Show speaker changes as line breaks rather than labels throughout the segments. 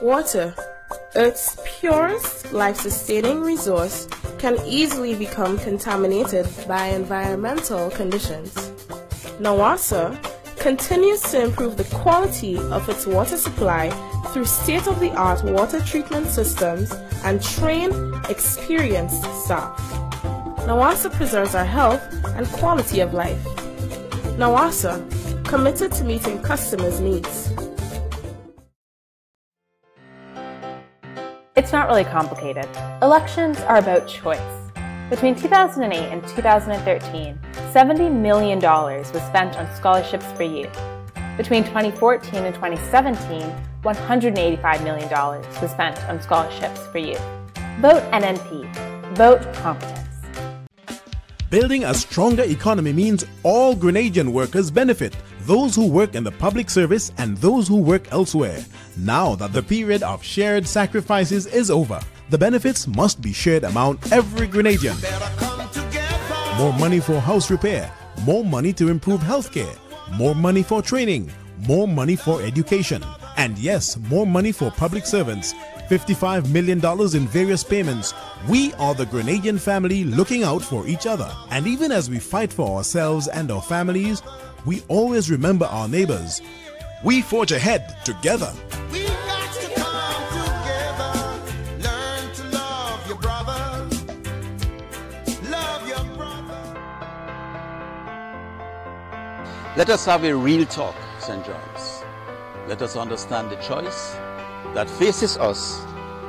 Water, Earth's purest life-sustaining resource, can easily become contaminated by environmental conditions. NAWASA continues to improve the quality of its water supply through state-of-the-art water treatment systems and trained, experienced staff. NAWASA preserves our health and quality of life. NAWASA, committed to meeting customers' needs.
It's not really complicated. Elections are about choice. Between 2008 and 2013, $70 million was spent on scholarships for youth. Between 2014 and 2017, $185 million was spent on scholarships for youth. Vote NNP. Vote competence.
Building a stronger economy means all Grenadian workers benefit, those who work in the public service and those who work elsewhere. Now that the period of shared sacrifices is over, the benefits must be shared among every Grenadian. More money for house repair, more money to improve healthcare, more money for training, more money for education, and yes, more money for public servants. $55 million in various payments. We are the Grenadian family looking out for each other. And even as we fight for ourselves and our families, we always remember our neighbors. We forge ahead together.
We got to come together, learn to love your brother, love your brother.
Let us have a real talk, St. John's. Let us understand the choice that faces us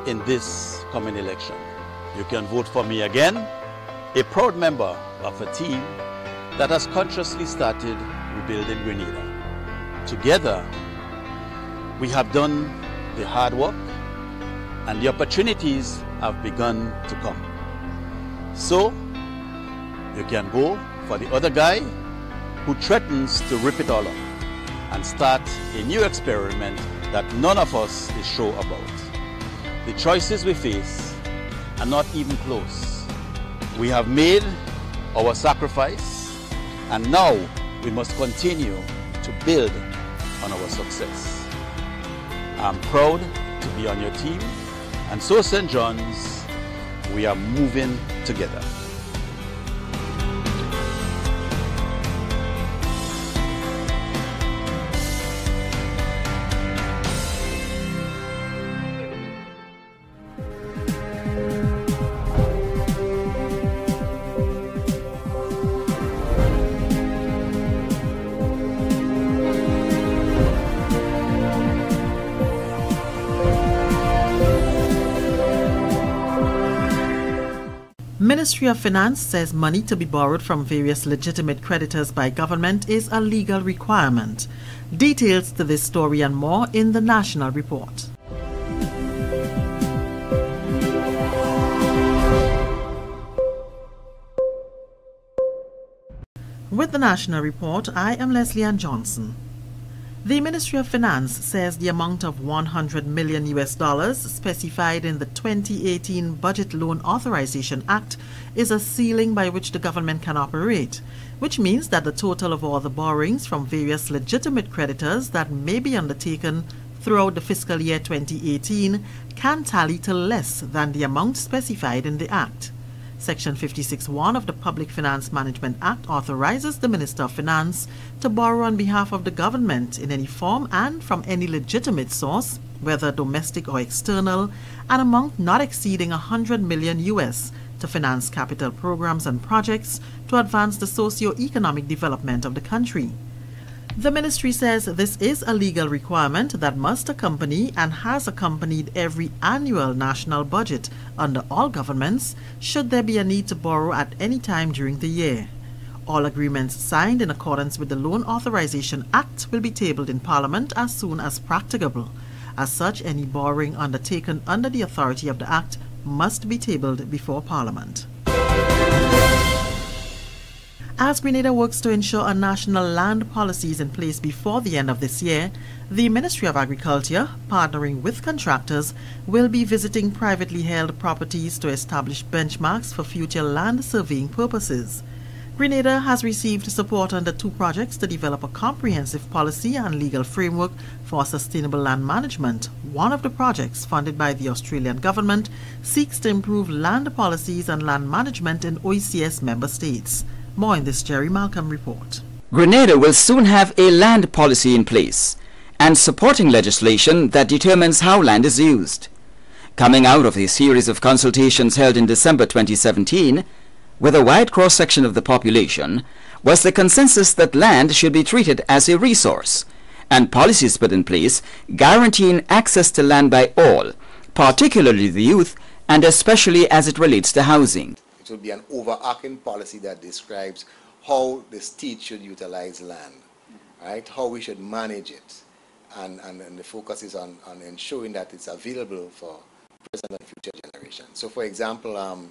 in this coming election. You can vote for me again, a proud member of a team that has consciously started rebuilding Grenada. Together, we have done the hard work and the opportunities have begun to come. So, you can go for the other guy who threatens to rip it all up and start a new experiment that none of us is sure about. The choices we face are not even close. We have made our sacrifice and now we must continue to build on our success. I'm proud to be on your team, and so St. John's, we are moving together.
Ministry of Finance says money to be borrowed from various legitimate creditors by government is a legal requirement. Details to this story and more in the National Report. With the National Report, I am Leslie Ann Johnson. The Ministry of Finance says the amount of $100 million specified in the 2018 Budget Loan Authorization Act is a ceiling by which the government can operate, which means that the total of all the borrowings from various legitimate creditors that may be undertaken throughout the fiscal year 2018 can tally to less than the amount specified in the Act. Section 56(1) of the Public Finance Management Act authorizes the Minister of Finance to borrow on behalf of the government in any form and from any legitimate source, whether domestic or external, an amount not exceeding $100 million to finance capital programs and projects to advance the socio-economic development of the country. The ministry says this is a legal requirement that must accompany and has accompanied every annual national budget under all governments should there be a need to borrow at any time during the year. All agreements signed in accordance with the Loan Authorization Act will be tabled in Parliament as soon as practicable. As such, any borrowing undertaken under the authority of the Act must be tabled before Parliament. As Grenada works to ensure a national land policy is in place before the end of this year, the Ministry of Agriculture, partnering with contractors, will be visiting privately held properties to establish benchmarks for future land surveying purposes. Grenada has received support under 2 projects to develop a comprehensive policy and legal framework for sustainable land management. One of the projects, funded by the Australian government, seeks to improve land policies and land management in OECS member states. More in this Jerry Malcolm report.
Grenada will soon have a land policy in place and supporting legislation that determines how land is used. Coming out of a series of consultations held in December 2017, with a wide cross-section of the population, was the consensus that land should be treated as a resource, and policies put in place guaranteeing access to land by all, particularly the youth, and especially as it relates to housing.
It will be an overarching policy that describes how the state should utilize land, right? How we should manage it, and the focus is on ensuring that it's available for present and future generations. So, for example,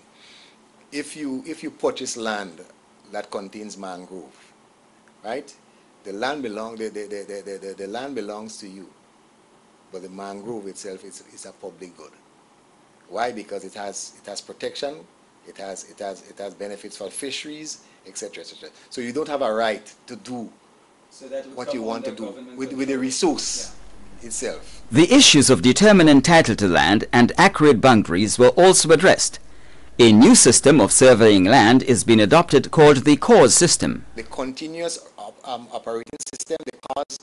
if you purchase land that contains mangrove, right? The land the land belongs to you, but the mangrove itself is a public good. Why? Because it has protection, it has benefits for fisheries, etc., etc. So you don't have a right to do what you want to do with the resource itself.
The issues of determining title to land and accurate boundaries were also addressed. A new system of surveying land is being adopted called the CAUS system.
The continuous operating system, the CAUS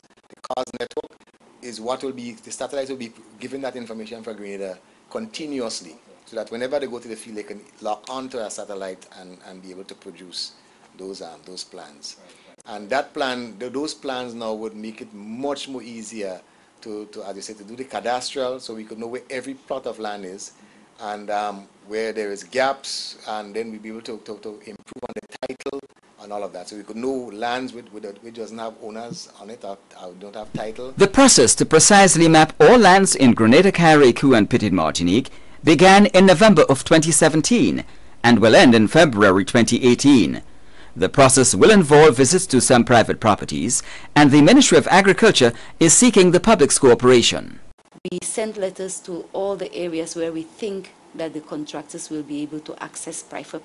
network, is what will be, the satellites will be giving that information for Grenada continuously, so that whenever they go to the field, they can lock onto a satellite and be able to produce those plans. And that plan, those plans now would make it much more easier to as you say, to do the cadastral, so we could know where every plot of land is, and where there is gaps, and then we'll be able to improve on the title and all of that. So we could know lands which doesn't have owners on it or don't have title.
The process to precisely map all lands in Grenada, Carriacou and Petite Martinique began in November of 2017 and will end in February 2018. The process will involve visits to some private properties, and the Ministry of Agriculture is seeking the public's cooperation.
We sent letters to all the areas where we think that the contractors will be able to access private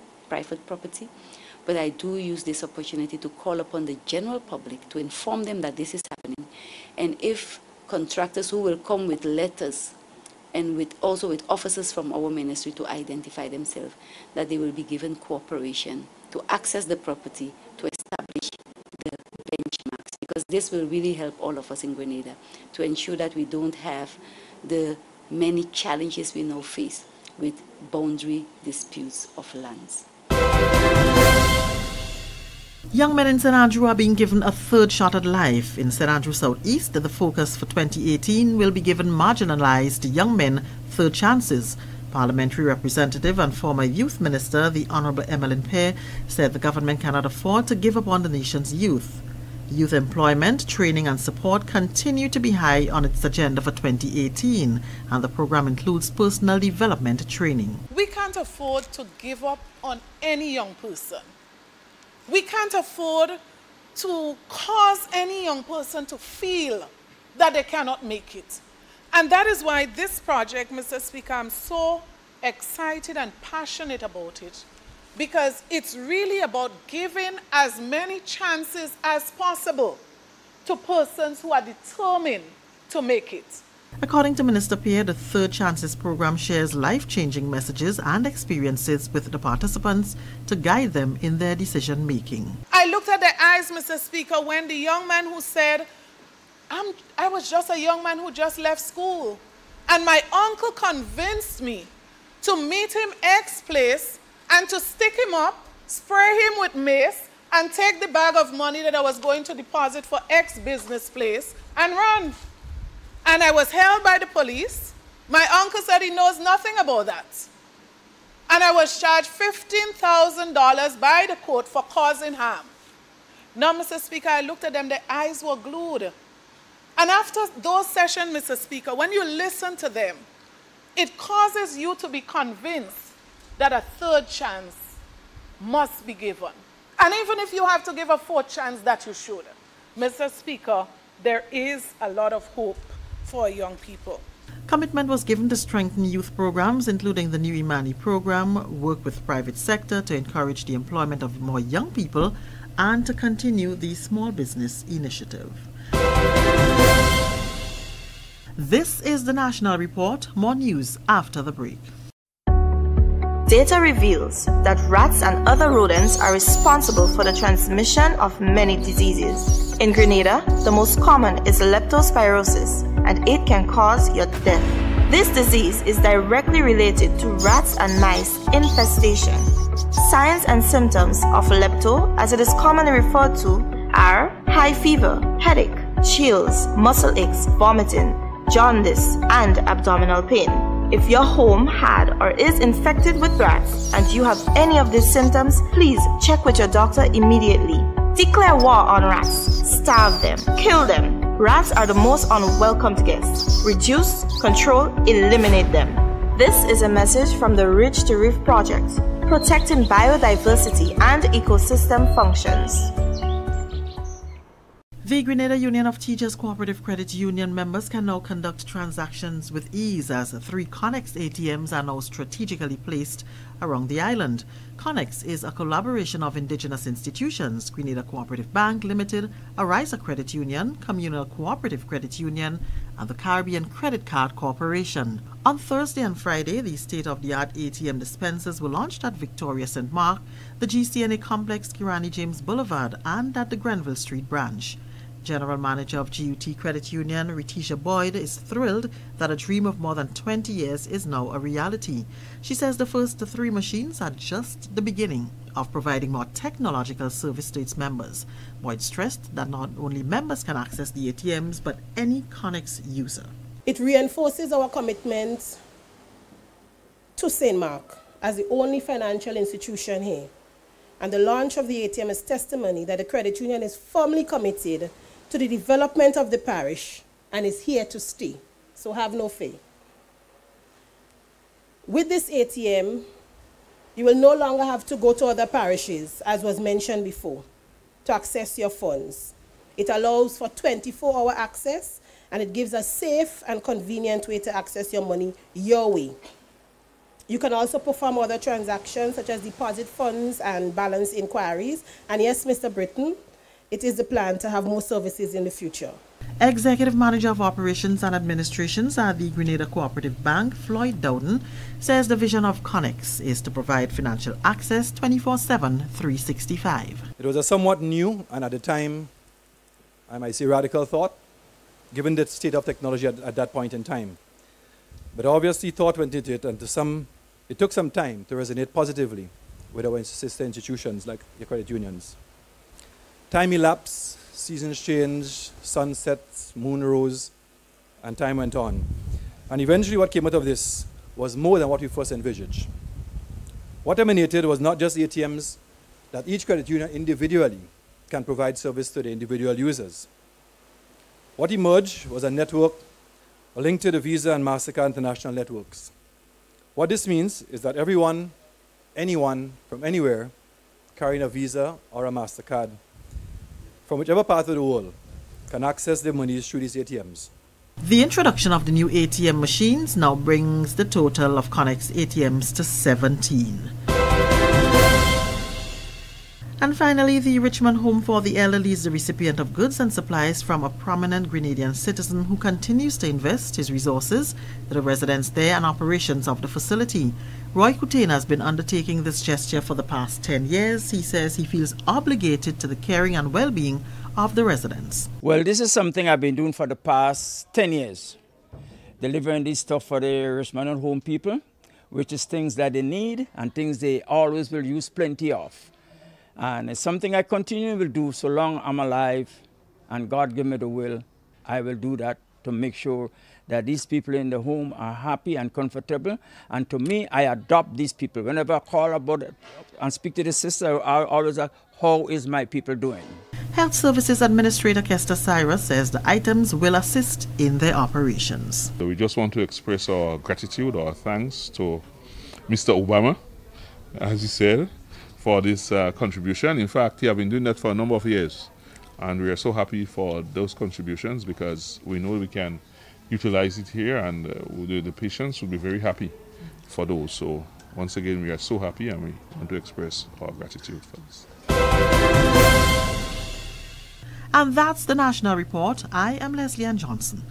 property. But I do use this opportunity to call upon the general public to inform them that this is happening. And if contractors who will come with letters and also with officers from our ministry to identify themselves, that they will be given cooperation to access the property, to establish the benchmarks, because this will really help all of us in Grenada to ensure that we don't have the many challenges we now face with boundary disputes of lands.
Young men in St. Andrew are being given a third shot at life. In St. Andrew Southeast, the focus for 2018 will be given marginalized young men third chances. Parliamentary representative and former youth minister, the Honourable Emmeline Pear, said the government cannot afford to give up on the nation's youth. Youth employment, training and support continue to be high on its agenda for 2018, and the program includes personal development training.
We can't afford to give up on any young person. We can't afford to cause any young person to feel that they cannot make it. And that is why this project, Mr. Speaker, I'm so excited and passionate about it, because it's really about giving as many chances as possible to persons who are determined to make it.
According to Minister Pear, the Third Chances program shares life-changing messages and experiences with the participants to guide them in their decision-making.
I looked at their eyes, Mr. Speaker, when the young man who said, I was just a young man who just left school, and my uncle convinced me to meet him X place and to stick him up, spray him with mace, and take the bag of money that I was going to deposit for X business place and run. And I was held by the police. My uncle said he knows nothing about that. And I was charged $15,000 by the court for causing harm. Now, Mr. Speaker, I looked at them, their eyes were glued. And after those sessions, Mr. Speaker, when you listen to them, it causes you to be convinced that a third chance must be given. And even if you have to give a fourth chance, that you should. Mr. Speaker, there is a lot of hope for young people.
Commitment was given to strengthen youth programs, including the new Imani program, work with private sector to encourage the employment of more young people, and to continue the small business initiative. This is the National Report. More news after the break.
Data reveals that rats and other rodents are responsible for the transmission of many diseases. In Grenada, the most common is leptospirosis, and it can cause your death. This disease is directly related to rats and mice infestation. Signs and symptoms of lepto, as it is commonly referred to, are high fever, headache, chills, muscle aches, vomiting, jaundice, and abdominal pain. If your home had or is infected with rats and you have any of these symptoms, please check with your doctor immediately. Declare war on rats. Starve them. Kill them. Rats are the most unwelcome guests. Reduce, control, eliminate them. This is a message from the Ridge to Reef Project, protecting biodiversity and ecosystem functions.
The Grenada Union of Teachers Cooperative Credit Union members can now conduct transactions with ease as 3 Connex ATMs are now strategically placed around the island. Connex is a collaboration of indigenous institutions, Grenada Cooperative Bank Limited, Arisa Credit Union, Communal Cooperative Credit Union, and the Caribbean Credit Card Corporation. On Thursday and Friday, the state-of-the-art ATM dispensers were launched at Victoria St. Mark, the GCNA Complex, Kirani James Boulevard, and at the Grenville Street branch. General Manager of GUT Credit Union, Ritisha Boyd, is thrilled that a dream of more than 20 years is now a reality. She says the first 3 machines are just the beginning of providing more technological service to its members. Boyd stressed that not only members can access the ATMs, but any Connex user.
It reinforces our commitment to St. Mark as the only financial institution here. And the launch of the ATM is testimony that the credit union is firmly committed to the development of the parish and is here to stay. So have no fear. With this ATM, you will no longer have to go to other parishes, as was mentioned before, to access your funds. It allows for 24-hour access, and it gives a safe and convenient way to access your money your way. You can also perform other transactions such as deposit funds and balance inquiries. And yes, Mr. Britton, it is the plan to have more services in the future.
Executive Manager of Operations and Administrations at the Grenada Cooperative Bank, Floyd Dowden, says the vision of Connex is to provide financial access 24/7, 365.
It was a somewhat new and at the time, I might say radical thought, given the state of technology at that point in time. But obviously thought went into it, and it took some time to resonate positively with our sister institutions like the credit unions. Time elapsed, seasons changed, sun sets, moon rose, and time went on. And eventually what came out of this was more than what we first envisaged. What emanated was not just ATMs, that each credit union individually can provide service to the individual users. What emerged was a network, a link to the Visa and MasterCard international networks. What this means is that everyone, anyone from anywhere carrying a Visa or a MasterCard from whichever part of the world can access their monies through these ATMs.
The introduction of the new ATM machines now brings the total of Connex ATMs to 17. And finally, the Richmond Home for the Elderly is the recipient of goods and supplies from a prominent Grenadian citizen who continues to invest his resources to the residents there and operations of the facility. Roy Coutain has been undertaking this gesture for the past 10 years. He says he feels obligated to the caring and well-being of the residents.
Well, this is something I've been doing for the past 10 years, delivering this stuff for the Richmond Home people, which is things that they need and things they always will use plenty of. And it's something I continue will do so long I'm alive and God give me the will. I will do that to make sure that these people in the home are happy and comfortable. And to me, I adopt these people. Whenever I call about it and speak to the sister, I always ask, how is my people doing?
Health Services Administrator Kester Cyrus says the items will assist in their operations.
So we just want to express our gratitude, our thanks to Mr. Obama, as he said, for this contribution. In fact, he has been doing that for a number of years. And we are so happy for those contributions because we know we can utilize it here, and the patients will be very happy for those. So once again, we are so happy, and we want to express our gratitude for this.
And that's the National Report. I am Leslie Ann Johnson.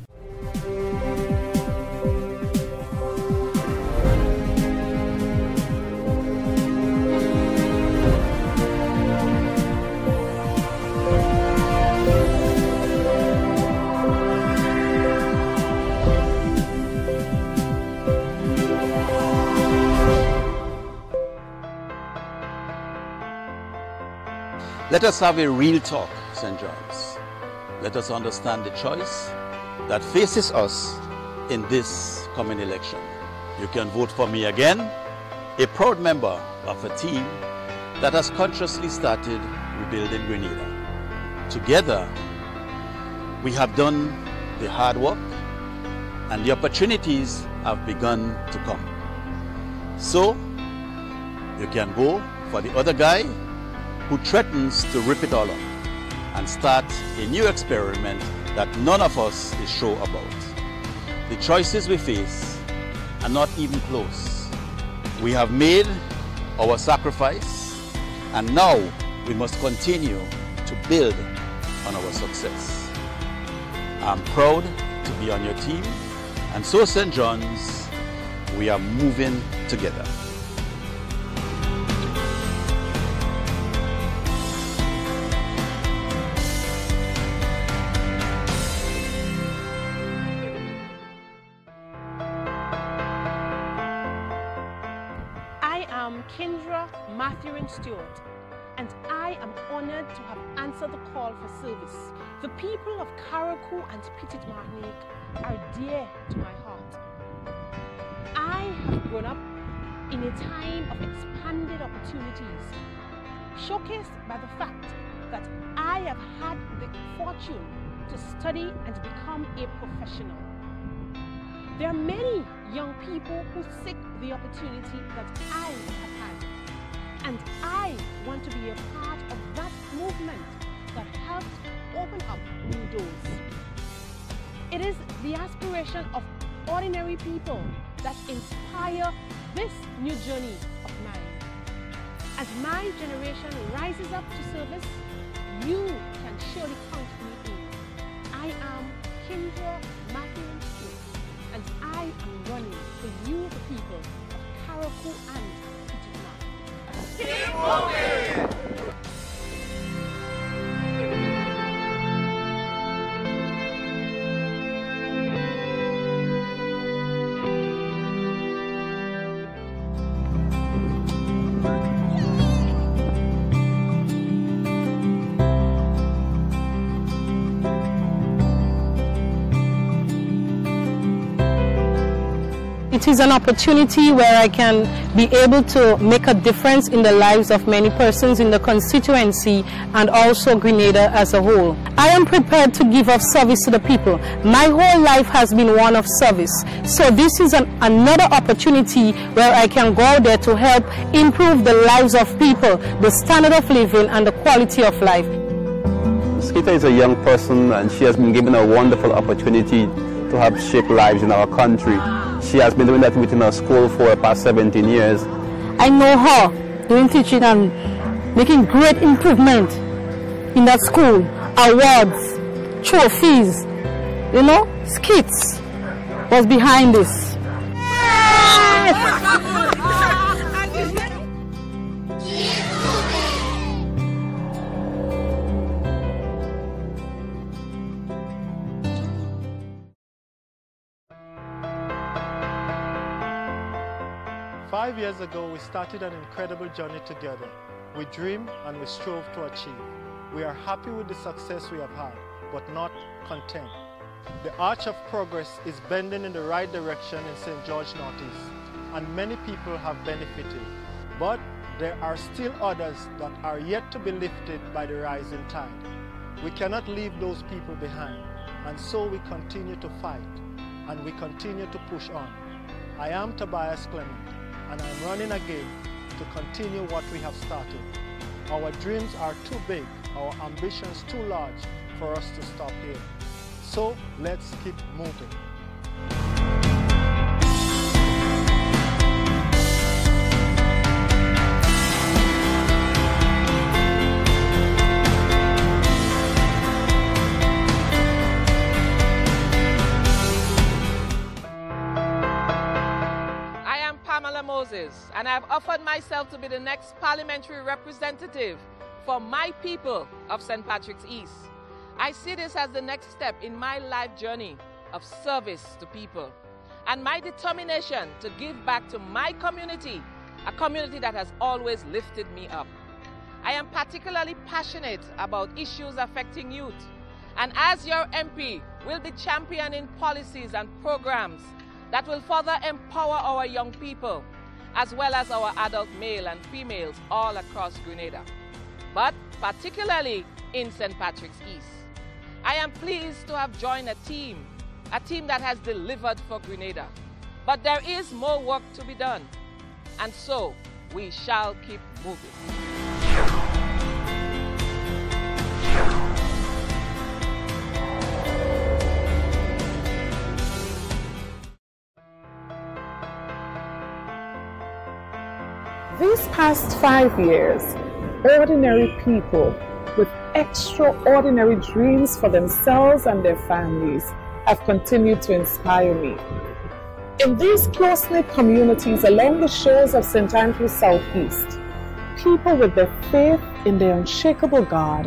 Let us have a real talk, St. John's. Let us understand the choice that faces us in this coming election. You can vote for me again, a proud member of a team that has consciously started rebuilding Grenada. Together, we have done the hard work, and the opportunities have begun to come. So, you can go for the other guy who threatens to rip it all up and start a new experiment that none of us is sure about. The choices we face are not even close. We have made our sacrifice, and now we must continue to build on our success. I'm proud to be on your team, and so St. John's, we are moving together.
Stewart, and I am honored to have answered the call for service. The people of Carriacou and Petite Martinique are dear to my heart. I have grown up in a time of expanded opportunities, showcased by the fact that I have had the fortune to study and become a professional. There are many young people who seek the opportunity that I have had. And I want to be a part of that movement that helps open up new doors. It is the aspiration of ordinary people that inspire this new journey of mine. As my generation rises up to service, you can surely count me in. I am Kendra Matthew Stewart, and I am running for you, the people of Carriacou and Keep moving!
It is an opportunity where I can be able to make a difference in the lives of many persons in the constituency and also Grenada as a whole. I am prepared to give of service to the people. My whole life has been one of service. So this is another opportunity where I can go out there to help improve the lives of people, the standard of living and the quality of life.
Skita is a young person, and she has been given a wonderful opportunity to help shape lives in our country. She has been doing that within her school for the past 17 years.
I know her doing teaching and making great improvement in that school. Awards, trophies, you know, skits was behind this.
5 years ago, we started an incredible journey together. We dreamed and we strove to achieve. We are happy with the success we have had, but not content. The arch of progress is bending in the right direction in St. George Northeast, and many people have benefited. But there are still others that are yet to be lifted by the rising tide. We cannot leave those people behind, and so we continue to fight, and we continue to push on. I am Tobias Clement, and I'm running again to continue what we have started. Our dreams are too big, our ambitions too large for us to stop here. So let's keep moving.
Brother Moses, and I have offered myself to be the next parliamentary representative for my people of St. Patrick's East. I see this as the next step in my life journey of service to people and my determination to give back to my community, a community that has always lifted me up. I am particularly passionate about issues affecting youth, and as your MP, will be championing policies and programs that will further empower our young people, as well as our adult male and females all across Grenada, but particularly in St. Patrick's East. I am pleased to have joined a team that has delivered for Grenada. But there is more work to be done, and so we shall keep moving.
These past 5 years, ordinary people with extraordinary dreams for themselves and their families have continued to inspire me. In these close-knit communities along the shores of St. Andrews Southeast, people with their faith in their unshakable God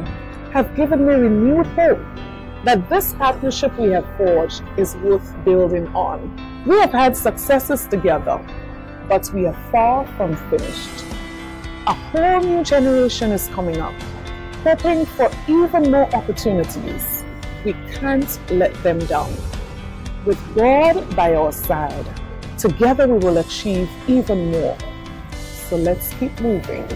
have given me renewed hope that this partnership we have forged is worth building on. We have had successes together, but we are far from finished. A whole new generation is coming up, hoping for even more opportunities. We can't let them down. With God by our side, together we will achieve even more. So let's keep moving.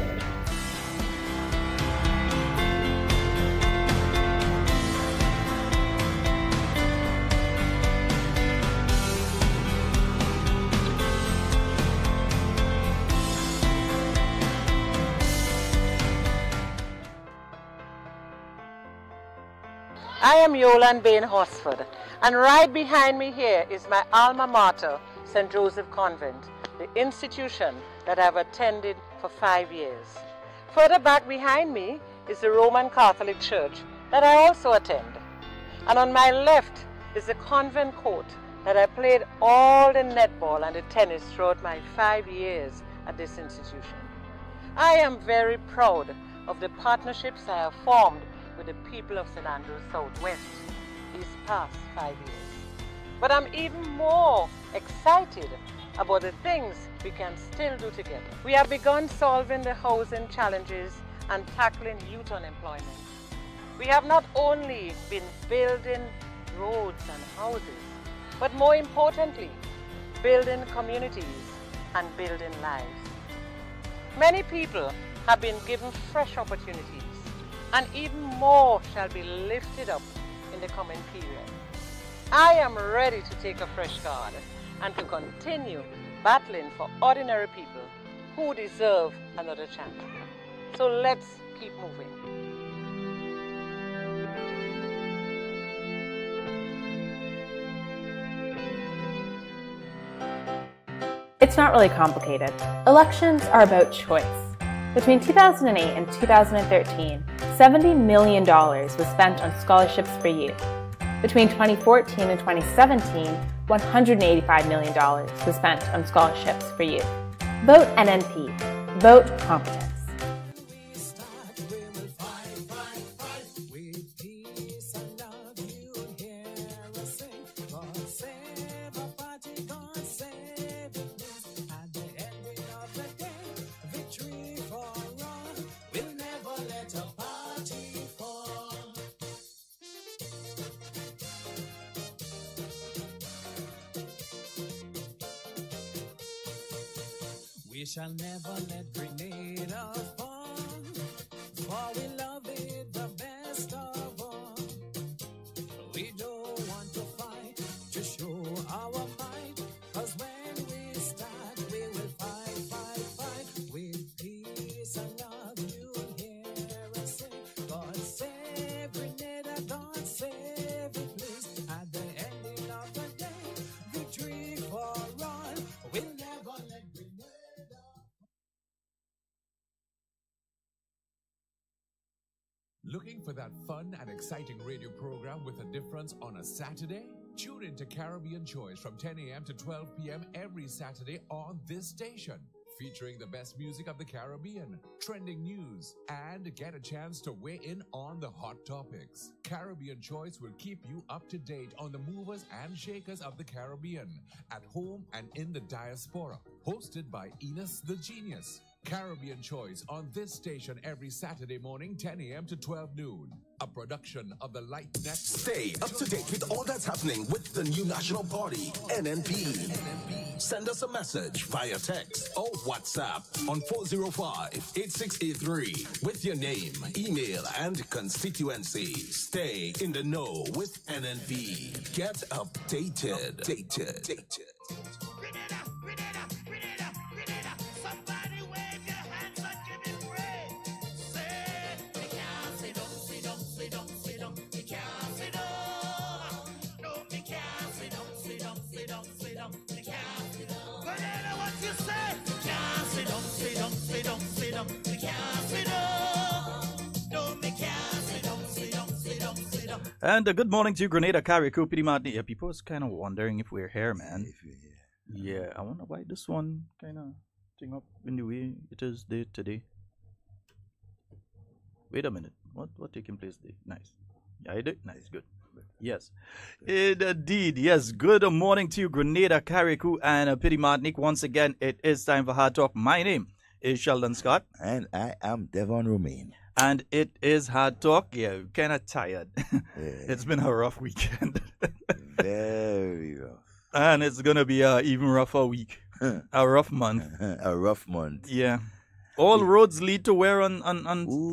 I am Yolande Bain Horsford, and right behind me here is my alma mater, St. Joseph Convent, the institution that I've attended for 5 years. Further back behind me is the Roman Catholic Church that I also attend. And on my left is the convent court that I played all the netball and the tennis throughout my 5 years at this institution. I am very proud of the partnerships I have formed with the people of St. Andrews Southwest these past 5 years. But I'm even more excited about the things we can still do together. We have begun solving the housing challenges and tackling youth unemployment. We have not only been building roads and houses, but more importantly, building communities and building lives. Many people have been given fresh opportunities, and even more shall be lifted up in the coming period. I am ready to take a fresh guard and to continue battling for ordinary people who deserve another chance. So let's keep moving.
It's not really complicated. Elections are about choice. Between 2008 and 2013, $70 million was spent on scholarships for youth. Between 2014 and 2017, $185 million was spent on scholarships for youth. Vote NNP. Vote competence.
We shall never let Grenada fall, for we love it the best of all. We don't want to fight to show our might, 'cause when we start we will fight, fight, fight. With peace and love you'll hear us sing. God save Grenada, God save it please. At the ending of the day, victory for all. We'll never let Grenada.
Looking for that fun and exciting radio program with a difference on a Saturday?
Tune in to Caribbean Choice from 10 a.m. to 12 p.m. every Saturday on this station, featuring the best music of the Caribbean, trending news, and get a chance to weigh in on the hot topics. Caribbean Choice will keep you up to date on the movers and shakers of the Caribbean, at home and in the diaspora. Hosted by Enos the Genius. Caribbean Choice on this station every Saturday morning, 10 a.m. to 12 noon. A production of the Light Network.
Stay up to date with all that's happening with the new national party, NNP. Send us a message via text or WhatsApp on 405-8683 with your name, email, and constituency. Stay in the know with NNP. Get updated.
And good morning to Grenada, Carriacou, Pity Martin. Yeah, people was kind of wondering if we're here, man. Yeah, I wonder why this one kind of thing up in the way it is there today. Wait a minute. What taking place there? Nice. Yeah, I did. Nice, good. Yes, indeed. Yes, good morning to you, Grenada, Carriacou, and Pity Martinique. Once again, it is time for Hard Talk. My name is Sheldon Scott.
And I am Devon Romain.
And it is Hard Talk. Yeah, kind of tired. It's been a rough weekend.
Very rough.
And it's going to be an even rougher week. A rough month.
A rough month.
Yeah. All roads lead to where on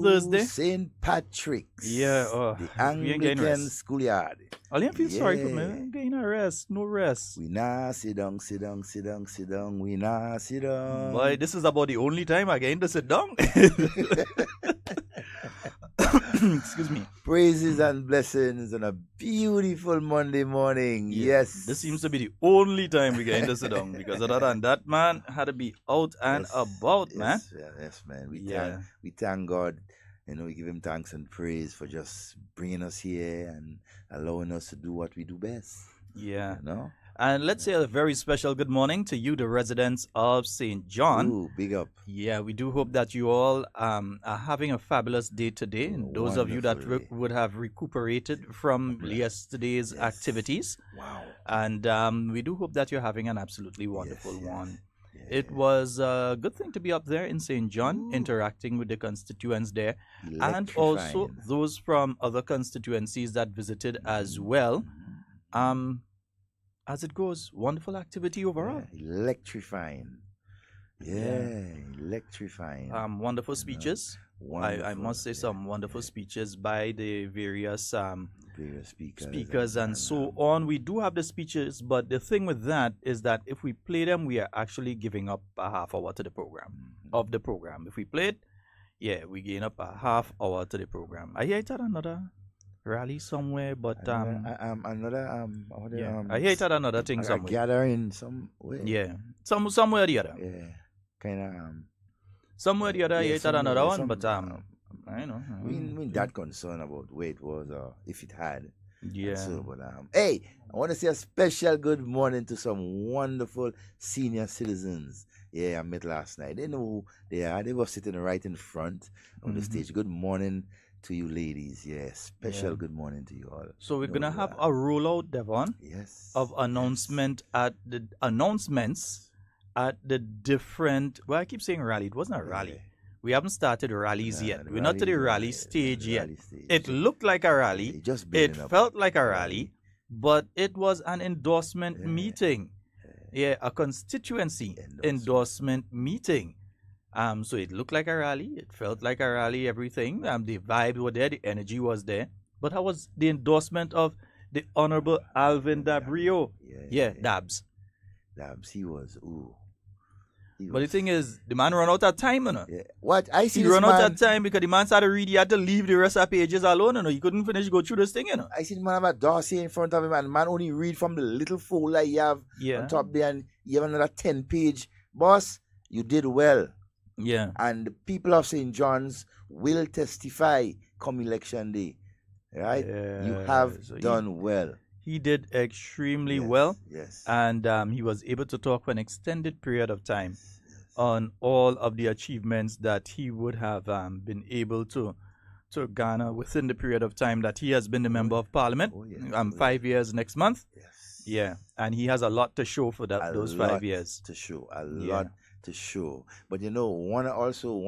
Thursday?
St. Patrick's.
Yeah.
The Anglican schoolyard.
I didn't feel sorry for me. I'm getting a rest. No rest.
We nah sit down. We nah sit down.
Boy, this is about the only time I get to sit down. Excuse me.
Praises and blessings on a beautiful Monday morning. Yes.
This seems to be the only time we get to sit down, because other than that, man, had to be out and about, man.
Yes, man. We thank God. You know, we give him thanks and praise for just bringing us here and allowing us to do what we do best.
Yeah.
You know?
And let's say a very special good morning to you, the residents of St. John.
Ooh, big up.
Yeah, we do hope that you all are having a fabulous day today. And those of you that would have recuperated from yesterday's activities.
Wow.
And we do hope that you're having an absolutely wonderful one. It was a good thing to be up there in St. John, interacting with the constituents there, and also those from other constituencies that visited as well. As it goes, wonderful activity overall.
Electrifying. Electrifying.
Wonderful speeches. I must say some wonderful speeches by the various speakers and so on. We do have the speeches, but the thing with that is that if we play them, we are actually giving up a half hour to the program, If we play it, we gain up a half hour to the program. I hear it at another rally somewhere, but
I
hear it at another thing somewhere.
Gathering somewhere.
Yeah, somewhere or the other.
Yeah, kind of.
Somewhere or the other, I hear it at another one, but I know.
We that concerned about where it was or if it had.
Yeah.
So, but hey, I want to say a special good morning to some wonderful senior citizens. Yeah, I met last night. They know who they are. They were sitting right in front of the stage. Good morning to you ladies. Special good morning to you all.
So we're gonna have a rollout, Devon, of announcements at the different, well, I keep saying rally, it wasn't a rally. We haven't started rallies yet. We're not to the rally stage yet. It looked like a rally, it felt like a rally, but it was an endorsement meeting. A constituency endorsement meeting. So it looked like a rally, it felt like a rally, everything. The vibes were there, the energy was there. But how was the endorsement of the Honorable Alvin Dabrio? Dabs.
Dabs, he was,
But the thing is, the man run out of time, you know.
What? I see
he run out of time because the man started reading, he had to leave the rest of the pages alone, you know. He couldn't go through this thing, you know.
I see the man have a dossier in front of him, and the man only read from the little folder you have on top there, and you have another 10-page. Boss, you did well.
Yeah.
And the people of St. John's will testify come election day. Right? You have done well.
He did extremely well.
Yes.
And he was able to talk for an extended period of time on all of the achievements that he would have been able to garner within the period of time that he has been the member of parliament. 5 years next month.
Yes.
Yeah. And he has a lot to show for those 5 years.
To show. A lot to show. But you know, one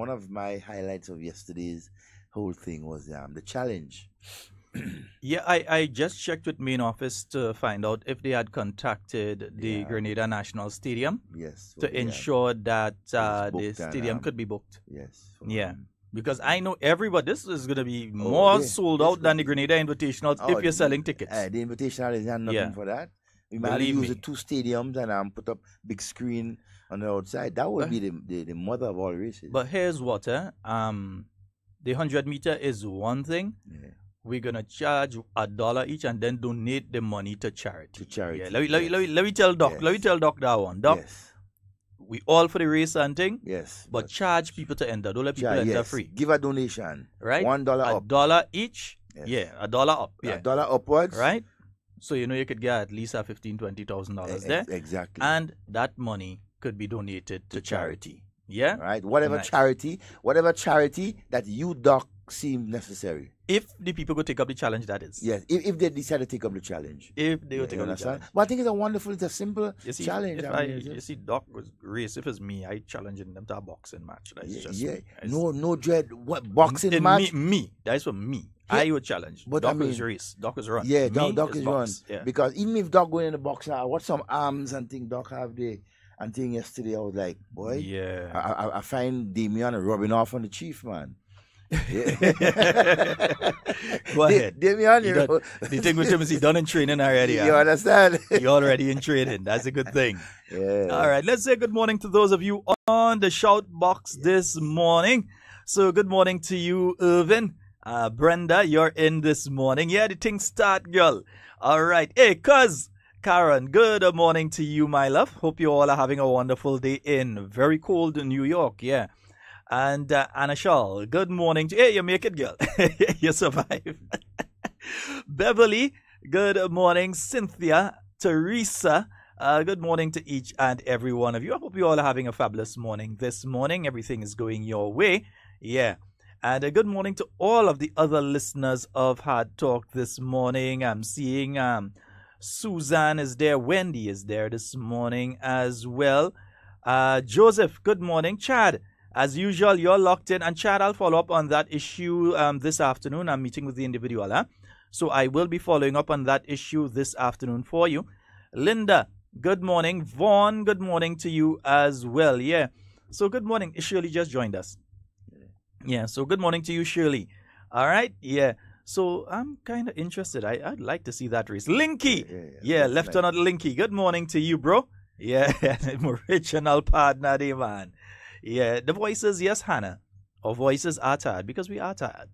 of my highlights of yesterday's whole thing was the challenge.
Yeah, I just checked with main office to find out if they had contacted the Grenada National Stadium to ensure that the stadium could be booked.
Yes.
Yeah. Because I know everybody, this is going to be more sold out than the Grenada Invitational if you're selling tickets.
The Invitational is nothing for that. We might use the 2 stadiums and put up big screen on the outside. That would be the mother of all races.
But here's what, the 100-meter is one thing.
Yeah.
We're gonna charge $1 each and then donate the money to charity.
Yeah,
let me tell Doc. Let me tell Doc that one. Doc, we all for the race and thing.
Yes.
But charge people to enter. Don't let people enter free.
Give a donation.
Right.
$1 up.
$1 each.
Yes.
Yeah, $1 up. Yeah.
$1 upwards.
Right. So you know you could get at least $15,000-$20 there.
Exactly.
And that money could be donated to charity. Yeah.
Right. Whatever charity that you, Doc, seem necessary.
If the people could take up the challenge, that is.
Yes, if they decide to take up the challenge.
If they would take up the challenge.
But I think it's a simple challenge.
You see, Doc was race. If it's me, I challenging them to a boxing match. That's just me.
No dread. What boxing match?
Me. That's for me. Yeah. I would challenge.
But
Doc is race. Doc is run.
Yeah, Doc is run.
Yeah.
Because even if Doc going in the box now, what some arms and thing Doc have there. And thing yesterday, I was like, boy, I find Damian rubbing off on the chief, man.
Go ahead.
Damian,
the thing with him is he done in training already.
You understand?
He already in training. That's a good thing.
Yeah.
All right. Let's say good morning to those of you on the shout box this morning. So good morning to you, Irvin. Brenda, you're in this morning. Yeah, the thing start, girl. All right. Hey, cuz. Karen, good morning to you, my love. Hope you all are having a wonderful day in very cold New York. Yeah. And Anna Shaw, good morning to you. Hey, you make it, girl. You survive. Beverly, good morning. Cynthia, Teresa, good morning to each and every one of you. I hope you all are having a fabulous morning this morning. Everything is going your way. Yeah. And good morning to all of the other listeners of Hard Talk this morning. I'm seeing Suzanne is there. Wendy is there this morning as well. Joseph, good morning. Chad, as usual, you're locked in. And Chad, I'll follow up on that issue this afternoon. I'm meeting with the individual. So I will be following up on that issue this afternoon for you. Linda, good morning. Vaughn, good morning to you as well. Yeah. So good morning. Shirley just joined us. Yeah. So good morning to you, Shirley. All right. Yeah. So I'm kind of interested. I'd like to see that race. Linky. Yeah, Lieutenant Linky. Good morning to you, bro. Yeah, my original partner, there, man. Yeah, the voices, yes, Hannah. Our voices are tired because we are tired.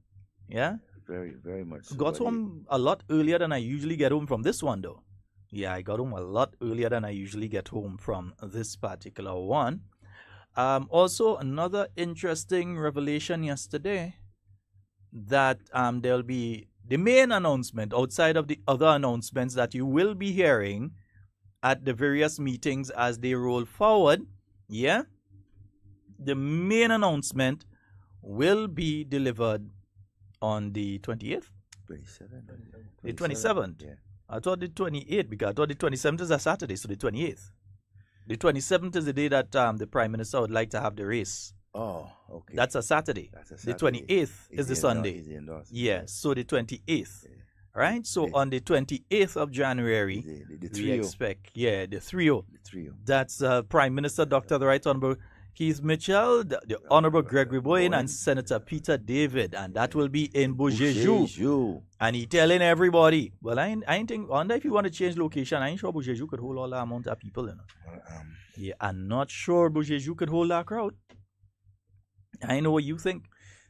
Yeah?
Very, very much so.
Got home a lot earlier than I usually get home from this one, though. Yeah, I got home a lot earlier than I usually get home from this particular one. Also, another interesting revelation yesterday that there'll be the main announcement outside of the other announcements that you will be hearing at the various meetings as they roll forward. Yeah? The main announcement will be delivered on the 28th?
27th.
The 27th?
Yeah.
I thought the 28th because I thought the 27th is a Saturday, so the 28th. The 27th is the day that the Prime Minister would like to have the race.
Oh, okay.
That's a Saturday. The 28th is the Sunday. Yeah, so the 28th. Yeah. Right? So on the 28th of January, we expect, the trio. That's Prime Minister Dr. The Right Honorable Keith Mitchell, the Honorable Gregory Boyne, and Senator Peter David. And that will be in Bourgeois. And he telling everybody, well, I ain't think, wonder if you want to change location, I ain't sure Bourgeois could hold all that amount of people. You know? Yeah, I'm not sure Bourgeois could hold that crowd. I know what you think.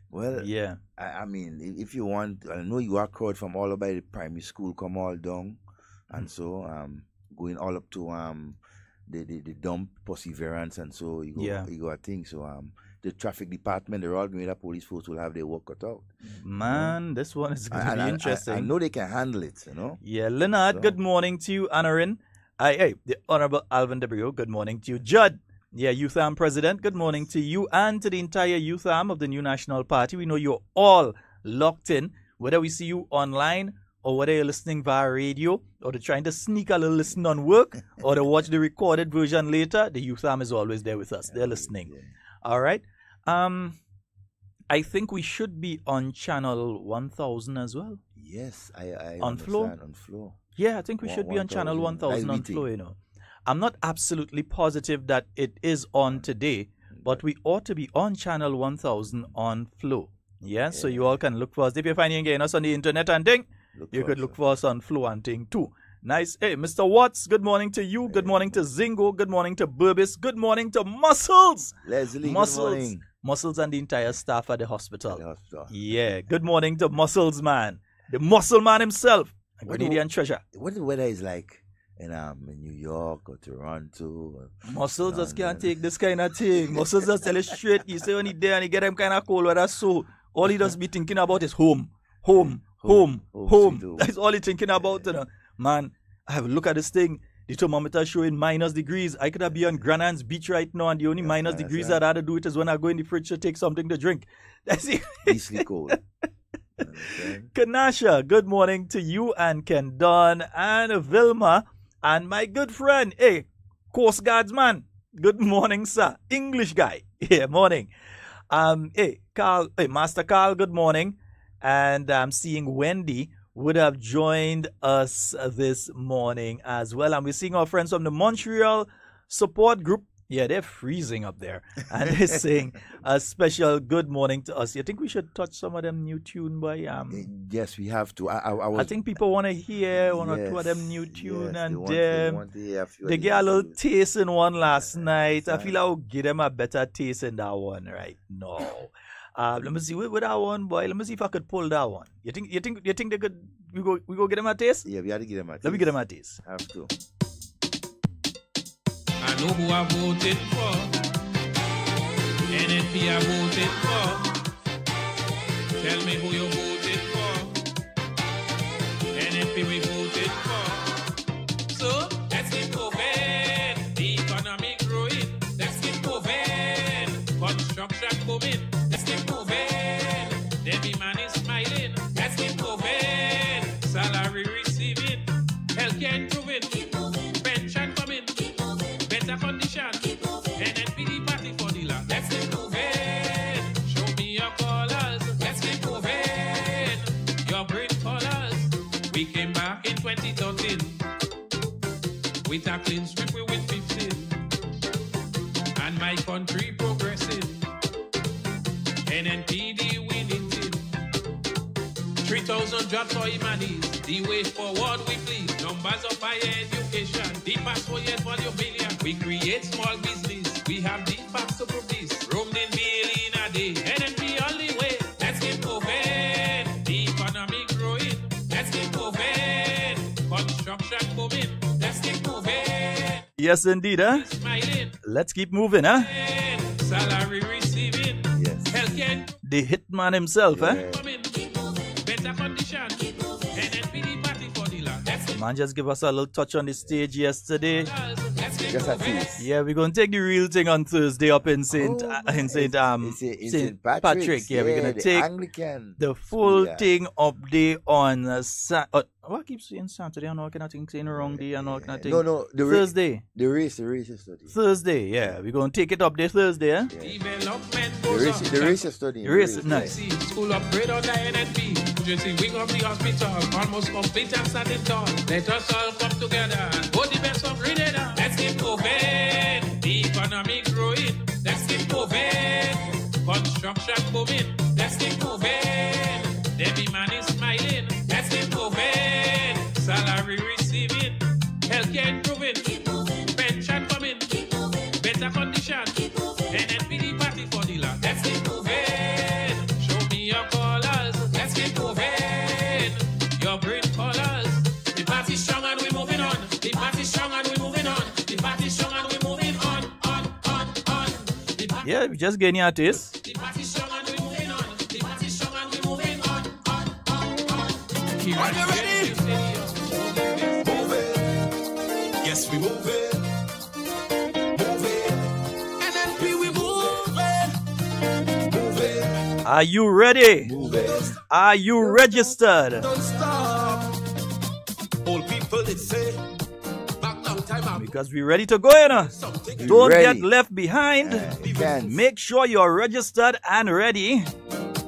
Well,
yeah.
I mean, if you want, I know you are crowd from all over the primary school come all down, and so going all up to the dump perseverance, and so you go a thing. So the traffic department, the Royal Grenada Police Force will have their work cut out.
Man, this one is going to be interesting.
I know they can handle it,
Yeah, Leonard, good morning to you. Anarin. Hey, the Honorable Alvin Debrigo, good morning to you. Judd, Youth Arm President, good morning to you and to the entire Youth Arm of the New National Party. We know you're all locked in, whether we see you online or whether you're listening via radio or they're trying to sneak a little listen on work or to watch the recorded version later. The Youth Arm is always there with us. They're listening. All right. I think we should be on channel 1000 as well.
Yes, I
on Flow.
On Flow.
Yeah, I think we should be on channel 1000 on Flow, I'm not absolutely positive that it is on today, but we ought to be on channel 1000 on Flow. Yeah, so you all can look for us. If you're finding us on the internet and thing, you could look for us on Flow and thing too. Nice. Hey, Mr. Watts, good morning to you. Good morning to Zingo. Good morning to Burbis. Good morning to Muscles.
Leslie,
Muscles.
good morning.
Muscles and the entire staff at the hospital. Yeah, good morning to Muscles man. The muscle man himself. Grenadian treasure.
What the weather is like in New York or Toronto? Or
Muscles just can't take this kind of thing. Muscles just tell it straight. You say when he there and he get him kind of cold weather, so all he does be thinking about is home. That's all he thinking about. Man, I have a look at this thing. The thermometer showing -degrees. I could have been on Granan's beach right now, and the only -degrees that I had to do it is when I go in the fridge to take something to drink. That's it.
Beastly cold.
Kanasha, good morning to you and Ken Don and Vilma and my good friend, Coast Guards man. Good morning, sir. English guy. Yeah, morning. Carl, Master Carl, good morning. And I'm seeing Wendy would have joined us this morning as well. And we're seeing our friends from the Montreal support group. Yeah, they're freezing up there. And they're saying a special good morning to us. You think we should touch some of them new tune by
Yes, we have to.
I think people want to hear one or two of them new tune and they get a little taste in one last night. I feel I'll give them a better taste in that one right now. Let me see with that one, boy. Let me see if I could pull that one. You think they could? We go get them a taste.
Yeah, we have to get them a taste.
Let me get them a taste.
Have to.
I know who I voted for. NNP I voted for. Tell me who you voted for. NNP we voted for. So let's keep moving. The economy growing. Let's keep moving. Construction booming. Let's keep moving. Every man is smiling. Let's keep moving. Salary receiving. Healthcare improving. Pension coming. Better condition. NNPD party for the land. Let's keep moving. Show me your colors. Let's keep moving. Your brain colors. We came back in 2013 with a clean sweep. We win 15. And my country progressing. NNPD winning team. 3,000 jobs for Imanis. The way forward we please. Numbers of higher education. The pass for years for your million. We create small business. We have the facts to prove this. Roamed in million a day. NNP only way. Let's keep moving. The economy growing. Let's keep moving. Construction booming. Let's keep moving.
Yes, indeed, huh?
Smiling.
Let's keep moving, huh?
Salary receiving.
Yes.
Healthcare.
The hitman himself,
Better condition. NNPD party for the land.
Man just give us a little touch on the stage yesterday.
Just a taste.
Yeah, we're gonna take the real thing on Thursday up in Saint Patrick. Yeah, we're gonna take
Anglican.
the full thing up there on what I keep saying Saturday? I know I cannot think saying the wrong day. I know I cannot think.
No,
Thursday.
The race is study.
Thursday, yeah, we're gonna take it up there Thursday. Eh?
The race is study.
The race is nice.
School upgrade on the NNP. Just wing of the hospital, almost complete and standing tall. Let us all come together and go the best of Grenada. Let's keep moving. The economy growing. Let's keep moving. Construction booming. Let's keep moving. Every man is smiling. Let's keep moving. Salary receiving. Healthcare improving. Pension coming. Better condition. NNPD party for the land. Let's keep moving. Show me your colors. Let's keep moving. Your brain colors. The party's strong and we're moving on. The party's strong and we're moving on. The party's strong and we're moving on. The
Yeah, we just getting at this.
The party strong and we moving on. The party strong and we moving on. Are you ready? Move it. Yes, we move it. Move it. NNP, we move it. Move it.
Are you ready?
Move it.
Are you registered?
Don't stop. Old people did say back long time ago.
Because we're ready to go, you know. Don't get left behind. Make sure you're registered and ready.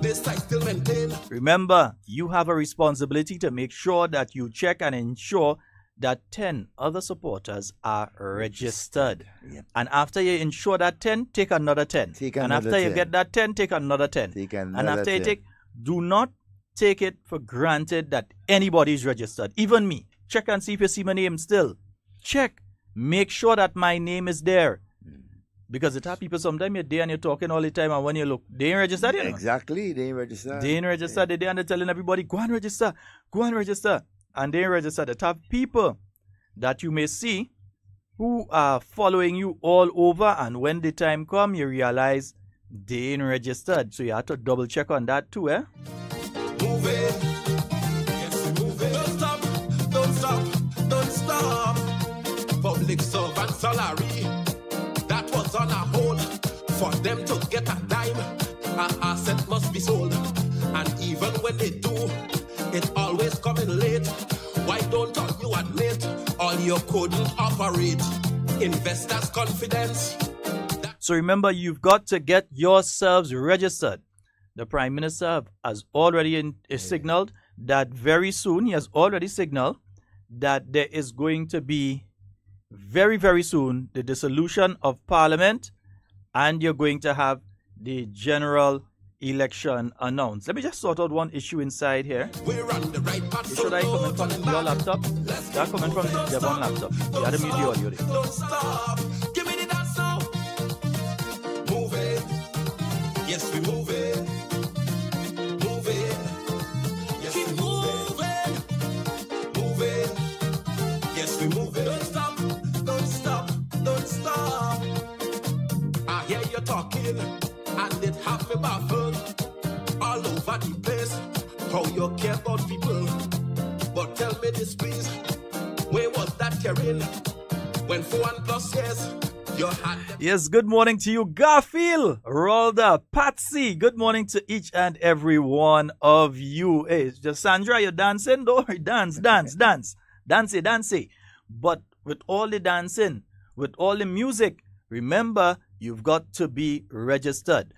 This site still maintain.
Remember, you have a responsibility to make sure that you check and ensure that 10 other supporters are registered.
Yep.
And after you ensure that 10, take another 10. And after you get that 10, take another 10. And after you take, do not take it for granted that anybody is registered. Even me. Check and see if you see my name still. Check. Make sure that my name is there. Because it have people sometimes you're there and you're talking all the time, and when you look, they ain't registered, you know?
Exactly, they ain't registered.
They ain't registered. They're there and they're telling everybody, go and register, go and register. And they ain't registered. It have people that you may see who are following you all over, and when the time come, you realize they ain't registered. So you have to double check on that too, eh?
Move it. Yes, move it. Don't stop. Don't stop. Don't stop. Public servant salary. That was on a hold. For them to get a dime, an asset must be sold. And even when they do, it always coming late. Why don't all you admit all you couldn't operate? Investors' confidence.
So remember, you've got to get yourselves registered. The Prime Minister has already signaled that very soon, he has already signaled that there is going to be very, very soon the dissolution of Parliament, and you're going to have the general election announced. Let me just sort out one issue inside here.
We're on the right path.
Should I comment from your laptop? That comment from the Devon laptop. You had to mute the audio there.
Don't stop. Give me the dance now. Move it. Yes, we move it. Move it. Yes, we move it. Move it. Yes, we move it. Don't stop. Don't stop. Don't stop. I hear you talking, and it have me baffled all over the place. How you care about people, but tell me this please. Where was that caring when 4 and plus years you had?
Yes, good morning to you, Garfield, Rolda, Patsy. Good morning to each and every one of you. Hey, just Sandra, you're dancing? Don't worry, dance. Dance. But with all the dancing, with all the music, remember, you've got to be registered.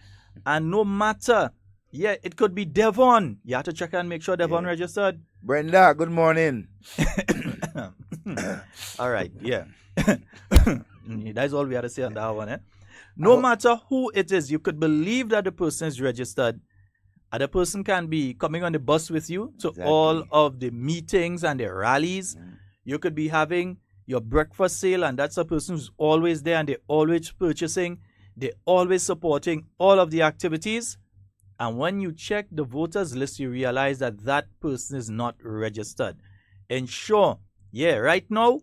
And no matter, it could be Devon. You have to check and make sure Devon registered.
Brenda, good morning.
All right, that's all we have to say on that one, eh? No matter who it is, you could believe that the person is registered. And the person can be coming on the bus with you to all of the meetings and the rallies. You could be having your breakfast sale, and that's a person who's always there and they're always purchasing. They're always supporting all of the activities. And when you check the voters list, you realize that that person is not registered. Ensure, right now,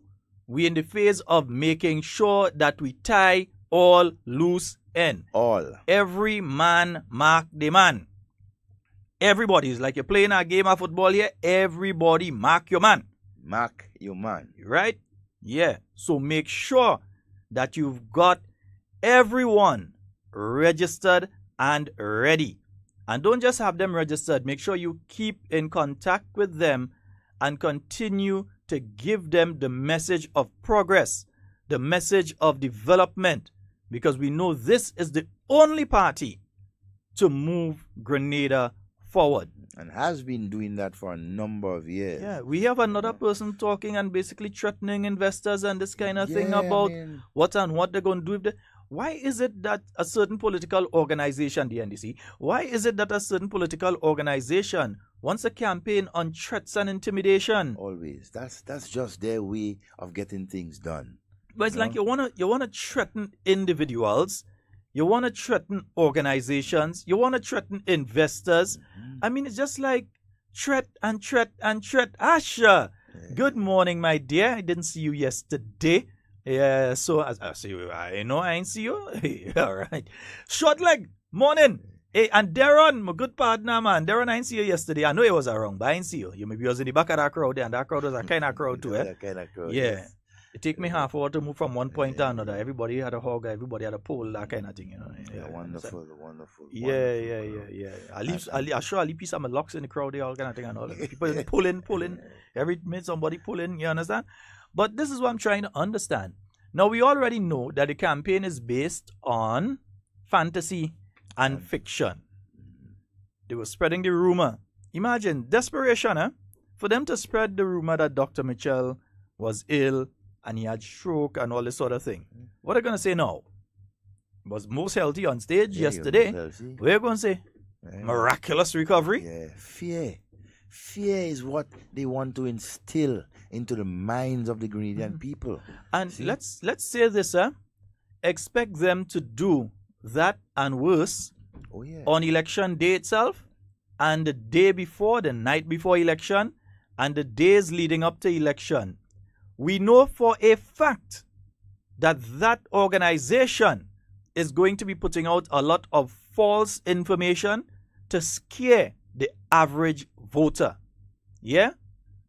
we're in the phase of making sure that we tie all loose ends.
All.
Every man mark the man. Everybody is like you're playing a game of football here. Everybody mark your man.
Mark your man.
Right? Yeah. So make sure that you've got everyone registered and ready. And don't just have them registered. Make sure you keep in contact with them and continue to give them the message of progress, the message of development, because we know this is the only party to move Grenada forward.
And has been doing that for a number of years.
Yeah, we have another person talking and basically threatening investors and this kind of thing about what they're going to do with Why is it that a certain political organization, the NDC, why is it that a certain political organization wants a campaign on threats and intimidation?
Always. That's just their way of getting things done.
But it's like you wanna threaten individuals, you wanna threaten organizations, you wanna threaten investors. I mean, it's just like threat and threat and threat. Asha, good morning, my dear. I didn't see you yesterday. Yeah, so I see you. I know I ain't see you. All right. Short leg, morning. Hey, and Darren, my good partner, man. Darren, I ain't see you yesterday. I know it was wrong, but I ain't see you. You maybe was in the back of that crowd there, and that crowd was a kind of crowd too, eh?
That kind of crowd,
yeah.
yes.
It take me half hour to move from one point to another. Everybody had a hog, everybody had a pole, that kind of thing, you know.
Yeah, wonderful, wonderful.
Yeah. I sure I leave piece of my locks in the crowd, all kind of thing and all. People pulling. Every minute somebody pulling, you understand? But this is what I'm trying to understand. Now, we already know that the campaign is based on fantasy and fiction. They were spreading the rumor. Imagine, desperation, eh? For them to spread the rumor that Dr. Mitchell was ill and he had stroke and all this sort of thing. What are they going to say now? Was most healthy on stage yesterday. What are you going to say? Miraculous recovery?
Yeah, fear. Fear is what they want to instill into the minds of the Grenadian people.
And let's say this, expect them to do that and worse on election day itself, and the day before, the night before election, and the days leading up to election. We know for a fact that that organization is going to be putting out a lot of false information to scare the average voter. Yeah?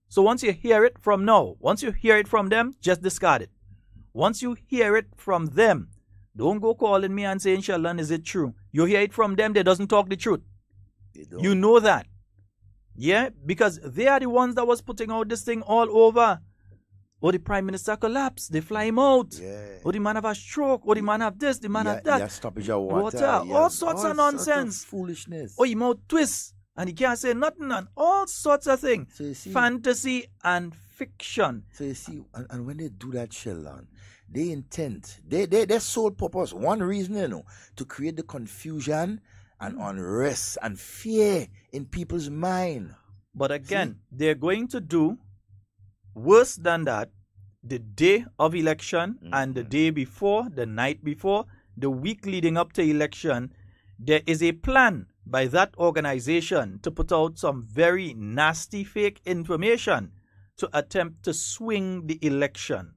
So once you hear it from now, once you hear it from them, just discard it. Once you hear it from them, don't go calling me and saying, Sheldon, is it true? You hear it from them, they doesn't talk the truth. You know that. Yeah? Because they are the ones that was putting out this thing all over. Oh, the Prime Minister collapsed. They fly him out.
Yeah.
Oh, the man have a stroke. Oh, the man have this, the man have that.
Yeah, stoppage of water.
All sorts of nonsense.
Sorts of foolishness.
Oh, he mouth twists and he can't say nothing and all sorts of things.
So you see,
fantasy and fiction.
So you see, and when they do that, Sheldon, they intend, their sole purpose, one reason, you know, to create the confusion and unrest and fear in people's mind.
But again, they're going to do worse than that the day of election and the day before, the night before, the week leading up to election. There is a plan by that organization to put out some very nasty fake information to attempt to swing the election.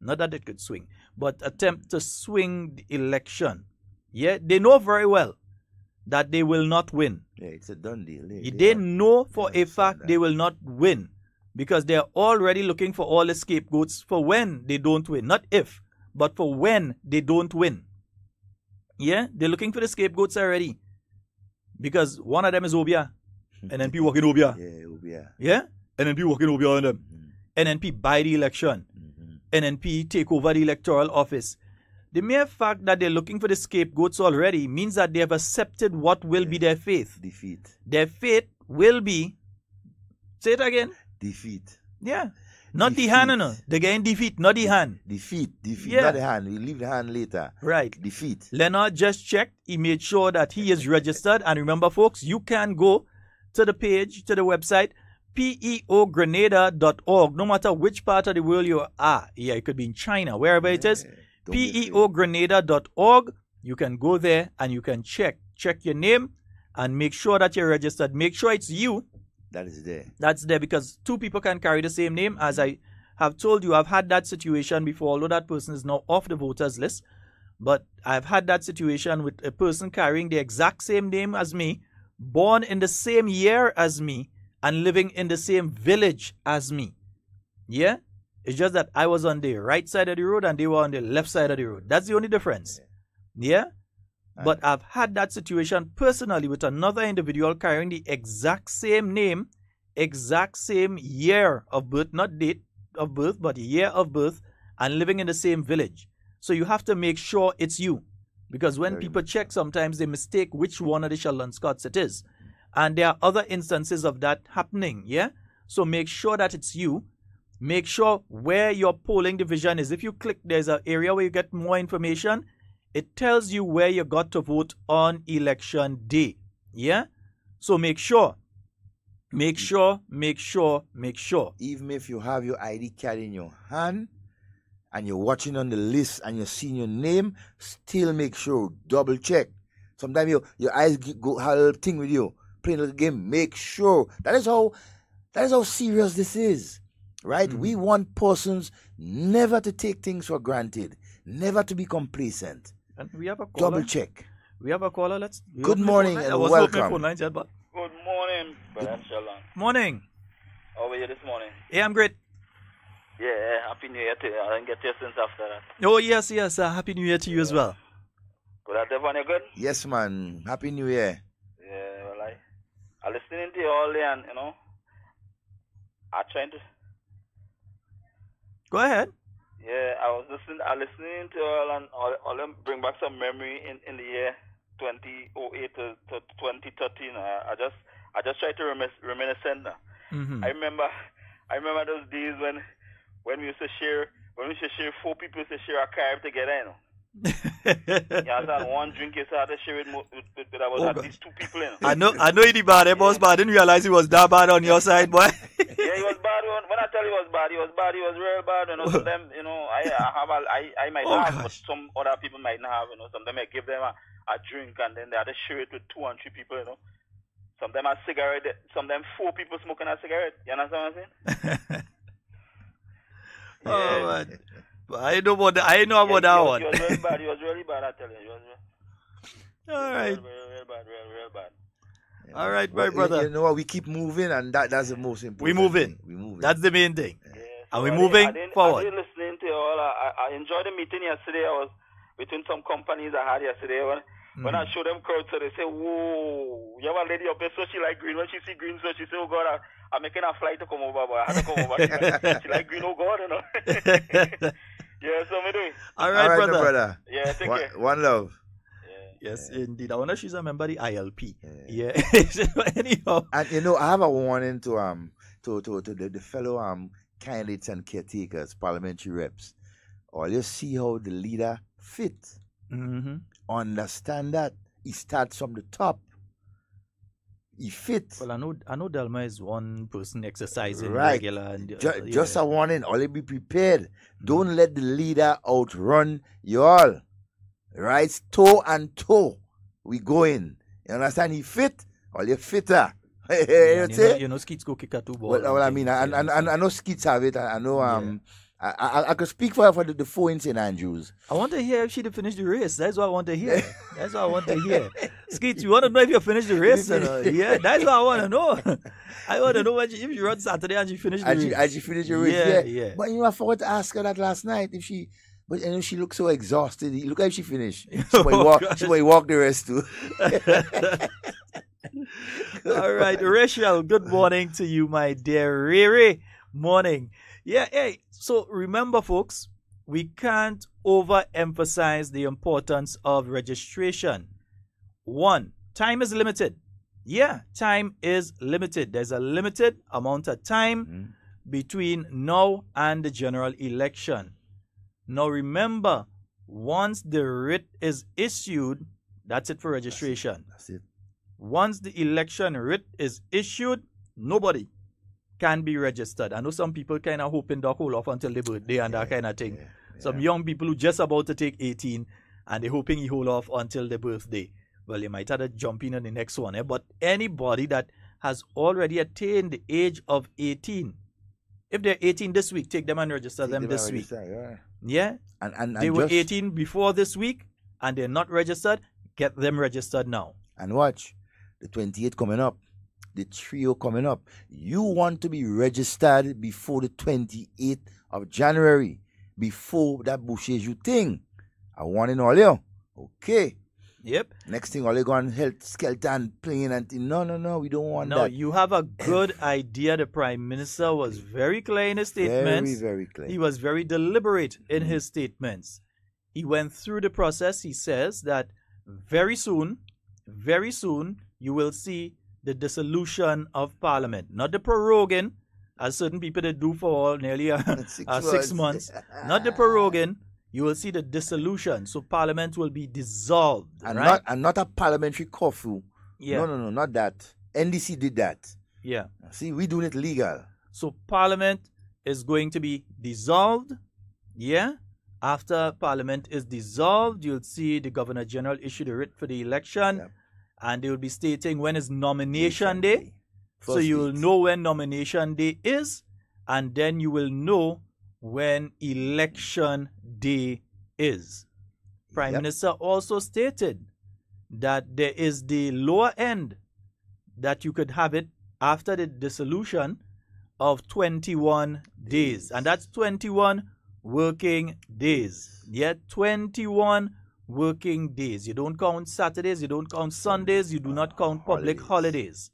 Not that it could swing, but attempt to swing the election. Yeah, they know very well that they will not win.
Yeah, it's a done deal.
They know for a fact they will not win because they are already looking for all the scapegoats for when they don't win. Not if, but for when they don't win. Yeah, they're looking for the scapegoats already. Because one of them is Obia. NNP working Obia.
Yeah, Obia.
Yeah? NNP working Obia on them. NNP buy the election. NNP take over the electoral office. The mere fact that they're looking for the scapegoats already means that they have accepted what will be their fate.
Defeat.
Their fate will be, say it again.
Defeat.
Yeah. Not defeat. The hand, no. They're getting defeat, not the hand.
Defeat.
Yeah.
Not the hand. We leave the hand later.
Right.
Defeat.
Leonard just checked. He made sure that he is registered. And remember, folks, you can go to the page, to the website, peogrenada.org. No matter which part of the world you are. Yeah, it could be in China, wherever it is. peogrenada.org. You can go there and you can check your name and make sure that you're registered. Make sure it's you.
That is there.
That's there because two people can carry the same name. As I have told you, I've had that situation before, although that person is now off the voters list. But I've had that situation with a person carrying the exact same name as me, born in the same year as me, and living in the same village as me. Yeah? It's just that I was on the right side of the road and they were on the left side of the road. That's the only difference. Yeah? But I've had that situation personally with another individual carrying the exact same name, exact same year of birth, not date of birth, but year of birth, and living in the same village. So you have to make sure it's you. Because when people check, sometimes they mistake which one of the Sheldon Scotts it is. And there are other instances of that happening, yeah? So make sure that it's you. Make sure where your polling division is. If you click, there's an area where you get more information. It tells you where you got to vote on election day. Yeah? So make sure. Make sure.
Even if you have your ID card in your hand and you're watching on the list and you're seeing your name, still make sure. Double check. Sometimes your eyes go have a little thing with you. Playing a little game. Make sure. That is how serious this is. right? We want persons never to take things for granted, never to be complacent.
And we have a caller.
Double check.
We have a caller.
Good morning and
I was
welcome.
opening phone lines yet, but
Good morning, Brother Sheldon.
morning.
How are you this morning?
Yeah, I'm great.
Yeah, Happy New Year to you. I didn't get you since after that.
Oh yes, yes. Happy New Year to you as well.
Brother Devon, you good?
Yes, man. Happy New Year.
Yeah, well, I listening to you all day and, I trying to...
Go ahead.
Yeah, I listening to you all and all them bring back some memory in the year 2008 to 2013. I just try to reminiscent.
Mm-hmm.
I remember those days when we used to share 4 people used to share a car together, you understand? One drink you had to share it with at least 2 people,
I know he bad, boss, but I didn't realize he was that bad on your side, boy.
Yeah, he was bad. When I tell you he was bad, he was real bad. Some of them, I might have, but some other people might not have. Some of them I give them a drink and then they had to share it with 2 and 3 people. Some of them a cigarette. Some of them 4 people smoking a cigarette. You understand what I'm saying?
Yeah. Oh man. I know about that one.
He was really bad. He was really bad, I tell you.
All right.
Real bad.
All right, my brother.
You know what? We keep moving, and that's the most important.
We moving. That's the main thing.
Yeah,
and we're moving forward.
I did listening to you all. I enjoyed the meeting yesterday. I was between some companies I had yesterday. When I showed them crowd, so they say, "Whoa, you have a lady up there, so she like green. When she see green, so she say, oh God, I'm making a flight to come over, but I had to come over. She like green, oh God, Yeah, so me do.
All right, brother.
Yeah, take care.
One love.
Yes, indeed. I wonder if she's a member of the ILP. Yeah. Anyhow.
And I have a warning to the fellow candidates and caretakers, parliamentary reps. Or you see how the leader fit.
Mm-hmm.
Understand that he starts from the top. He fit.
Well, I know Delma is one person exercising
right.
regular. And,
just a warning. Only be prepared. Don't let the leader outrun you all. Right? Toe and toe. We going. You understand? He fit. All you fitter.
You know, Skeets go kick a 2 ball.
Well, I mean, I know Skeets have it. I know I could speak for her for the 4 in St. Andrews.
I want to hear if she finished the race. That's what I want to hear. That's what I want to hear. Skeets, you want to know if you finished the race? Yeah, that's what I want to know. I want to know if you run Saturday and she finished the race.
And she finished the race,
yeah.
But I forgot to ask her that last night if she... But she looked so exhausted. Look how she finished. She might walk the rest too.
All right, Rachel, good morning to you, my dear Riri. Morning. Yeah, hey, so remember, folks, we can't overemphasize the importance of registration. 1, time is limited. Yeah, time is limited. There's a limited amount of time between now and the general election. Now remember, once the writ is issued, that's it for registration.
That's it.
Once the election writ is issued, nobody can be registered. I know some people kind of hoping to hold off until their birthday and that kind of thing. Some young people who just about to take 18 and they're hoping you hold off until their birthday. Well, you might have to jump in on the next one. But anybody that has already attained the age of 18, if they're 18 this week, take them and register them this week. Yeah.
And
they were 18 before this week and they're not registered, get them registered now.
And watch, the 28th coming up, the trio coming up. You want to be registered before the 28th of January, before that bushes you thing. I want it all you. Okay.
Yep.
Next thing, all you go and help skeleton playing and thing. No, we don't want that.
No, you have a good idea. The Prime Minister was very clear in his statements.
Very, very clear.
He was very deliberate in his statements. He went through the process. He says that very soon, you will see the dissolution of Parliament. Not the proroguing, as certain people did do for nearly 6 months. Not the proroguing. You will see the dissolution. So Parliament will be dissolved.
And
right?
not a parliamentary curfew.
Yeah.
No, not that. NDC did that.
Yeah.
See, we're doing it legal.
So Parliament is going to be dissolved. Yeah. After Parliament is dissolved, you'll see the Governor General issue the writ for the election. Yep. And they will be stating when is nomination day. So you'll know when nomination day is. and then you will know when election day is. Prime Minister also stated that there is the lower end that you could have it after the dissolution of 21 days. And that's 21 working days. Yeah, 21 working days. You don't count Saturdays, you don't count Sundays, you do not count public holidays.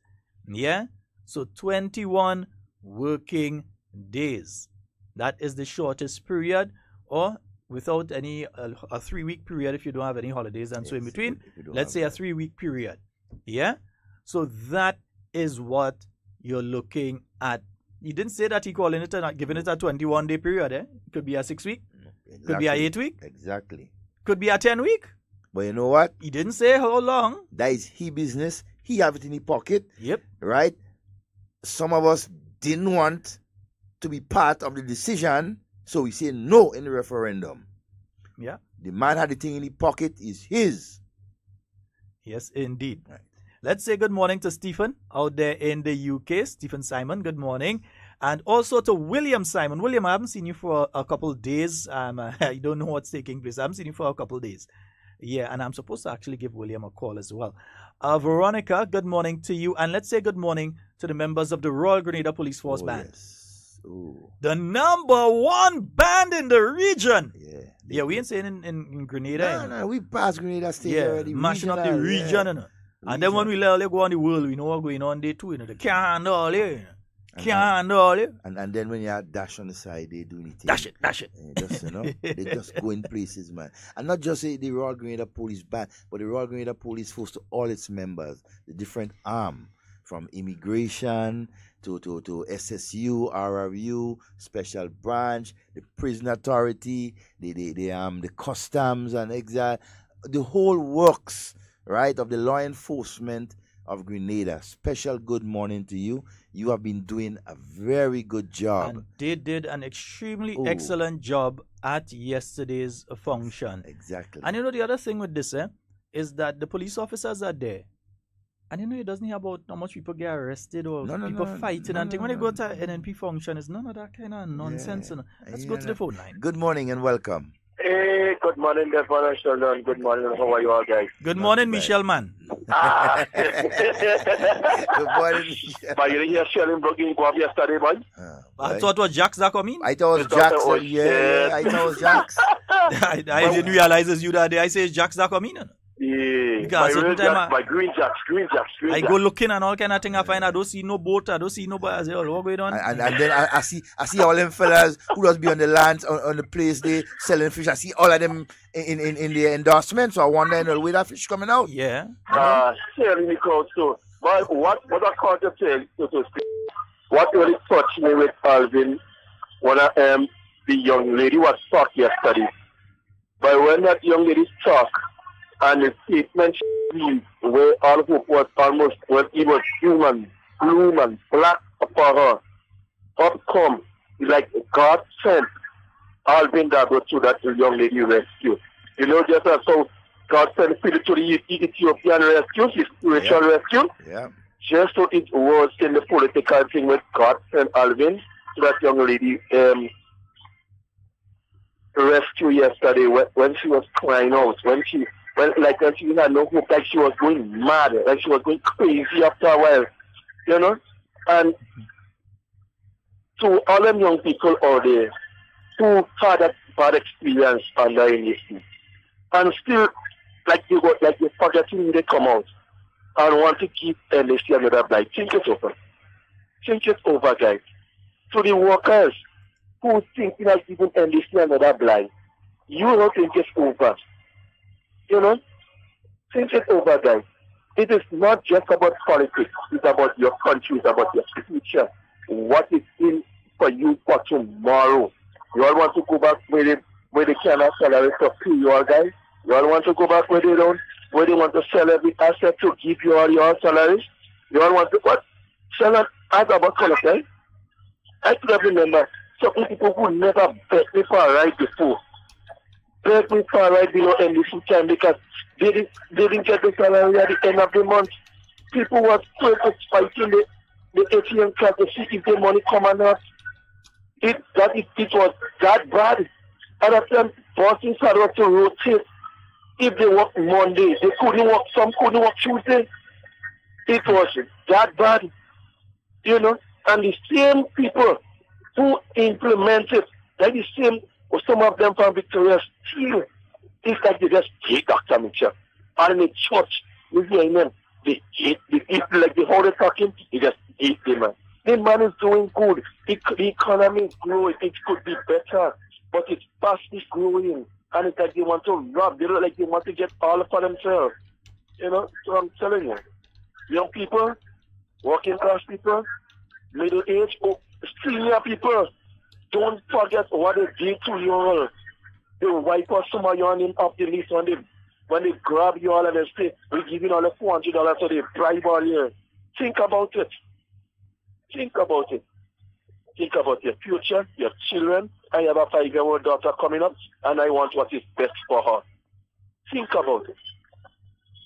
Yeah? So 21 working days. That is the shortest period, or without any a 3-week period if you don't have any holidays and so in between. Let's say a 3-week period. Yeah? So that is what you're looking at. He didn't say that he calling it and giving it a 21-day period. It could be a 6-week.
Exactly.
Could be a 8-week.
Exactly.
Could be a 10-week.
But you know what?
He didn't say how long.
That is his business. He have it in his pocket.
Yep.
Right? Some of us didn't want to be part of the decision, so we say no in the referendum.
Yeah.
The man had the thing in his pocket, is his.
Yes, indeed. Right. Let's say good morning to Stephen out there in the UK. Stephen Simon, good morning. And also to William Simon. William, I haven't seen you for a couple of days. I don't know what's taking place. I haven't seen you for a couple of days. Yeah, and I'm supposed to actually give William a call as well. Veronica, good morning to you. And let's say good morning to the members of the Royal Grenada Police Force Band.
Yes. Ooh.
The #1 band in the region.
Yeah,
we ain't saying in Grenada.
No, we passed Grenada State already.
Mashing up the region. Yeah. And then when we let go on the world, we know what's going on there too. You know, they can't handle it.
And then when you have dash on the side, they do anything.
Dash it.
Just, you know, they just go in places, man. And not just the Royal Grenada Police Band, but the Royal Grenada Police Force to all its members, the different arm, from immigration to SSU, RRU, Special Branch, the Prison Authority, the Customs and Exile, the whole works, right, of the law enforcement of Grenada. Special good morning to you. You have been doing a very good job.
And they did an extremely excellent job at yesterday's function.
Exactly.
And you know the other thing with this is that the police officers are there. And you know it doesn't hear about how much people get arrested or people fighting and things. When they go to NNP function, it's none of that kind of nonsense. You know. Let's go to the phone line.
Good morning and welcome.
Hey, good morning, Devon and Sheldon. Good morning. How are you all, guys?
Good morning, Michelle, man.
Good morning, Michelle. But you didn't hear Sheldon Brooklyn go up yesterday, boy?
I thought it was Jax that come in.
I thought it was Jax. Yeah, I thought it was Jax.
I didn't realize it's you that day. I say it's Jax that come in.
Yeah,
because
my green jacks.
I go looking and all kind of thing. I find I don't see no boat. I don't see nobody. I say, oh, what going on?
And then I see all them fellas who just be on the land on the place they selling fish. I see all of them in the endorsement. So I wonder, you know, where that fish coming out.
Yeah.
Sharing the crowd too. But what I called to tell to speak. What really touched me with Alvin, one of the young lady was talking yesterday. But when that young lady talk. And the statement where all hope was almost, when it was human, bloom and black for her, outcome, like God sent Alvin Dabo to that young lady rescue. You know, just as how God sent Philip to the Ethiopian rescue, his spiritual rescue.
Yeah.
Just so it was in the political thing with God sent Alvin to that young lady rescue yesterday when she was crying out, when she had no hope, like she was going mad, like she was going crazy after a while, you know. And to all them young people out there who had that bad experience under enlistment, and still, like you forgetting they come out and want to keep enlisting another blight. Think it over. Think it over, guys. To the workers who think like even enlisting another blight, you don't think it's over. You know, think it over, guys. It is not just about politics. It's about your country. It's about your future. What is in for you for tomorrow? You all want to go back where they cannot salary to pay you all, guys? You all want to go back where they want to sell every asset to give you all your salaries? You all want to what? Sell an ad about color, I could remember some people who never begged me for a ride before. Begged me for a ride below NDC time because they didn't get the salary at the end of the month. People were fighting the ATM card to see if the money come or not. It was that bad. And at them bosses started to rotate. If they work Monday, they couldn't work. Some couldn't work Tuesday. It was that bad, you know. And the same people who implemented, like the same, or some of them from Victoria, still, it's like they just hate Dr. Mitchell. And in the church, we hear them, they hate the people, like the how they're talking, they just hate them, man. The man is doing good. The economy is growing. It could be better, but it's fastly growing. And it's like they want to rob. They look like they want to get all for themselves. You know, so I'm telling you, young people, working class people, middle age, senior people, don't forget what they did to you all. They wipe out some of your name off the list when they grab you all and they say, we're giving all the $400 so they bribe all you. Think about it. Think about it. Think about your future, your children. I have a 5-year-old daughter coming up, and I want what is best for her. Think about it.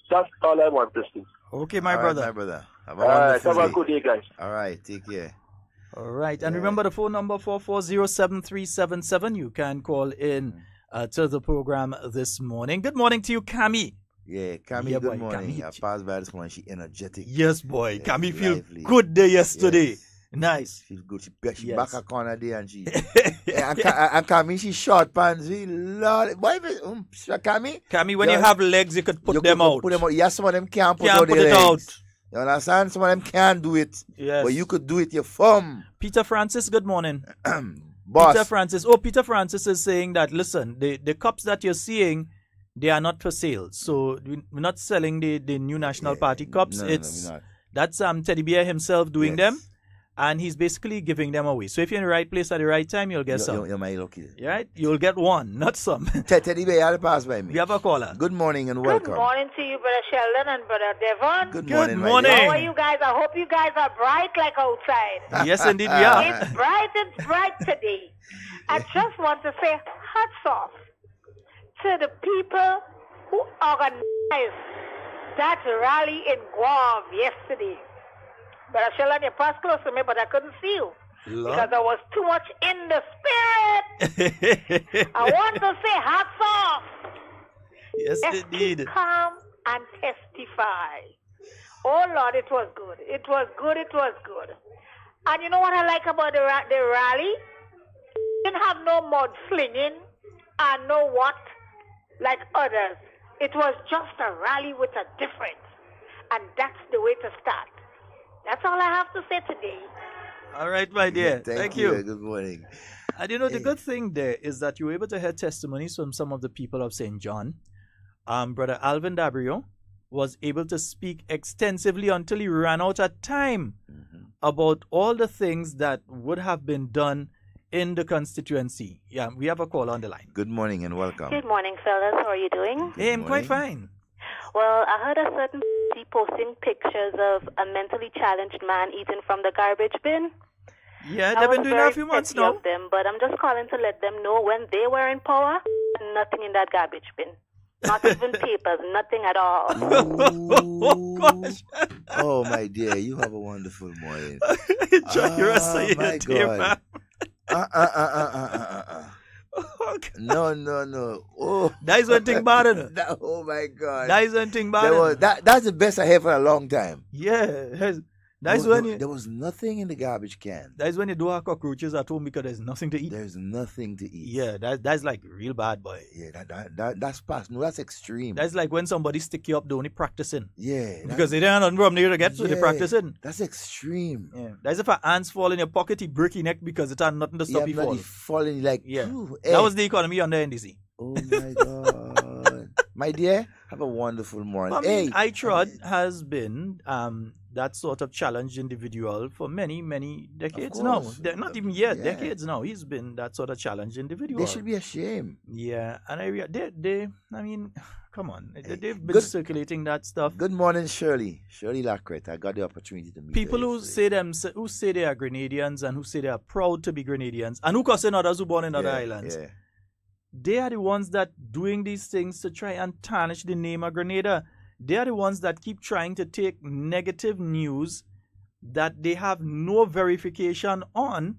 That's all I want to see.
Okay, my
All
brother.
right, my brother. Have
Have a good day, guys.
All right, take care.
All right, and remember the phone number 4407377. You can call in to the program this morning. Good morning to you, Cami.
Yeah, Cami,
Yeah,
good
boy,
morning.
Cami.
I passed by this morning. She energetic.
Yes, boy. Cami feel
lively.
good day yesterday.
Yes.
Nice.
She's good. She
Yes.
back a corner there and she and Cami, she short pants. We love it. Why Cami?
Cami, when you have legs, you could put them out.
Put them out. Yeah, some of them can't put
Can't
out
put
their
it
legs.
out.
You understand? Some of them can't do it.
Yes.
But you could do it. You're firm.
Peter Francis, good morning.
Boss.
Peter Francis. Peter Francis is saying that, listen, the cups that you're seeing, they are not for sale. So we're not selling the new National Party cups.
No,
It's
we're not.
That's Teddy Bear himself doing them. And he's basically giving them away. So if you're in the right place at the right time, you'll get some.
You're my lucky.
Right? You'll get one, not some.
Teddy Bear, you'll pass by me.
We have a caller.
Good morning and welcome.
Good morning to you, Brother Sheldon and Brother Devon.
Good morning, my dear.
How are you guys? I hope you guys are bright like outside.
Yes, indeed we are.
It's bright today. I just want to say hats off to the people who organized that rally in Guam yesterday. Brother Sheldon, you passed close to me, but I couldn't see you.
Lord.
Because I was too much in the spirit. I want to say hats off.
Yes,
Let's
indeed.
keep calm and testify. Oh, Lord, it was good. It was good. It was good. And you know what I like about the rally? Didn't have no mudslinging and no what like others. It was just a rally with a difference. And that's the way to start. That's all I have to say today.
All right, my dear. Thank you.
Good morning.
And you know, the good thing there is that you were able to hear testimonies from some of the people of St. John. Brother Alvin Dabrio was able to speak extensively until he ran out of time about all the things that would have been done in the constituency. Yeah, we have a call on the line.
Good morning and welcome.
Good morning, fellas. How are you doing?
Hey, I'm quite fine.
Well, I heard a certain posting pictures of a mentally challenged man eating from the garbage bin.
Yeah,
I
they've
was
been doing
very
that a few months
petty
now.
of them, but I'm just calling to let them know when they were in power, nothing in that garbage bin. Not even papers, nothing at all.
Oh, my dear, you have a wonderful morning.
Enjoy the rest of your
my
day,
God. No. Oh,
that is one thing bad, isn't it?
Oh my God,
that is one thing bad.
That's the best I have for a long time.
Yeah, that's when
there was nothing in the garbage can.
That is when you do have cockroaches at home because there's nothing to eat.
There's nothing to eat.
Yeah, that's like real bad, boy.
Yeah, that's past. No, that's extreme.
That's like when somebody stick you up, they're only practicing.
Yeah,
because they don't have nothing from there to get, so they're practicing.
That's extreme.
Yeah, that's if an ants fall in your pocket, he break your neck because it had nothing to stop you falling.
Falling like
That was the economy under NDC.
Oh my God, my dear, have a wonderful morning.
I mean, iTrod has been that sort of challenged individual for many, many decades now. Not even yet, decades now. He's been that sort of challenged individual.
They should be ashamed.
Yeah, and I mean, come on. They've been circulating that stuff.
Good morning, Shirley Lacrette. I got the opportunity to meet
people who say they are Grenadians and who say they are proud to be Grenadians and who cussing others who born in other islands.
Yeah.
They are the ones that doing these things to try and tarnish the name of Grenada. They are the ones that keep trying to take negative news that they have no verification on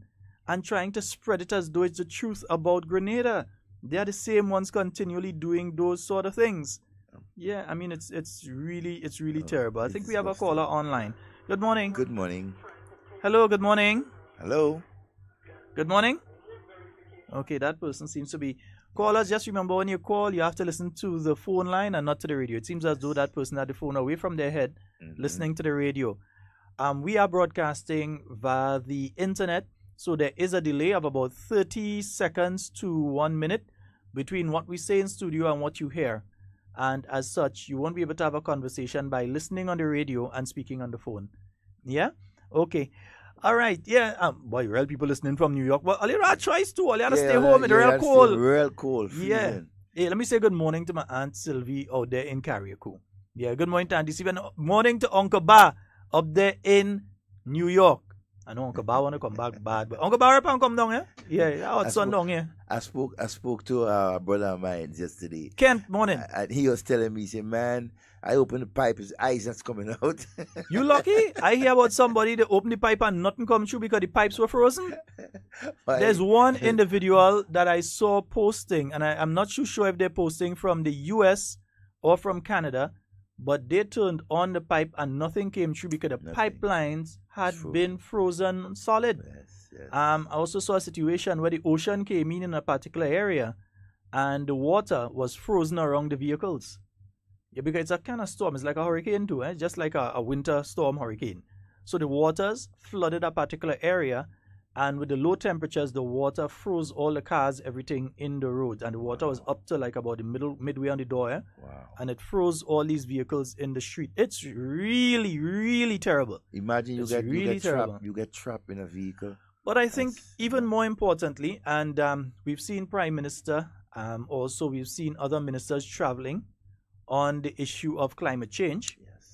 and trying to spread it as though it's the truth about Grenada. They are the same ones continually doing those sort of things. Yeah, I mean, it's really terrible. I think we have a caller online. Good morning.
Good morning.
Hello, good morning.
Hello.
Good morning. Okay, that person seems to be... Callers, just remember when you call, you have to listen to the phone line and not to the radio. It seems as though that person had the phone away from their head, listening to the radio. We are broadcasting via the internet, so there is a delay of about 30 seconds to 1 minute between what we say in studio and what you hear. And as such, you won't be able to have a conversation by listening on the radio and speaking on the phone. Yeah? Okay. All right, yeah. Boy, real people listening from New York. Well, all you have choice too. All you have to stay home. It's real cold.
Real cold.
Yeah. Hey, let me say good morning to my Aunt Sylvie out there in Carriacou. Yeah, good morning to Auntie Sylvie. Morning to Uncle Ba up there in New York. I know Uncle Ba want to come back bad, but Uncle Ba come down here. Yeah, our son down here.
I spoke to a brother of mine yesterday.
Kent, morning.
And he was telling me, he said, man, I opened the pipe, his eyes that's coming out.
You lucky? I hear about somebody that opened the pipe and nothing come through because the pipes were frozen. There's one individual that I saw posting, and I'm not too sure if they're posting from the US or from Canada, but they turned on the pipe and nothing came through because the pipelines had been frozen solid.
Yes.
I also saw a situation where the ocean came in a particular area and the water was frozen around the vehicles. Yeah, because it's a kind of storm. It's like a hurricane too, just like a winter storm hurricane. So the waters flooded a particular area, and with the low temperatures, the water froze all the cars, everything in the road. And the water was up to like about the midway on the door.
Wow.
And it froze all these vehicles in the street. It's really, really terrible.
Imagine you get trapped in a vehicle.
But I think even more importantly, and we've seen Prime Minister, also we've seen other ministers traveling on the issue of climate change.
Yes.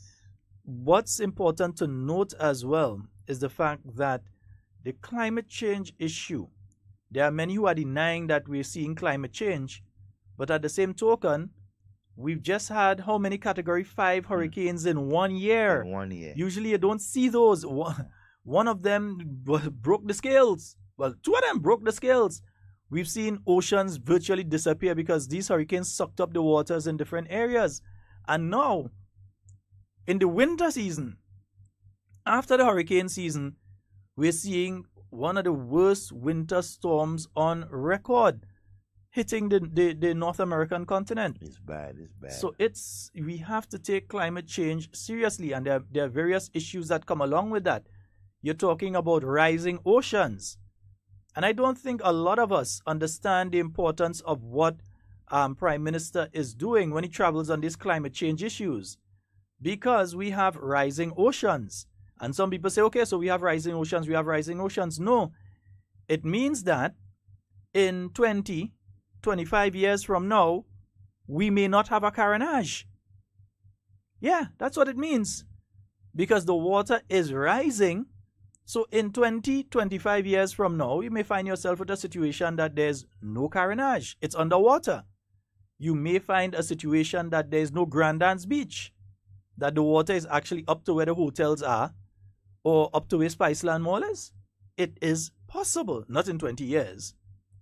What's important to note as well is the fact that the climate change issue, there are many who are denying that we're seeing climate change, but at the same token, we've just had how many Category 5 hurricanes in 1 year?
In 1 year.
Usually you don't see those. One of them broke the scales. Well, two of them broke the scales. We've seen oceans virtually disappear because these hurricanes sucked up the waters in different areas. And now, in the winter season, after the hurricane season, we're seeing one of the worst winter storms on record hitting the North American continent.
It's bad.
So we have to take climate change seriously, and there are various issues that come along with that. You're talking about rising oceans. And I don't think a lot of us understand the importance of what Prime Minister is doing when he travels on these climate change issues. Because we have rising oceans. And some people say, okay, so we have rising oceans. No, it means that in 20, 25 years from now, we may not have a carnage. Yeah, that's what it means. Because the water is rising. So in 20, 25 years from now, you may find yourself with a situation that there's no carnage. It's underwater. You may find a situation that there's no Grandans Beach, that the water is actually up to where the hotels are, or up to where Spiceland Mall is. It is possible, not in 20 years,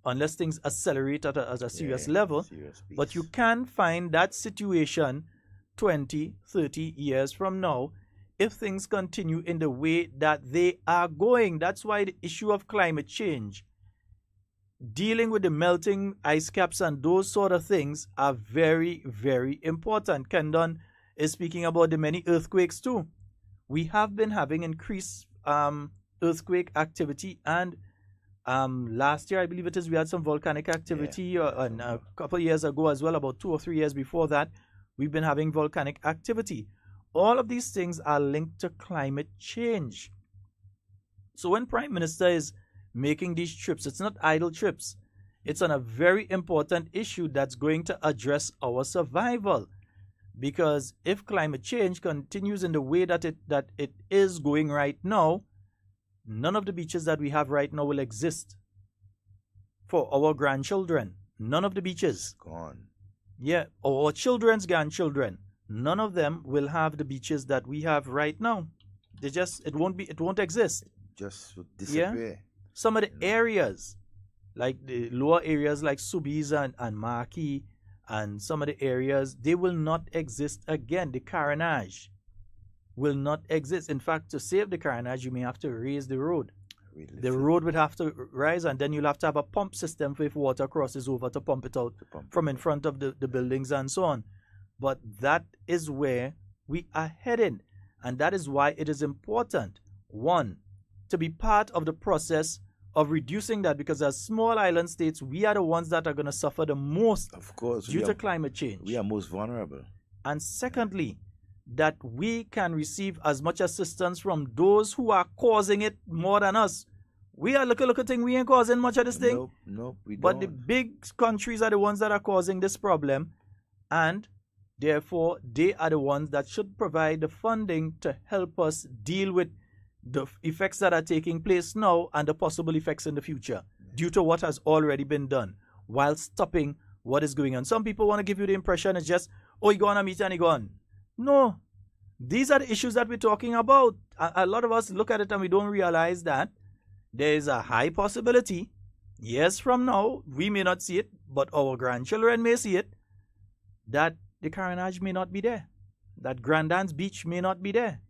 unless things accelerate at a serious level. But you can find that situation 20, 30 years from now if things continue in the way that they are going. That's why the issue of climate change, dealing with the melting ice caps and those sort of things are very, very important. Kendon is speaking about the many earthquakes too. We have been having increased earthquake activity, and last year, I believe it is, we had some volcanic activity, and a couple of years ago as well, about 2 or 3 years before that, we've been having volcanic activity. All of these things are linked to climate change. So when Prime Minister is making these trips, it's not idle trips. It's on a very important issue that's going to address our survival. Because if climate change continues in the way that it is going right now, none of the beaches that we have right now will exist for our grandchildren. None of the beaches.
Gone.
Yeah, our children's grandchildren. None of them will have the beaches that we have right now. It won't exist.
Just disappear.
Yeah? some of the areas, like the lower areas like Subies and Marquis, and some of the areas, they will not exist again. The carnage will not exist. In fact, to save the carnage, you may have to raise the road. The road would have to rise, and then you'll have to have a pump system for if water crosses over to pump it out from in front of the buildings and so on. But that is where we are heading, and that is why it is important, one, to be part of the process of reducing that, because as small island states, we are the ones that are going to suffer the most,
of course,
due to climate change.
We are most vulnerable.
And secondly, that we can receive as much assistance from those who are causing it more than us. We are look at thing, we ain't causing much of this thing.
Nope, we don't.
But the big countries are the ones that are causing this problem, and therefore they are the ones that should provide the funding to help us deal with the effects that are taking place now and the possible effects in the future due to what has already been done, while stopping what is going on. Some people want to give you the impression it's just, oh, you go on a meet and you go on. No, these are the issues that we're talking about. A lot of us look at it and we don't realize that there is a high possibility, years from now, we may not see it, but our grandchildren may see it, that the carnage may not be there, that Grandad's Beach may not be there.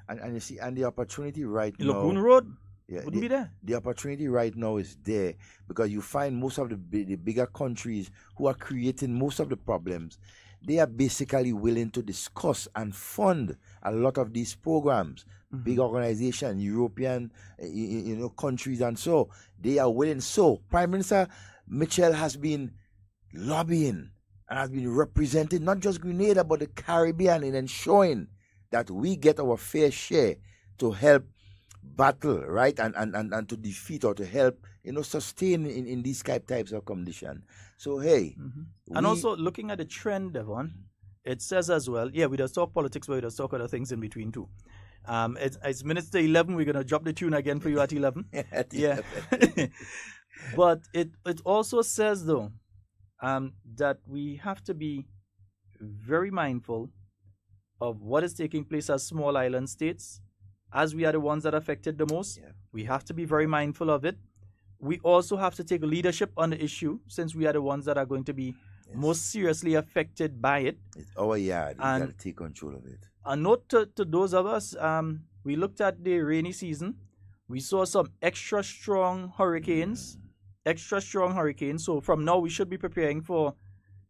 And you see, and the opportunity right now,
Lagoon Road wouldn't be there.
The opportunity right now is there, because you find most of the bigger countries who are creating most of the problems, they are basically willing to discuss and fund a lot of these programs. Big organizations, European, countries, and so they are willing. So Prime Minister Mitchell has been lobbying and has been representing not just Grenada but the Caribbean in ensuring that we get our fair share to help battle, right, and to defeat or to help, sustain in these types of conditions. So, hey.
And also, looking at the trend, Devon, it says as well, yeah, we just talk politics, but we just talk other things in between too. It's minutes to 11. We're going to drop the tune again for you at 11. Yeah. But it also says, though, that we have to be very mindful of what is taking place as small island states, as we are the ones that are affected the most. Yeah. We have to be very mindful of it. We also have to take leadership on the issue, since we are the ones that are going to be most seriously affected by it.
It's our yard. We got to take control of it.
A note to those of us, we looked at the rainy season. We saw some extra strong hurricanes. So from now, we should be preparing for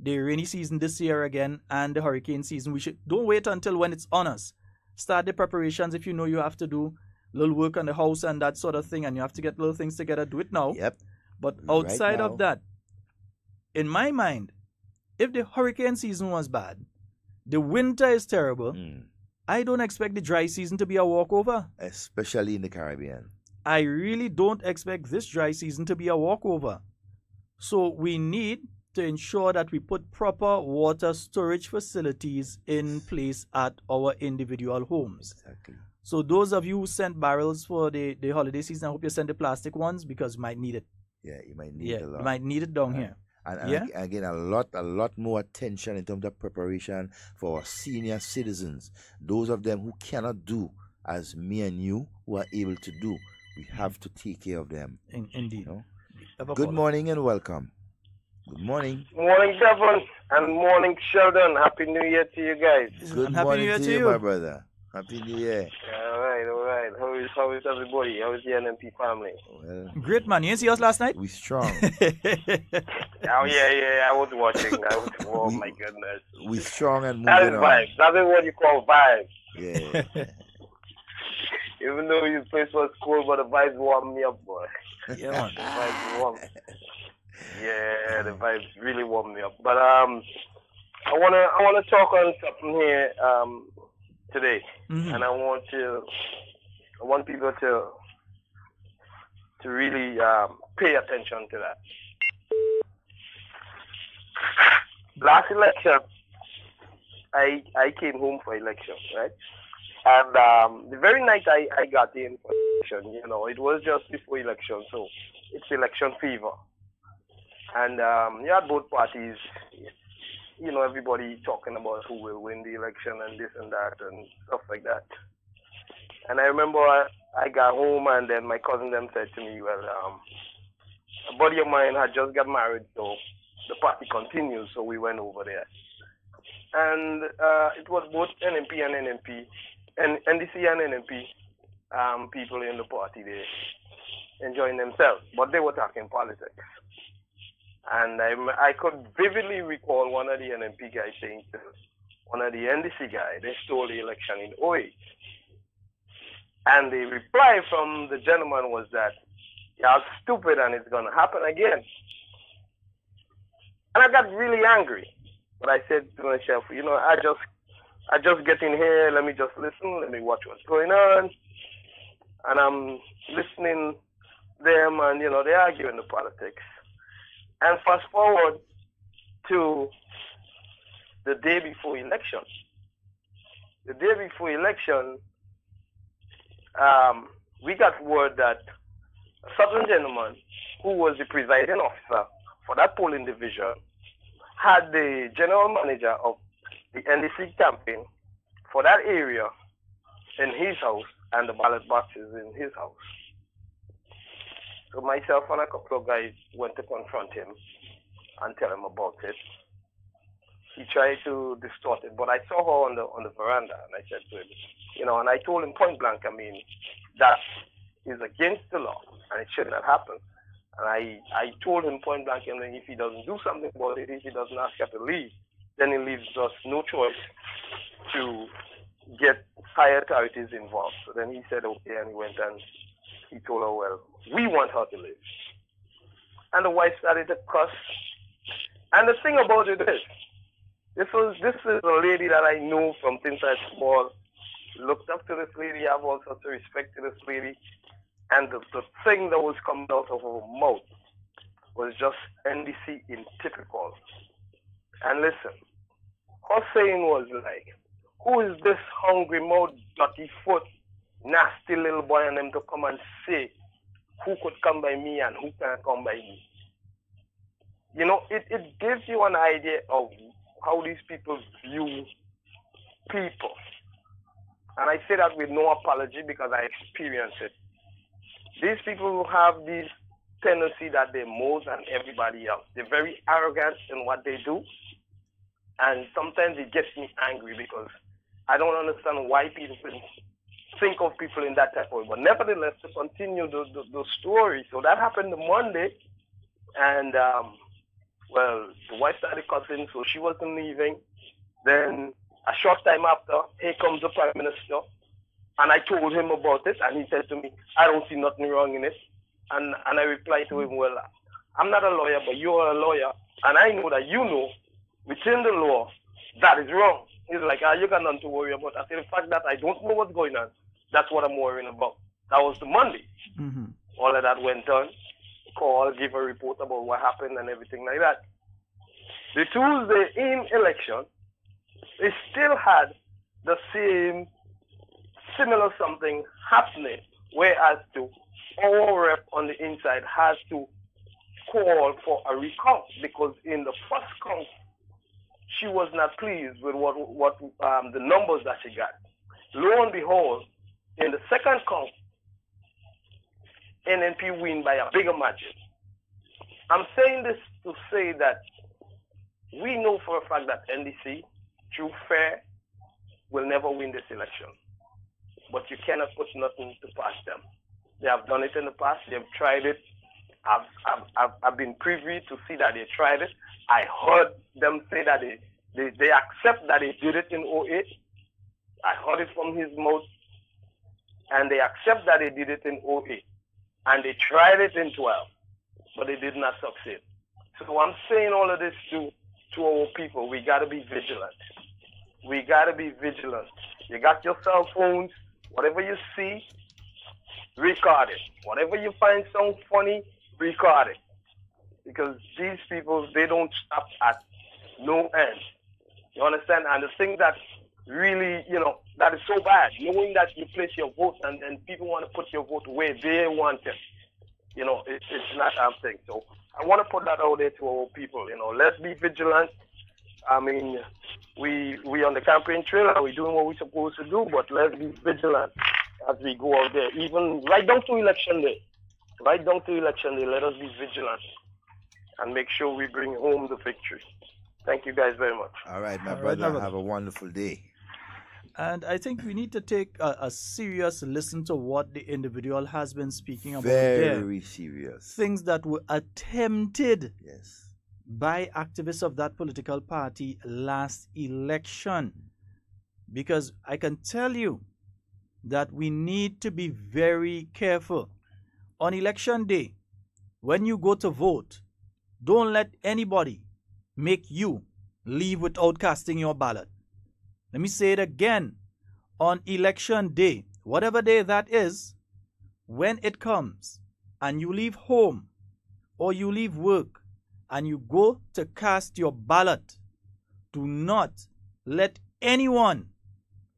the rainy season this year again and the hurricane season. Don't wait until when it's on us. Start the preparations. If you know you have to do little work on the house and that sort of thing, and you have to get little things together, do it now.
Yep.
But outside of that, in my mind, if the hurricane season was bad, the winter is terrible, I don't expect the dry season to be a walkover.
Especially in the Caribbean.
I really don't expect this dry season to be a walkover. So we need to ensure that we put proper water storage facilities in place at our individual homes.
Exactly.
So those of you who sent barrels for the holiday season, I hope you send the plastic ones, because you might need it.
Yeah, you might need it a lot.
You might need it down here.
And again, a lot more attention in terms of preparation for our senior citizens. Those of them who cannot do as me and you who are able to do. We have to take care of them.
Indeed.
Good morning and welcome. Good morning.
Morning, Devon, and morning, Sheldon. Happy New Year to you guys.
Good morning to you, my brother. Happy New Year.
All right. How is everybody? How is the NMP family?
Well,
great, man. You didn't see us last night?
We strong.
Oh, yeah. I was watching. Oh, my goodness.
We strong and moving
That is
on.
vibes. That is what you call vibes.
Yeah.
Even though your place was cool, but the vibes warmed me up, boy.
Yeah, man.
The vibes warmed. Yeah, the vibes really warmed me up. But I wanna talk on something here today, and I want people to really pay attention to that. Last election, I came home for election, right? And the very night I got in for election, it was just before election, so it's election fever. And you had both parties, everybody talking about who will win the election and this and that and stuff like that. And I remember I got home, and then my cousin them said to me, well, a buddy of mine had just got married, so the party continues, so we went over there. And it was both NMP and NMP, and NDC and NMP people in the party there enjoying themselves, but they were talking politics. And I could vividly recall one of the NMP guys saying to one of the NDC guys, they stole the election in 08. And the reply from the gentleman was that, y'all stupid and it's going to happen again. And I got really angry. But I said to myself, you know, I just get in here, let me just listen, let me watch what's going on. And I'm listening them, and, you know, they're arguing the politics. And fast forward to the day before election. The day before election, we got word that a certain gentleman who was the presiding officer for that polling division had the general manager of the NDC campaign for that area in his house and the ballot boxes in his house. So myself and a couple of guys went to confront him and tell him about it. He tried to distort it, but I saw her on the veranda, and I said to him, you know, and I told him point blank, I mean, that is against the law, and it should not happen. And I told him point blank, and if he doesn't do something about it, if he doesn't ask her to leave, then it leaves us no choice to get higher authorities involved. So then he said, okay, and he went and he told her, well, we want her to live. And the wife started to cuss. And the thing about it is, this is a lady that I know from since I was small. Looked up to this lady, I have all sorts of respect to this lady. And the thing that was coming out of her mouth was just NDC in typical. And listen, her saying was like, who is this hungry mouth, dirty foot, nasty little boy and them to come and say who could come by me and who can't come by me? You know, it gives you an idea of how these people view people. And I say that with no apology because I experienced it. These people who have this tendency that they're more than everybody else. They're very arrogant in what they do. And sometimes it gets me angry because I don't understand why people think of people in that type of way. But nevertheless, to continue the story. So that happened on Monday. And, well, the wife started cussing, so she wasn't leaving. Then a short time after, here comes the Prime Minister. And I told him about it, and he said to me, I don't see nothing wrong in it. And I replied to him, well, I'm not a lawyer, but you're a lawyer, and I know that you know within the law that is wrong. He's like, you got nothing to worry about. I said, the fact that I don't know what's going on, that's what I'm worrying about. That was the Monday. Mm-hmm. All of that went on. Call, give a report about what happened and everything like that. The Tuesday in election, they still had the same similar something happening, whereas to our rep on the inside has to call for a recount because in the first count she was not pleased with what the numbers that she got. Lo and behold, in the second count, NNP win by a bigger margin. I'm saying this to say that we know for a fact that NDC, through fair, will never win this election. But you cannot put nothing to pass them. They have done it in the past. They've tried it. I've been privy to see that they tried it. I heard them say that they accept that they did it in 08. I heard it from his mouth. And they accept that they did it in 08. And they tried it in 12. But they did not succeed. So I'm saying all of this to our people. We got to be vigilant. We got to be vigilant. You got your cell phones. Whatever you see, record it. Whatever you find sounds funny, record it. Because these people, they don't stop at no end. You understand? And the thing that really, that is so bad, knowing that you place your vote and then people want to put your vote where they want it. It's not a thing. So I want to put that out there to our people. Let's be vigilant. I mean, we on the campaign trail and we're doing what we're supposed to do, but let's be vigilant as we go out there, even right down to election day. Right down to election day, let us be vigilant and make sure we bring home the victory. Thank you guys very much.
All right, my brother. Have a wonderful day.
And I think we need to take a serious listen to what the individual has been speaking about.
Very serious.
Things that were attempted by activists of that political party last election. Because I can tell you that we need to be very careful. On election day, when you go to vote, don't let anybody make you leave without casting your ballot. Let me say it again. On election day, whatever day that is, when it comes and you leave home or you leave work and you go to cast your ballot, do not let anyone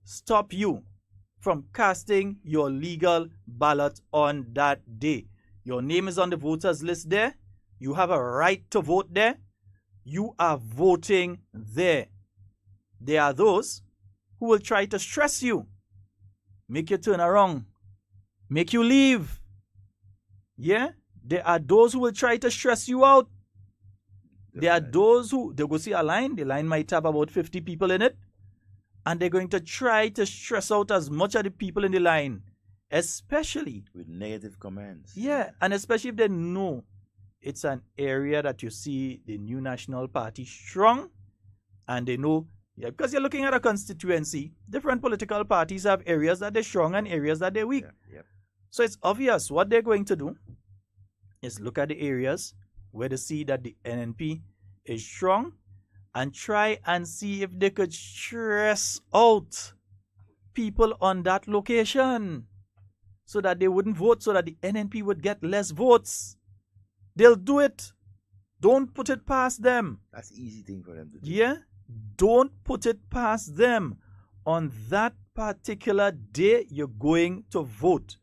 stop you from casting your legal ballot on that day. Your name is on the voters list there. You have a right to vote there. You are voting there. There are those who will try to stress you, make you turn around, make you leave. Yeah? There are those who will try to stress you out. There are those who, they go see a line, the line might have about 50 people in it, and they're going to try to stress out as much of the people in the line, especially
with negative comments.
Yeah, and especially if they know it's an area that you see the New National Party strong, and they know, yeah, because you're looking at a constituency, different political parties have areas that they're strong and areas that they're weak.
Yeah.
So it's obvious what they're going to do is look at the areas where they see that the NNP is strong and try and see if they could stress out people on that location so that they wouldn't vote, so that the NNP would get less votes. They'll do it. Don't put it past them.
That's an easy thing for them to do.
Yeah? Don't put it past them. On that particular day, you're going to vote.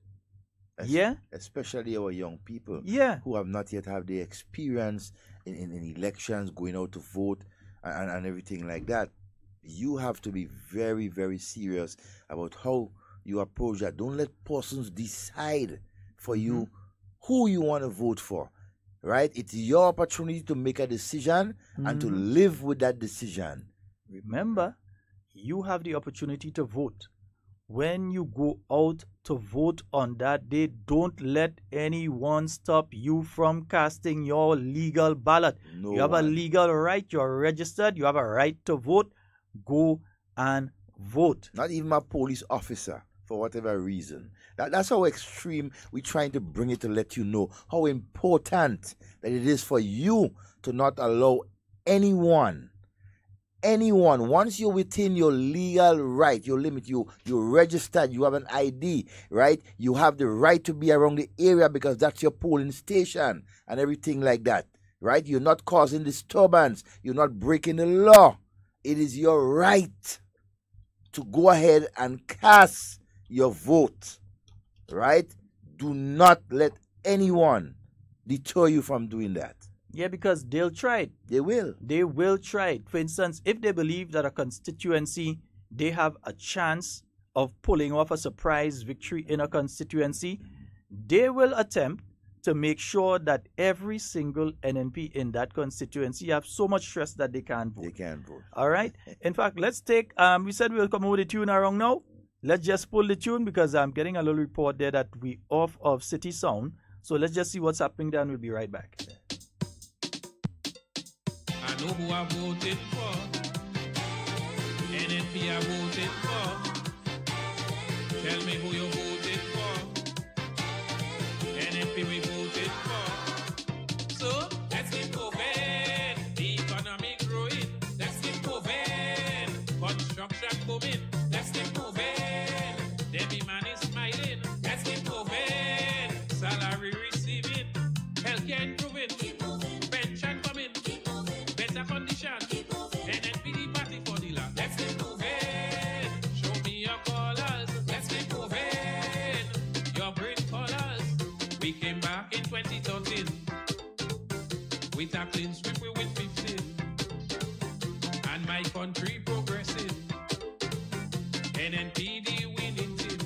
Yeah?
Especially our young people.
Yeah.
Who have not yet had the experience in elections, going out to vote and everything like that. You have to be very, very serious about how you approach that. Don't let persons decide for you who you want to vote for. Right? It's your opportunity to make a decision and to live with that decision.
Remember, you have the opportunity to vote. When you go out to vote on that day, don't let anyone stop you from casting your legal ballot. You have a legal right. You're registered. You have a right to vote. Go and vote.
Not even a police officer, for whatever reason. That's how extreme we're trying to bring it, to let you know how important that it is for you to not allow anyone, once you're within your legal right, your limit, you're registered, you have an ID, right? You have the right to be around the area because that's your polling station and everything like that, right? You're not causing disturbance. You're not breaking the law. It is your right to go ahead and cast your vote. Right? Do not let anyone deter you from doing that.
Yeah, because they'll try it.
They will.
They will try it. For instance, if they believe that a constituency, they have a chance of pulling off a surprise victory in a constituency, they will attempt to make sure that every single NNP in that constituency have so much stress that they can't vote.
They can't vote.
All right? In fact, let's take, we said we'll come over the tune around now. Let's just pull the tune because I'm getting a little report there that we off of City Sound. So let's just see what's happening there and we'll be right back.
I know who I voted for. NNP I voted for. Tell me who you voted for. NNP we voted for. So let's keep moving. The economy growing. Let's keep moving. Construction booming. Let's keep moving. Every man is smiling. Let's keep moving. Salary receiving. Healthcare improving. Keep moving. Pension coming. Keep moving. Better condition. Keep moving. NNP the party for the land. Let's keep moving. Show me your colors. Let's keep moving. Your green colors. We came back in 2013 with a clean sweep. We win 15. And my country progressing. NNP the winning team.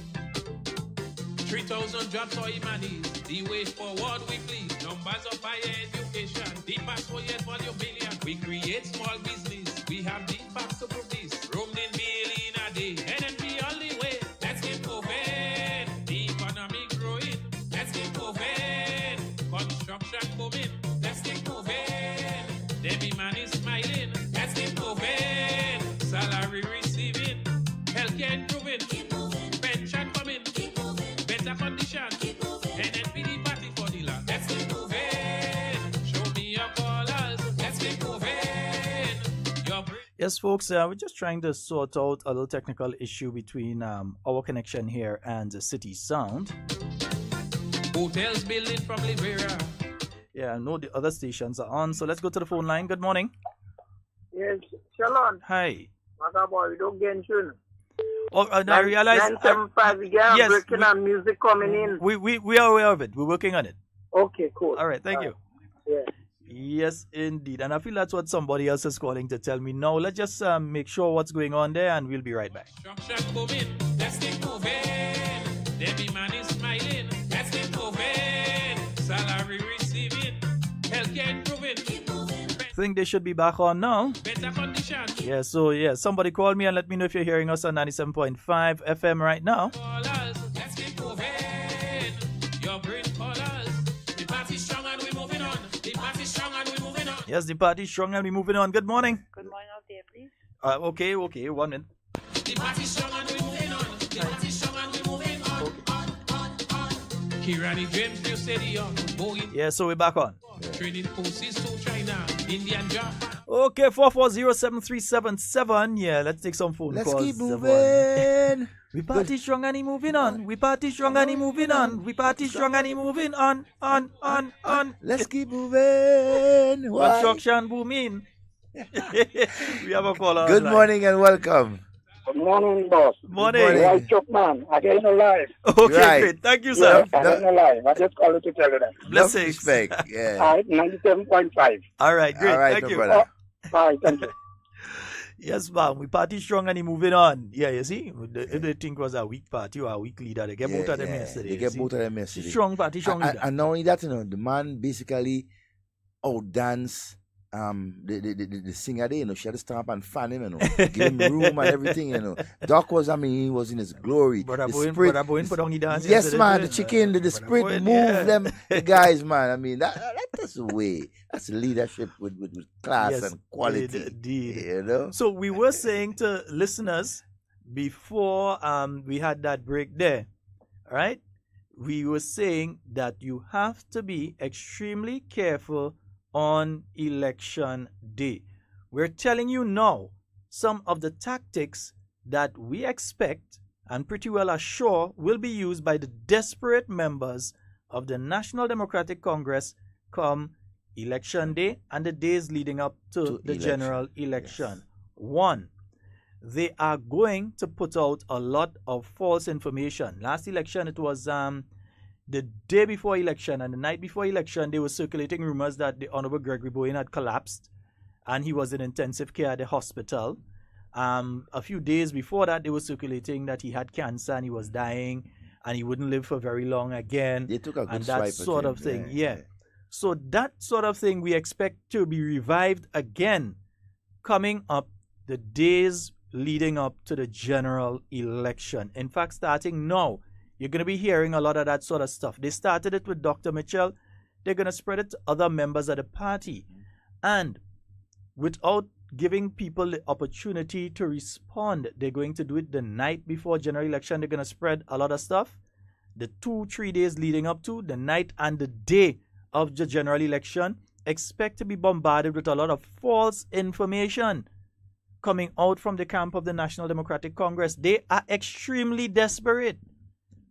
3,000 jobs for humanity. The way forward we please. Numbers of higher education. The passport yet for your billion. We create small business. We have the facts to prove this. Roamed in billion a day. NNP all the way. Let's keep moving. The economy growing. Let's keep moving. Construction booming. Let's keep moving. Debbie man is smiling. Let's keep moving. Salary receiving. Healthcare improving. Keep moving. Pension coming. Keep moving. Better condition. Keep moving. NNP the party for the land. Let's keep moving. Show me your colors. Let's keep moving. Your
Yes, folks, we're just trying to sort out a little technical issue between our connection here and the City Sound.
Hotels building from Liberia.
Yeah, I know the other stations are on, so let's go to the phone line. Good morning.
Yes, Sheldon.
Hi.
What boy, we don't get into.
Oh, I realize.
975 again,
yes,
breaking and music coming in.
We are aware of it. We're working on it.
Okay, cool.
All right, thank you.
Yeah.
Yes, indeed. And I feel that's what somebody else is calling to tell me now. Let's just make sure what's going on there, and we'll be right back.
Construction booming. Let's keep moving. Debbie man is smiling. Let's keep moving. Salary receiving. Healthcare improving. Keep moving.
I think they should be back on now.
Better condition.
Yeah, so somebody call me and let me know if you're hearing us on 97.5 FM right now.
Let's keep moving. Your green colors. The party's strong and we're moving on. The party's strong and we're moving on.
Yes, the party's strong and we're moving on. Good morning.
Good morning out there, please.
Okay, 1 minute.
The party's strong and we're moving on. The party's strong and we're moving on. Kirani James, New Stadium.
Yeah, so we're back on.
Trading forces to China, India and Japan.
Okay, 4407377. Yeah, let's take some phone
Let's
calls.
keep moving.
We party strong and he moving on. We party strong and he moving on. We party strong and he moving on.
Let's keep moving. Why?
Construction booming. We have a caller.
Good morning and welcome.
Good morning, boss.
Morning.
Right, Chuck, man. Again, alive.
Okay,
Right.
great. Thank you, sir.
Yeah, again, alive. I just called to tell you that.
Blessings.
Respect. Yeah.
All right, 97.5.
All right, great.
All right,
Thank
my
you.
brother.
All right, thank you.
Yes, ma'am. We party strong and he moving on. Yeah, you see, if they think it was a weak party or a weak leader, they get both of them yesterday.
They
you
get
see.
both of them yesterday.
Strong party, strong leader.
And not only that, the man basically outdance the singer there, she had to stamp and fan him, give him room and everything, Doc was, he was in his glory.
Brother
The
Bowen
spirit-
put on the dance
Yes,
yesterday,
man,
too.
the chicken, the spirit
Bowen,
move
yeah.
them, the guys, man. That's the way. That's leadership with class
Yes,
and quality.
indeed. So we were saying to listeners before we had that break there, right? We were saying that you have to be extremely careful on election day. We're telling you now some of the tactics that we expect and pretty well are sure will be used by the desperate members of the National Democratic Congress come election day and the days leading up to the
election.
general election. One, they are going to put out a lot of false information. Last election, it was the day before election and the night before election, they were circulating rumors that the Honorable Gregory Bowen had collapsed and he was in intensive care at the hospital. A few days before that, they were circulating that he had cancer and he was dying and he wouldn't live for very long again.
They took a good
and
swipe
that
at
sort
him,
of thing.
yeah.
So that sort of thing we expect to be revived again coming up the days leading up to the general election. In fact, starting now, you're going to be hearing a lot of that sort of stuff. They started it with Dr. Mitchell. They're going to spread it to other members of the party. And without giving people the opportunity to respond, they're going to do it the night before general election. They're going to spread a lot of stuff. The 2-3 days leading up to the night and the day of the general election, expect to be bombarded with a lot of false information coming out from the camp of the National Democratic Congress. They are extremely desperate.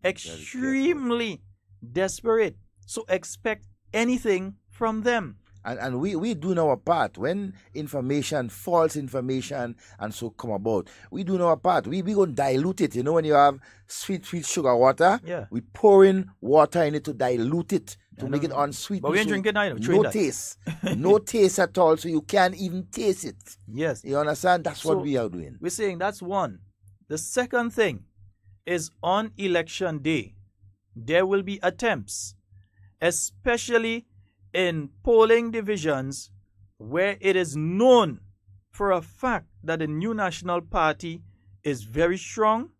Extremely desperate. So expect anything from them.
And we do our part. When information, false information, and so come about, we do our part. We going to dilute it. When you have sweet sugar water, we pour in water in it to dilute it, to make it unsweet.
But we ain't drinking either.
No taste. No taste at all, so you can't even taste it.
Yes.
You understand? That's what we are doing.
We're saying that's one. The second thing is on election day, there will be attempts, especially in polling divisions where it is known for a fact that the New National Party is very strong.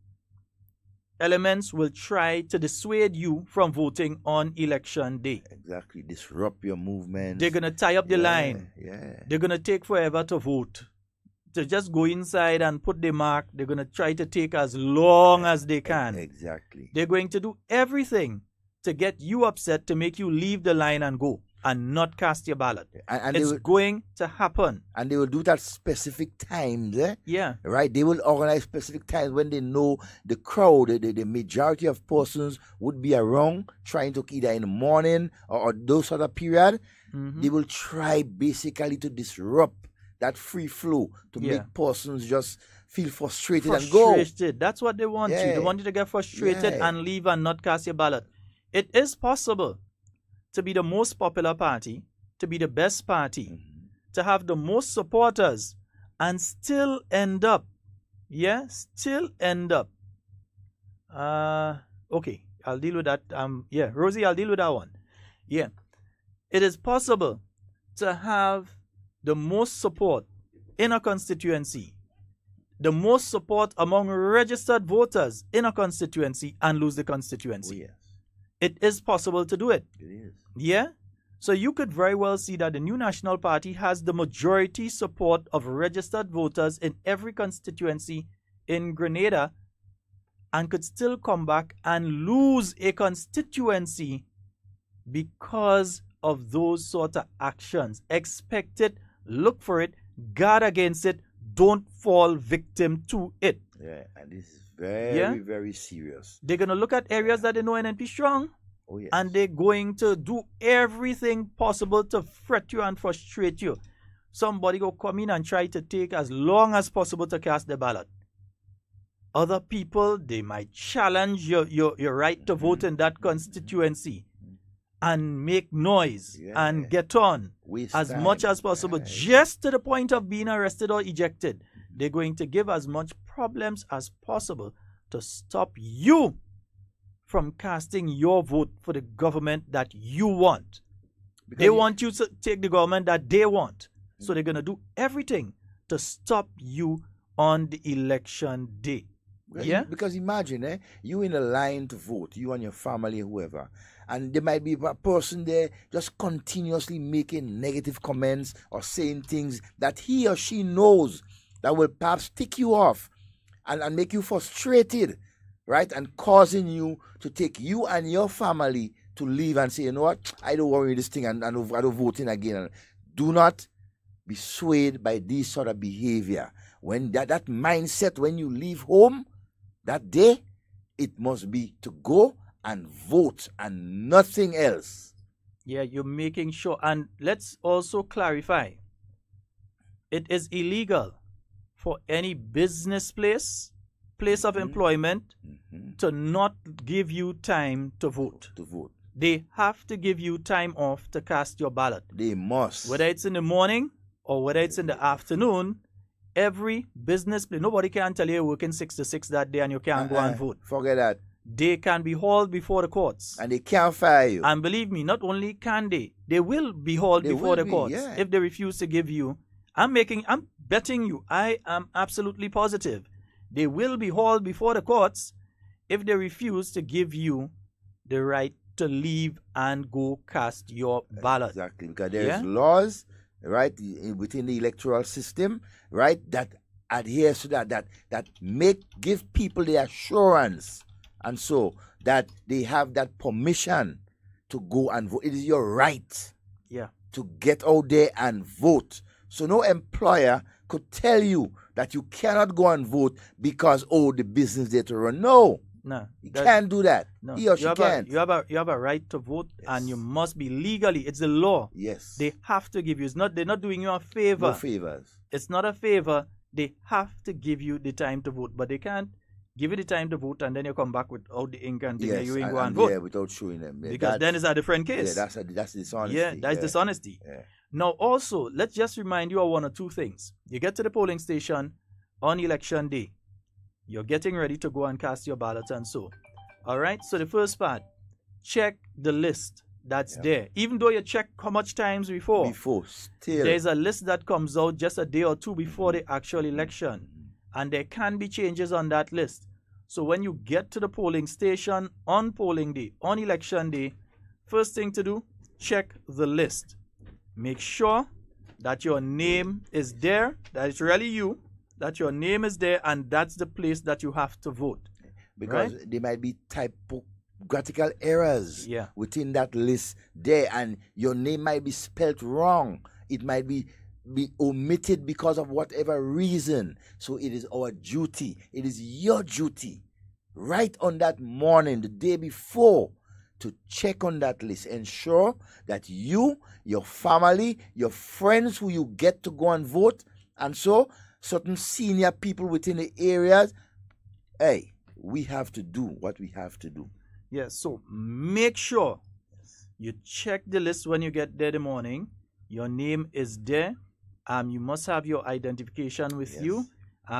Elements will try to dissuade you from voting on election day.
Exactly. Disrupt your movement.
They're going to tie up the line.
Yeah.
They're going to take forever to vote. To just go inside and put the mark, they're going to try to take as long as they can.
Exactly.
They're going to do everything to get you upset, to make you leave the line and go and not cast your ballot.
And
it's going to happen.
And they will do that specific times,
Yeah.
Right? They will organize specific times when they know the crowd, the majority of persons would be around, trying to either in the morning or those other period.
Mm-hmm.
They will try basically to disrupt that free flow, to make persons just feel frustrated and go.
That's what they want you. They want you to get frustrated and leave and not cast your ballot. It is possible to be the most popular party, to be the best party, to have the most supporters, and still end up, okay, I'll deal with that. Rosie, I'll deal with that one. Yeah, it is possible to have the most support in a constituency, the most support among registered voters in a constituency, and lose the constituency.
Oh, yes.
It is possible to do it.
It is.
Yeah? So you could very well see that the New National Party has the majority support of registered voters in every constituency in Grenada and could still come back and lose a constituency because of those sort of actions. Expect it, look for it, guard against it, don't fall victim to it.
Yeah, and this is very, very serious.
They're going to look at areas that they know NNP strong.
Oh, yes.
And they're going to do everything possible to fret you and frustrate you. Somebody will come in and try to take as long as possible to cast the ballot. Other people, they might challenge your right to vote in that constituency and make noise and get on as much as possible, just to the point of being arrested or ejected. They're going to give as much problems as possible to stop you from casting your vote for the government that you want. Because they want you to take the government that they want. So they're going to do everything to stop you on the election day.
Because imagine, you in a line to vote, you and your family, whoever, and there might be a person there just continuously making negative comments or saying things that he or she knows that will perhaps tick you off and make you frustrated, right? And causing you to take you and your family to leave and say, you know what, I don't worry this thing and I don't vote in again. Do not be swayed by this sort of behavior. When that mindset, when you leave home that day, it must be to go and vote and nothing else.
Yeah, you're making sure. And let's also clarify, it is illegal for any business place of employment to not give you time to vote. They have to give you time off to cast your ballot.
They must.
Whether it's in the morning or whether it's in the afternoon, every business place, nobody can tell you you're working 6 to 6 that day and you can't go and vote.
Forget that.
They can be hauled before the courts.
And they can't fire you.
And believe me, not only can they will be hauled before the courts if they refuse to give you. I'm betting you, I am absolutely positive, they will be hauled before the courts if they refuse to give you the right to leave and go cast your ballot.
Exactly, because there's laws, right, within the electoral system, right, that adheres to that give people the assurance, and so that they have that permission to go and vote. It is your right to get out there and vote. So no employer could tell you that you cannot go and vote because, the business there to run. No. You can't do that.
No.
He or she can't.
You have a right to vote, and you must be legally. It's the law.
Yes.
They have to give you. They're not doing you a favor.
No favors.
It's not a favor. They have to give you the time to vote, but they can't give you the time to vote and then you come back without the ink and you ain't go and vote.
Yeah, without showing them. Yeah,
because then it's a different case.
Yeah, that's dishonesty.
Yeah, that's dishonesty.
Yeah.
Now, also, let's just remind you of one or two things. You get to the polling station on election day. You're getting ready to go and cast your ballot and so. All right? So the first part, check the list that's there. Even though you check how much times before.
Still.
There's a list that comes out just a day or two before the actual election. And there can be changes on that list. So when you get to the polling station on polling day, on election day, first thing to do, check the list. Make sure that your name is there, that it's really you, that your name is there, and that's the place that you have to vote.
Because there might be typographical errors within that list there, and your name might be spelled wrong. It might be omitted because of whatever reason. So it is our duty, it is your duty, right on that morning, the day before, to check on that list. Ensure that you, your family, your friends who you get to go and vote, and so certain senior people within the areas, hey, we have to do what we have to do.
Yes, so make sure you check the list when you get there in the morning. Your name is there. You must have your identification with you.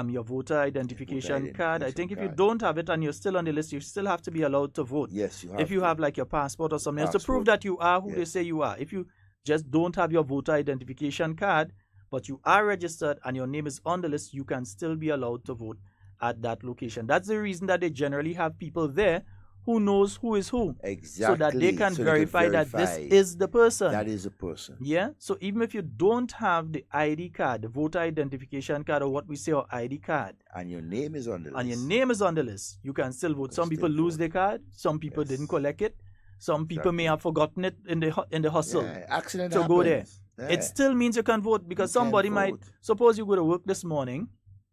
Your voter identification card. I think if you don't have it and you're still on the list, you still have to be allowed to vote.
Yes, you have.
If you have like your passport or something else to prove that you are who they say you are. If you just don't have your voter identification card, but you are registered and your name is on the list, you can still be allowed to vote at that location. That's the reason that they generally have people there who knows who is who.
Exactly.
So that they can verify that this is the person.
That is the person.
Yeah. So even if you don't have the ID card, the voter identification card, or what we say our ID card,
and your name is on the list.
And your name is on the list, you can still vote. Some people lose their card. Some people didn't collect it. Some people may have forgotten it in the hustle.
Accident
to
happens.
go there. It still means you can vote, because somebody might, suppose you go to work this morning.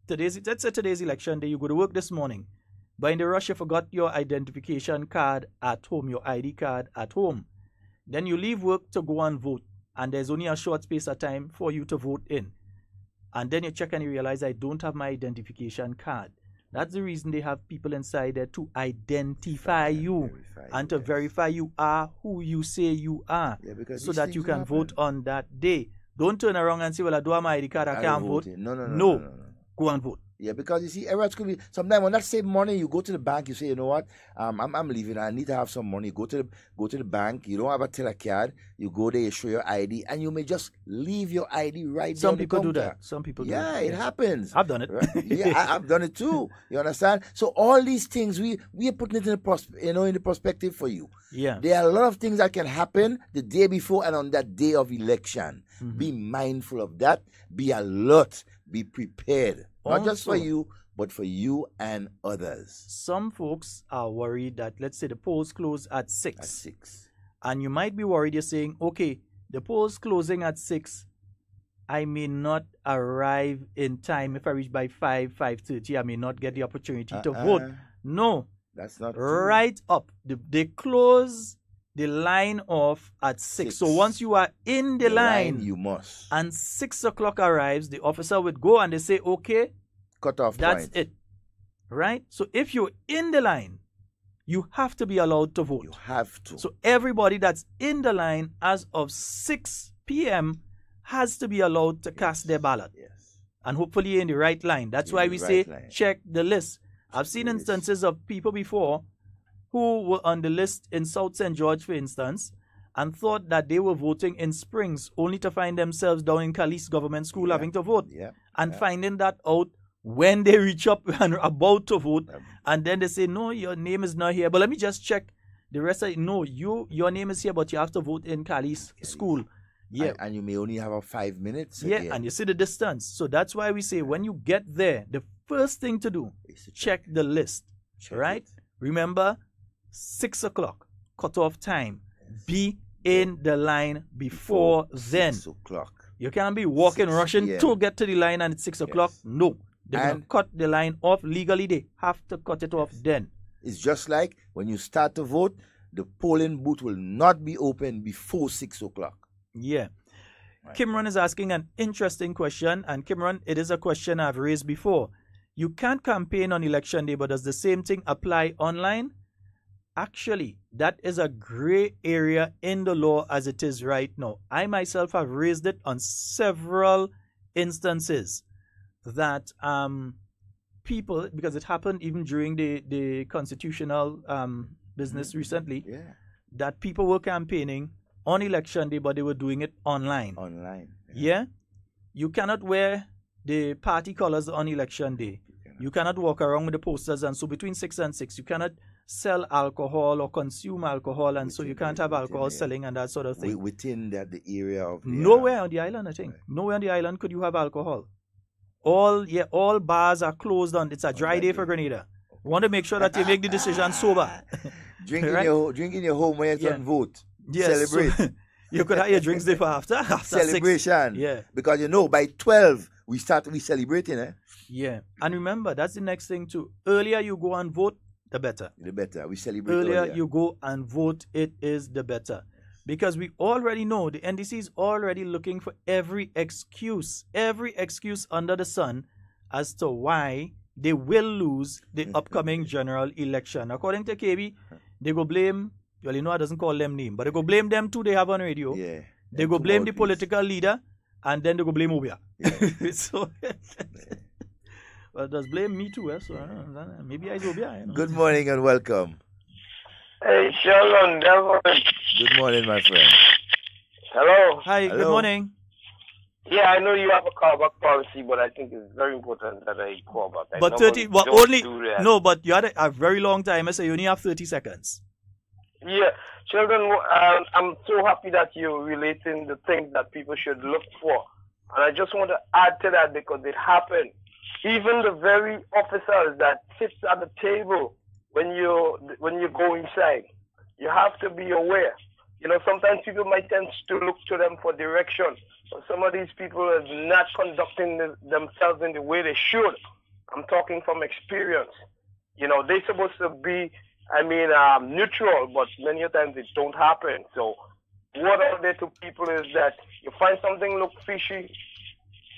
Let's say today's election day, you go to work this morning. But in the rush, you forgot your identification card at home, your ID card at home. Then you leave work to go and vote, and there's only a short space of time for you to vote in. And then you check and you realize, I don't have my identification card. That's the reason they have people inside there to identify you and to verify you are who you say you are, so that you can vote on that day. Don't turn around and say, well, I don't have my ID card, I can't vote. No. Go and vote.
Yeah, because you see, errors could be sometimes on that same morning you go to the bank, you say, you know what, I'm leaving, I need to have some money. Go to the bank, you don't have a teller card, you go there, you show your ID, and you may just leave your ID right there.
Some people do that. Some people do that.
Yeah, it happens.
I've done it.
Right? Yeah, I've done it too. You understand? So all these things we are putting it in the perspective for you.
Yeah.
There are a lot of things that can happen the day before and on that day of election.
Mm-hmm.
Be mindful of that. Be alert. Be prepared. Not just for you, but for you and others.
Some folks are worried that, let's say, the polls close at 6. And you might be worried, you're saying, okay, the polls closing at 6, I may not arrive in time. If I reach by 5:30, I may not get the opportunity to vote. No.
That's not true.
Right up. They close the line off at 6. So once you are in the line,
you must.
And 6 o'clock arrives, the officer would go and they say, okay,
cut off.
That's it. Right? So if you're in the line, you have to be allowed to vote.
You have to.
So everybody that's in the line as of 6 p.m. has to be allowed to cast their ballot.
Yes.
And hopefully in the right line. That's why we say check the list. I've seen instances of people before who were on the list in South St. George, for instance, and thought that they were voting in Springs, only to find themselves down in Calais Government School having to vote. And finding that out when they reach up and are about to vote, and then they say, no, your name is not here. But let me just check the rest of it. No, your name is here, but you have to vote in Calais School. Yeah.
And you may only have 5 minutes.
Yeah,
again.
and you see the distance. So that's why we say when you get there, the first thing to do is check the list. Right? Remember, 6 o'clock, cutoff time. Be in the line before then.
6 o'clock.
You can't be walking, rushing to get to the line and it's 6 o'clock. No. They're going to cut the line off legally. They have to cut it off then.
It's just like when you start to vote, the polling booth will not be open before 6 o'clock.
Yeah. Right. Kimron is asking an interesting question. And Kimron, it is a question I've raised before. You can't campaign on election day, but does the same thing apply online? Actually, that is a gray area in the law as it is right now. I myself have raised it on several instances that people, because it happened even during the constitutional business recently, that people were campaigning on election day, but they were doing it online. Yeah? You cannot wear the party colors on election day. You cannot walk around with the posters, and so between 6 and 6, you cannot sell alcohol or consume alcohol, and so you can't have alcohol selling and that sort of thing.
Within the area of
nowhere on the island, I think. Nowhere on the island could you have alcohol. All bars are closed on. It's a dry day for Grenada. We want to make sure that you make the decision sober.
Drink in
Right?
your home when you don't vote.
Yes,
Celebrate.
so you could have your drinks there for after
Celebration.
6. Yeah.
Because by 12 we celebrating, eh?
Yeah. And remember, that's the next thing too. Earlier you go and vote, the better.
The better. We celebrate
Earlier you go and vote, it is the better. Because we already know the NDC is already looking for every excuse under the sun as to why they will lose the upcoming general election. According to KB, they go blame, well, I doesn't call them name, but they go blame them too, they have on radio.
Yeah.
They go blame the political leader, and then they go blame Obia. Yeah. So, well, does blame me too, so maybe I Obia.
Good morning and welcome.
Hey, Sheldon Devon.
Good morning, my friend.
Hello.
Hi, good morning.
Yeah, I know you have a callback policy, but I think it's very important that I call back.
But 30, but only, no, but you had a very long time. I say you only have 30 seconds.
Yeah, Sheldon, I'm so happy that you're relating the things that people should look for. And I just want to add to that because it happened. Even the very officers that sits at the table when you go inside, you have to be aware. Sometimes people might tend to look to them for direction. But some of these people are not conducting themselves in the way they should. I'm talking from experience. They're supposed to be, neutral, but many times it don't happen. So what I say to people is that you find something look fishy,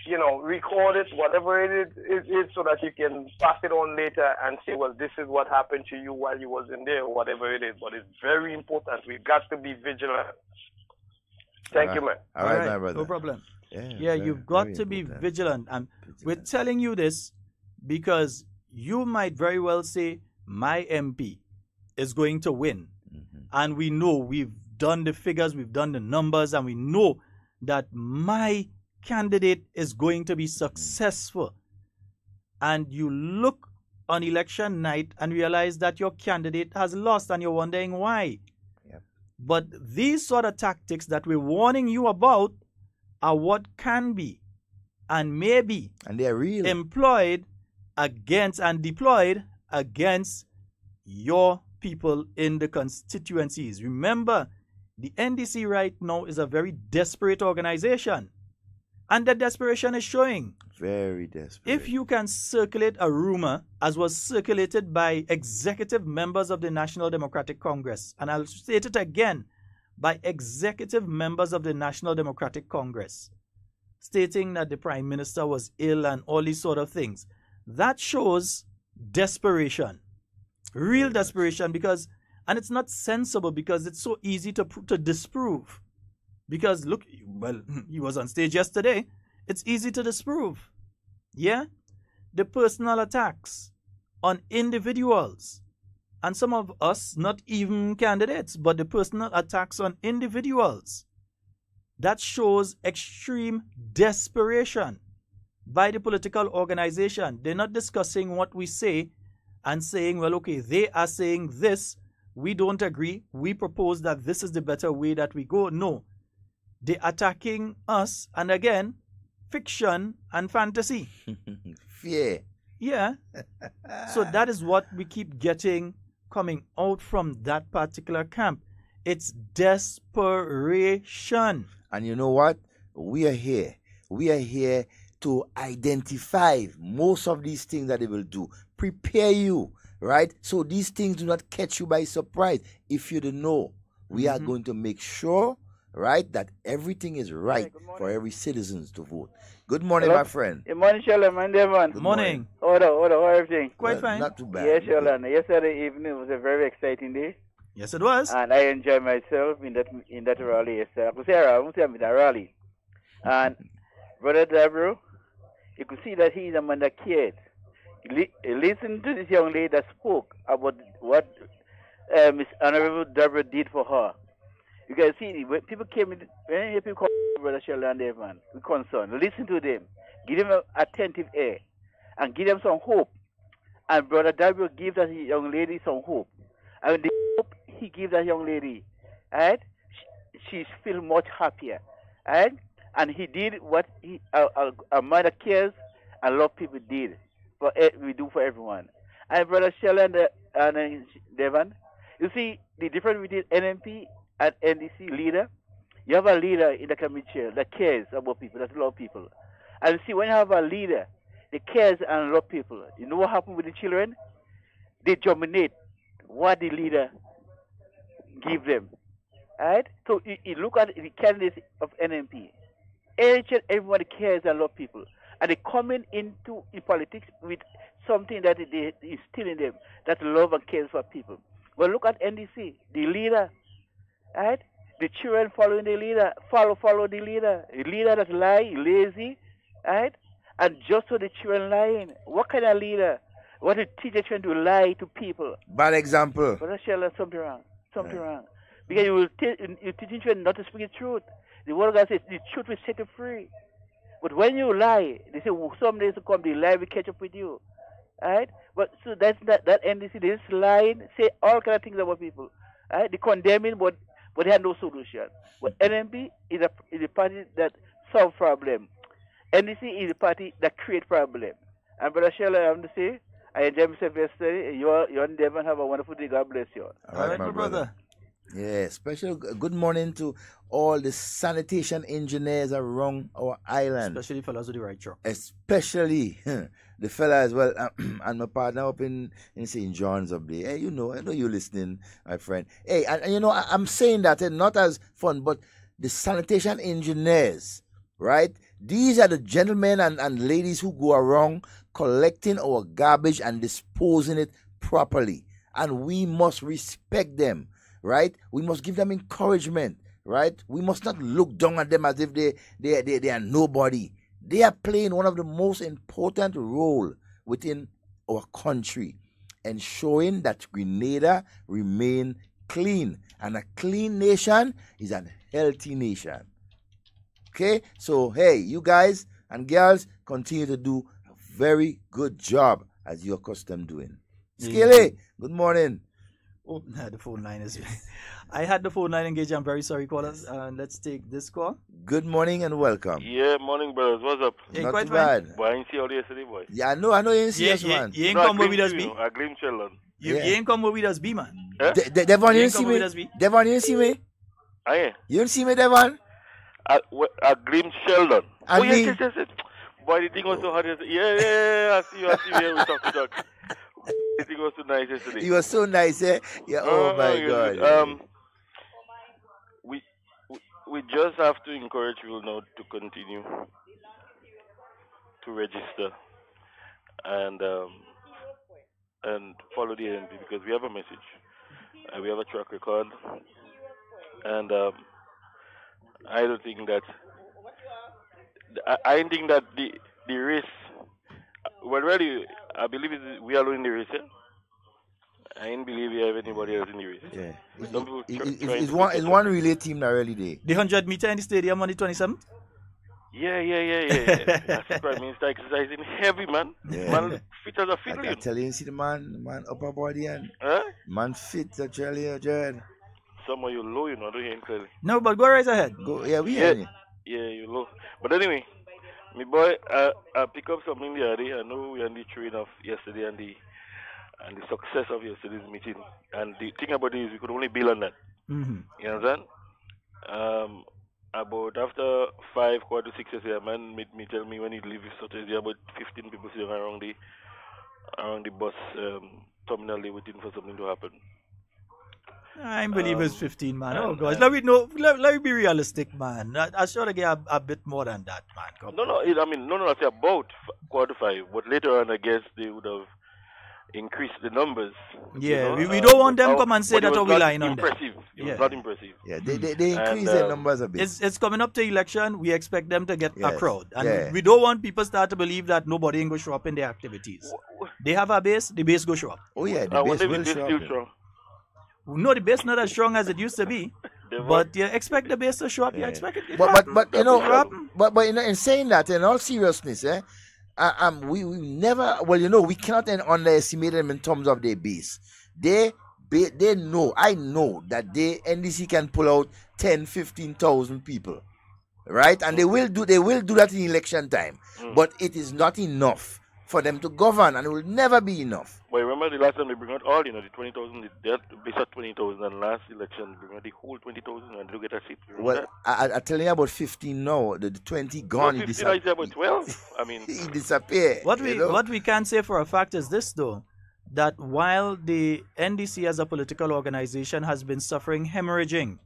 record it, whatever it is, so that you can pass it on later and say, well, this is what happened to you while you was in there, or whatever it is. But it's very important. We've got to be vigilant. Thank you, man.
All right, my brother.
No problem.
Yeah,
you've got to be vigilant. And we're telling you this because you might very well say, my MP is going to win. And we know we've done the figures, we've done the numbers, and we know that my candidate is going to be successful. And you look on election night and realize that your candidate has lost and you're wondering why. But these sort of tactics that we're warning you about are what can be and may be
and they're real
employed against and deployed against your people in the constituencies. Remember, the NDC right now is a very desperate organization. And the desperation is showing.
Very desperate.
If you can circulate a rumor, as was circulated by executive members of the National Democratic Congress, and I'll state it again, by executive members of the National Democratic Congress, stating that the Prime Minister was ill and all these sort of things, that shows desperation. Real desperation, because, and it's not sensible because it's so easy to disprove. Because look, well, he was on stage yesterday. It's easy to disprove. Yeah? The personal attacks on individuals. And some of us, not even candidates, but the personal attacks on individuals. That shows extreme desperation by the political organization. They're not discussing what we say and saying, well, okay, they are saying this. We don't agree. We propose that this is the better way that we go. No. They're attacking us, and again, fiction and fantasy.
Fear.
Yeah. So that is what we keep getting coming out from that particular camp. It's desperation.
And you know what? We are here. We are here to identify most of these things that they will do. Prepare you, right? So these things do not catch you by surprise. If you don't know, we are going to make sure, right, that everything is right for every citizen to vote. Good morning, my friend.
Good morning, Sheldon. My Devon.
Good morning.
How everything?
Quite fine.
Not too bad.
Yes, Sheldon. Yesterday evening was a very exciting day.
Yes, it was.
And I enjoyed myself in that rally yesterday. I could say I'm in a rally. And Brother Dabro, you could see that he's a man that cared. Listen to this young lady that spoke about what Miss Honorable Deborah did for her. You can see when people came in, when people call Brother Sheldon Devon with concern, listen to them, give them an attentive ear, and give them some hope. And Brother Deborah gave that young lady some hope. And the hope he gave that young lady, right? She feels much happier, right? And he did what a mother cares and love people did. We do for everyone. And Brother Sheldon and Devon, you see the difference between NMP and NDC leader. You have a leader in the committee that cares about people, that love people. And see, when you have a leader that cares and love people, you know what happens with the children? They dominate what the leader give them. Right? So you look at the candidates of NMP. Everybody cares and love people. And they coming into politics with something that they instill in them, that love and cares for people. But look at NDC, the leader, right? The children following the leader, follow the leader. The leader that's lazy, right? And just so the children lying. What kind of leader? What a teacher trying to lie to people?
Bad example.
But that's something wrong. Something wrong. Because you teach children not to speak the truth. The word of God says the truth will set you free. But when you lie, they say, well, some days to come, the lie will catch up with you. Right? But so that's that NDC, they just lying, say all kind of things about people. Right? They condemning, but they have no solution. But NMP is a party that solve problem. NDC is a party that create problem. And Brother Sheldon, I want to say, I enjoyed myself yesterday. You and Devon have a wonderful day. God bless you.
All right, my brother. Yeah, special good morning to all the sanitation engineers around our island.
Especially fellas with the right truck.
Especially the fella as well, and my partner up in St. John's up there. Hey, I know you're listening, my friend. Hey, and I'm saying that not as fun, but the sanitation engineers, right? These are the gentlemen and ladies who go around collecting our garbage and disposing it properly. And we must respect them. Right? We must give them encouragement, right? We must not look down at them as if they are nobody. They are playing one of the most important role within our country, ensuring that Grenada remain clean. And a clean nation is a healthy nation. Okay? So, hey, you guys and girls continue to do a very good job as you're accustomed doing. Skilly, good morning.
Oh, the phone line is. I had the phone line engaged. I'm very sorry, callers. Let's take this call.
Good morning and welcome.
Yeah, morning, brothers. What's up?
Hey,
not
quite
too bad.
Boy, I didn't see all yesterday, boy.
Yeah, I know you didn't see us, man.
You ain't come with us, B.
I glimpsed Sheldon.
You ain't come with us, B, man.
Devon, you didn't see me? Devon, you didn't see me?
Aye.
You didn't see me, Devon?
I glimpsed Sheldon.
And me?
Yes. Boy, the thing was so hard yesterday. Yeah, I see you. Yeah, we talk. The thing was so nice yesterday.
He was so nice, eh? Yeah, oh my God.
We just have to encourage people now to continue to register and follow the NMP because we have a message, we have a track record, and I don't think that the race. Well, really, I believe we are alone in the race. I didn't believe we have anybody else in the race.
Yeah.
It's
one relay team that really day.
The 100 meter in the stadium on the 27th?
Yeah. That's Prime Minister exercising heavy, man.
Yeah.
Man fit as a fiddle.
I tell you, see the man upper body and man fit, I tell you, Jared.
Some of you low, don't hear clearly.
No, but go right ahead.
Go, yeah, we hear you.
Yeah, you low. But anyway, my boy, I pick up something the other day. I know we are on the train of yesterday and the success of yesterday's meeting. And the thing about it is we could only build on that.
Mm-hmm.
You understand? About after 5, quarter to 6 yesterday, a man made me tell me when he leaves Saturday, there about 15 people sitting around the bus terminal there waiting for something to happen.
I believe it's 15, man. Oh, gosh. Let me be realistic, man. I should have get a bit more than that, man.
No, I say about quarter to 5. But later on, I guess they would have increased the numbers.
Yeah, we don't want them come and say that we're lying on them.
It was not impressive.
Yeah, they increase their numbers a bit.
It's coming up to election. We expect them to get a crowd. And we don't want people start to believe that nobody ain't going to show up in their activities. They have a base, the base go show up.
Oh, yeah, the base will show up.
No, the base not as strong as it used to be. But you expect the base to show up. You expect it.
But you know, but you know, in saying that, in all seriousness, we never. Well, you know, we cannot underestimate them in terms of their base. They know. I know that NDC can pull out 10,000-15,000 people, right? And they will do that in election time. But it is not enough for them to govern, and it will never be enough.
But remember the last time they bring out all, the 20,000, they had to base at 20,000, and last election they bring out the whole 20,000 and they get a seat.
Well, I tell you about 15 now. The 20 gone.
No, 15, I say about 12. I mean,
he disappeared.
What we can say for a fact is this, though, that while the NDC as a political organization has been suffering hemorrhaging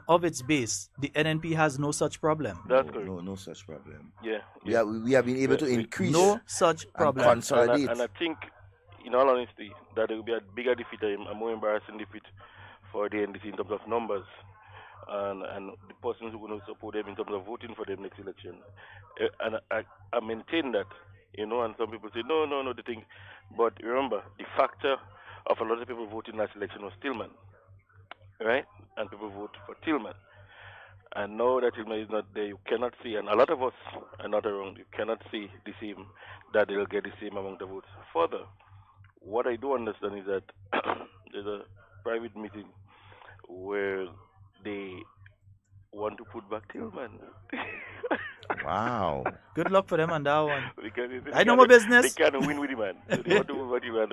of its base, the NNP has no such problem.
That's correct.
No such problem.
Yeah.
We have been able to increase
no such problem.
And consolidate.
And I think, in all honesty, that it will be a bigger defeat, a more embarrassing defeat for the NDC in terms of numbers and the persons who are going to support them in terms of voting for them next election. And I maintain that, you know, and some people say, no, the thing. But remember, the factor of a lot of people voting last election was Tillman, right? And people vote for Tillman. And now that Tillman is not there, you cannot see, and a lot of us are not around, you cannot see the same, that they'll get the same amount of votes. Further, what I do understand is that there's a private meeting where they want to put back Tillman.
Wow.
Good luck for them on that one.
Because
I know my business.
They can't win with him, man. So they want to move back Tillman.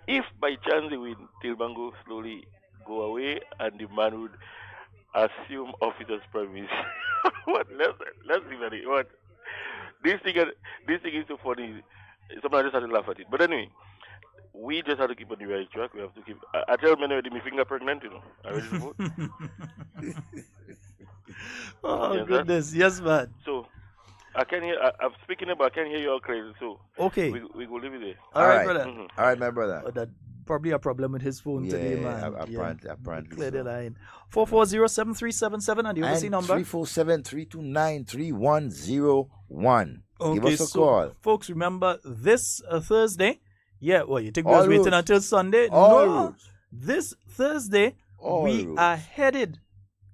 If by chance they win, Tillman will slowly go away and the man would assume officer's premise. What? Let's leave it. What? This thing is so funny. Sometimes I just have to laugh at it. But anyway, we just have to keep on the right track. We have to keep. I tell men already, my finger pregnant, you know. I ready to vote.
Oh goodness, yes, man.
So I can hear. I'm speaking about. I can hear you all crazy. So
okay,
we go leave it there.
All right, brother.
Mm-hmm.
All right, my brother.
Oh, that probably a problem with his phone today, man.
Apparently.
Clear the line. 440-7377 and the overseas number
347-329-3101.
Okay,
give us a call,
folks. Remember this Thursday. Yeah, well, you think we was waiting until Sunday? No, this Thursday we are headed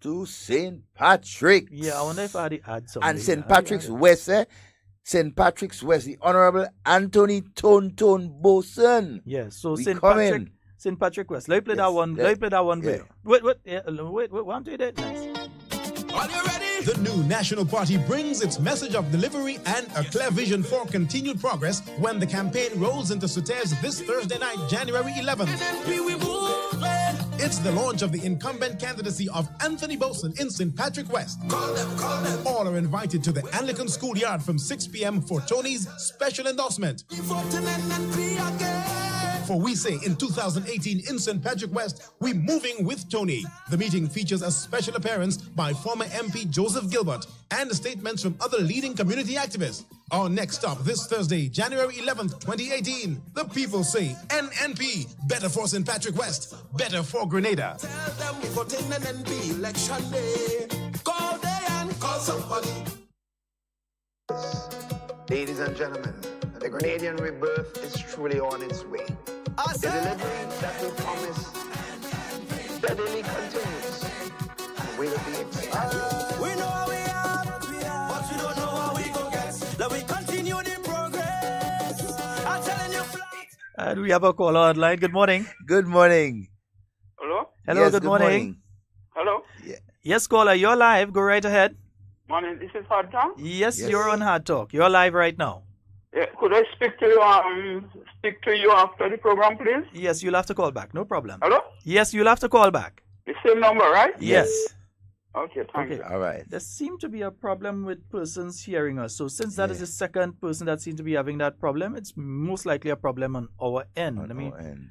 to St. Patrick's.
Yeah, I wonder if I had to add something.
And St. Patrick's West, St. Patrick's West, the Honorable Anthony Tonton Boson.
Yeah, so St. Patrick West. Let me play that one. Let me play that one video. Wait, one, two, that. Nice.
Are you ready? The new National Party brings its message of delivery and a clear vision for continued progress when the campaign rolls into Sutez this Thursday night, January 11th. It's the launch of the incumbent candidacy of Anthony Boson in St. Patrick West. Call them. All are invited to the Anglican Schoolyard from 6 p.m. for Tony's special endorsement. For we say in 2018 in St. Patrick West, we're moving with Tony. The meeting features a special appearance by former MP Joseph Gilbert and statements from other leading community activists. Our next stop this Thursday, January 11th, 2018. The people say NNP, better for St. Patrick West, better for Grenada.
Tell them we vote in NNP election day. Call day and call somebody.
Ladies and gentlemen, the Grenadian rebirth is truly on its way. The delivery that we promise steadily continues and will be expanded.
We know how we are, but we don't know how we go get. Let we continue the progress. I'm telling you flat.
And we have a caller online. Good morning.
Good morning.
Hello?
Hello,
yes,
good morning.
Hello?
Yes, caller, you're live. Go right ahead.
Morning, this is Hard Talk?
Yes, you're on Hard Talk. You're live right now.
Yeah, could I speak to you after the program, please?
Yes, you'll have to call back. No problem.
Hello?
Yes, you'll have to call back.
The same number, right?
Yes.
Okay, thank you.
All right.
There seemed to be a problem with persons hearing us. So since that is the second person that seems to be having that problem, it's most likely a problem on our end.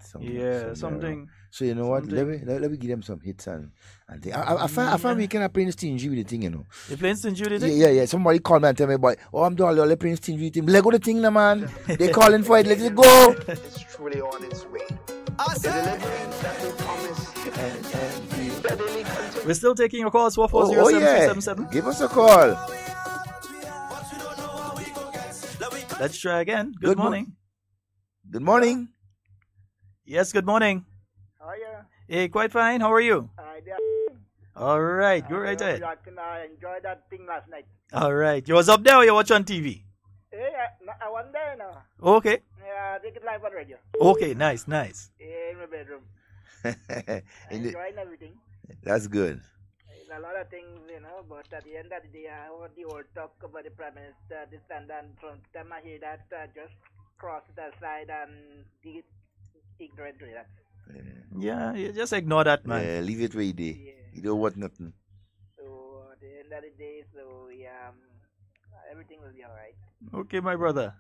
Something.
So you know what? Let me give them some hits and things. I find we cannot play stingy with the thing, you know.
You playing stingy with the thing?
Yeah. Somebody called me and tell me, boy, I'm doing all playing stingy with the thing. Let go the thing, now, man. They calling for it. Let it go.
It's truly on its way. The delivery that we promise steadily continues.
We're still taking your calls. 440-7377.
Give us a call.
Let's try again. Good morning.
Good morning.
Yes, good morning. Hey, quite fine. How are you? All right, go right ahead.
I enjoyed that thing last night.
All right. You was up there or you watch on TV?
Hey, I wasn't there now.
Okay.
Yeah, I take it live on radio.
Okay, nice.
In my bedroom. Enjoying everything.
That's good.
A lot of things, but at the end of the day, I heard the old talk about the Prime Minister, this and that. From the time I hear that, just cross it aside and be ignorant to that.
Yeah, you just ignore that, man.
Yeah, leave it where you did. You don't want nothing.
So at the end of the day, everything will be all right.
Okay, my brother.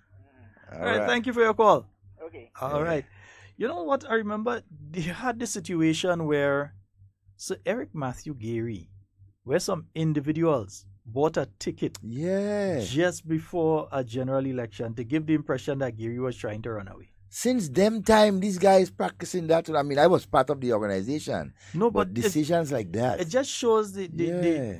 All
All right,
right.
thank you for your call.
Okay.
All right. You know what? I remember they had this situation where Sir Eric Matthew Gary, where some individuals bought a ticket just before a general election to give the impression that Gary was trying to run away.
Since them time, these guys practicing that. I mean, I was part of the organization.
No,
but decisions like that.
It just shows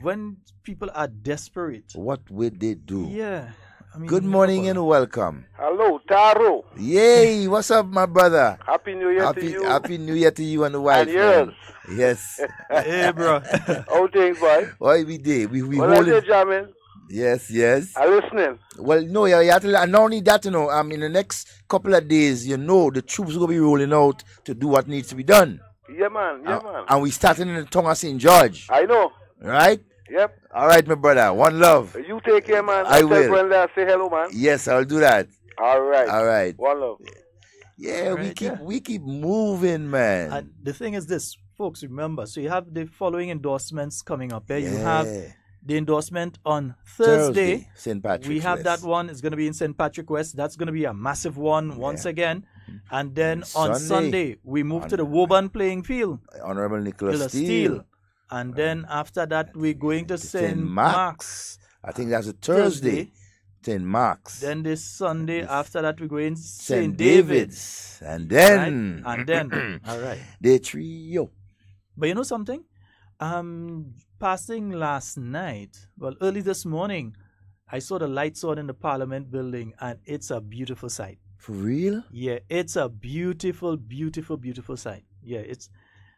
when people are desperate.
What would they do?
Yeah. I mean,
Good morning and welcome.
Hello, Taro.
Yay, what's up, my brother?
Happy New Year to you.
Happy New Year to you and the wife.
And yours.
Yes.
Hey, bro.
How things, boy?
Why we did? We
well,
hold
I
it.
jamming.
Yes.
I'm listening.
Well, no, you have to, and not only that, in the next couple of days, the troops will be rolling out to do what needs to be done.
Yeah, man.
And we starting in the tongue of St. George.
I know.
Right?
Yep.
All right, my brother. One love.
You take care, man.
I
Tell
will.
Brenda, say hello, man.
Yes, I'll do that.
All right.
One
love.
Yeah,
Right,
we keep moving, man.
And the thing is this, folks, remember, so you have the following endorsements coming up. You have the endorsement on Thursday.
St. Patrick's
We have
West.
that one. It's going to be in St. Patrick West. That's going to be a massive one once again. And then on Sunday, we move to the Woburn playing field.
Honorable Nicholas
Steele.
Steele.
And then after that, we're going to St.
St.
Mark's.
I think that's a Thursday. St. Mark's.
Then this Sunday, after that, we're going
St. David's. And then.
Right? And then, all right.
The trio.
But you know something? Passing last night, early this morning, I saw the lights on in the Parliament building, and it's a beautiful sight.
For real?
Yeah, it's a beautiful, beautiful, beautiful sight. Yeah, it's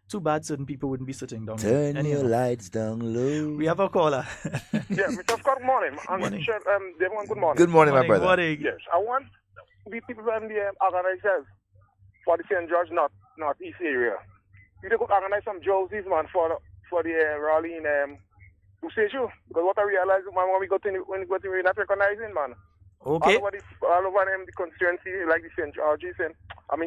too bad certain people wouldn't be sitting down there.
Turn your lights down low.
We have a caller.
Yeah, Mr. Scott, good morning. Devon, good morning.
Good morning, my brother.
Morning.
Yes, I want the people from the organizers for the St. George Northeast area. You could organize some jerseys, man, for the rally in Usaju. Because what I realized, man, when we go to we're not recognizing, man.
Okay.
All over the constituency, like the St. George's and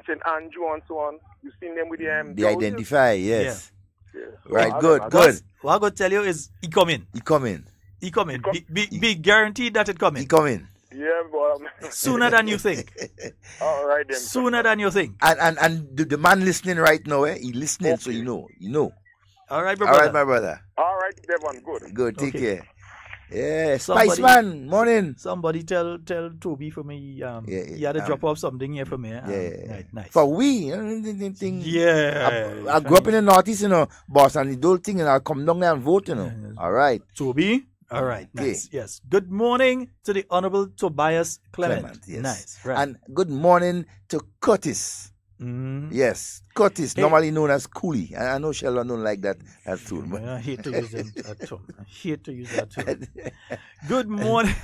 St. Andrew and so on. You've seen them with the
They
jerseys.
identify, yes.
Yeah.
Right,
So,
good.
What I'm going to tell you is he coming.
He coming.
Be guaranteed that it coming.
He coming.
Yeah, but
Sooner than you think.
All right, then.
Sooner than you think.
And the man listening right now, he listening, so you know.
All right, my
All
brother.
right, my brother.
All right, Devon, good.
Good, take
Okay.
care. Yeah,
Somebody-
Spice Man, morning.
Somebody tell Toby for me. He had to drop off something here for me. Right, nice.
For we,
Yeah.
I grew up in the Northeast, boss, and the whole thing, and I'll come down there and vote, All right.
Toby. All right, nice. Yes. Good morning to the Honorable Tobias Clement.
Yes.
Nice. Right.
And good morning to Curtis. Yes, Curtis, normally known as Coolie. I know Sheldon don't like that too.
I hate to use that term. I hate to use that term. Good morning.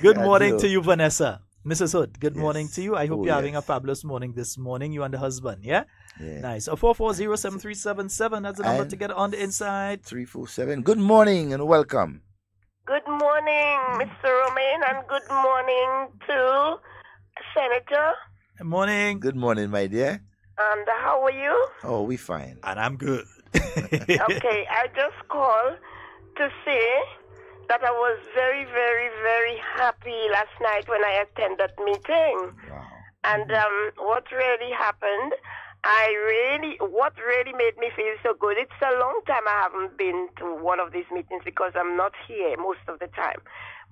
Good morning to you, Vanessa. Mrs. Hood, good morning to you. I hope you're having a fabulous morning this morning, you and the husband, yeah? Nice. 440-7377, that's the number to get on the inside.
347. Good morning and welcome.
Good morning, Mr. Romain, and good morning to Senator.
Good morning.
Good morning, my dear.
And how are you?
Oh, we fine.
And I'm good.
Okay, I just called to say that I was very, very, very happy last night when I attended that meeting.
Wow.
And what really happened, what really made me feel so good, it's a long time I haven't been to one of these meetings because I'm not here most of the time.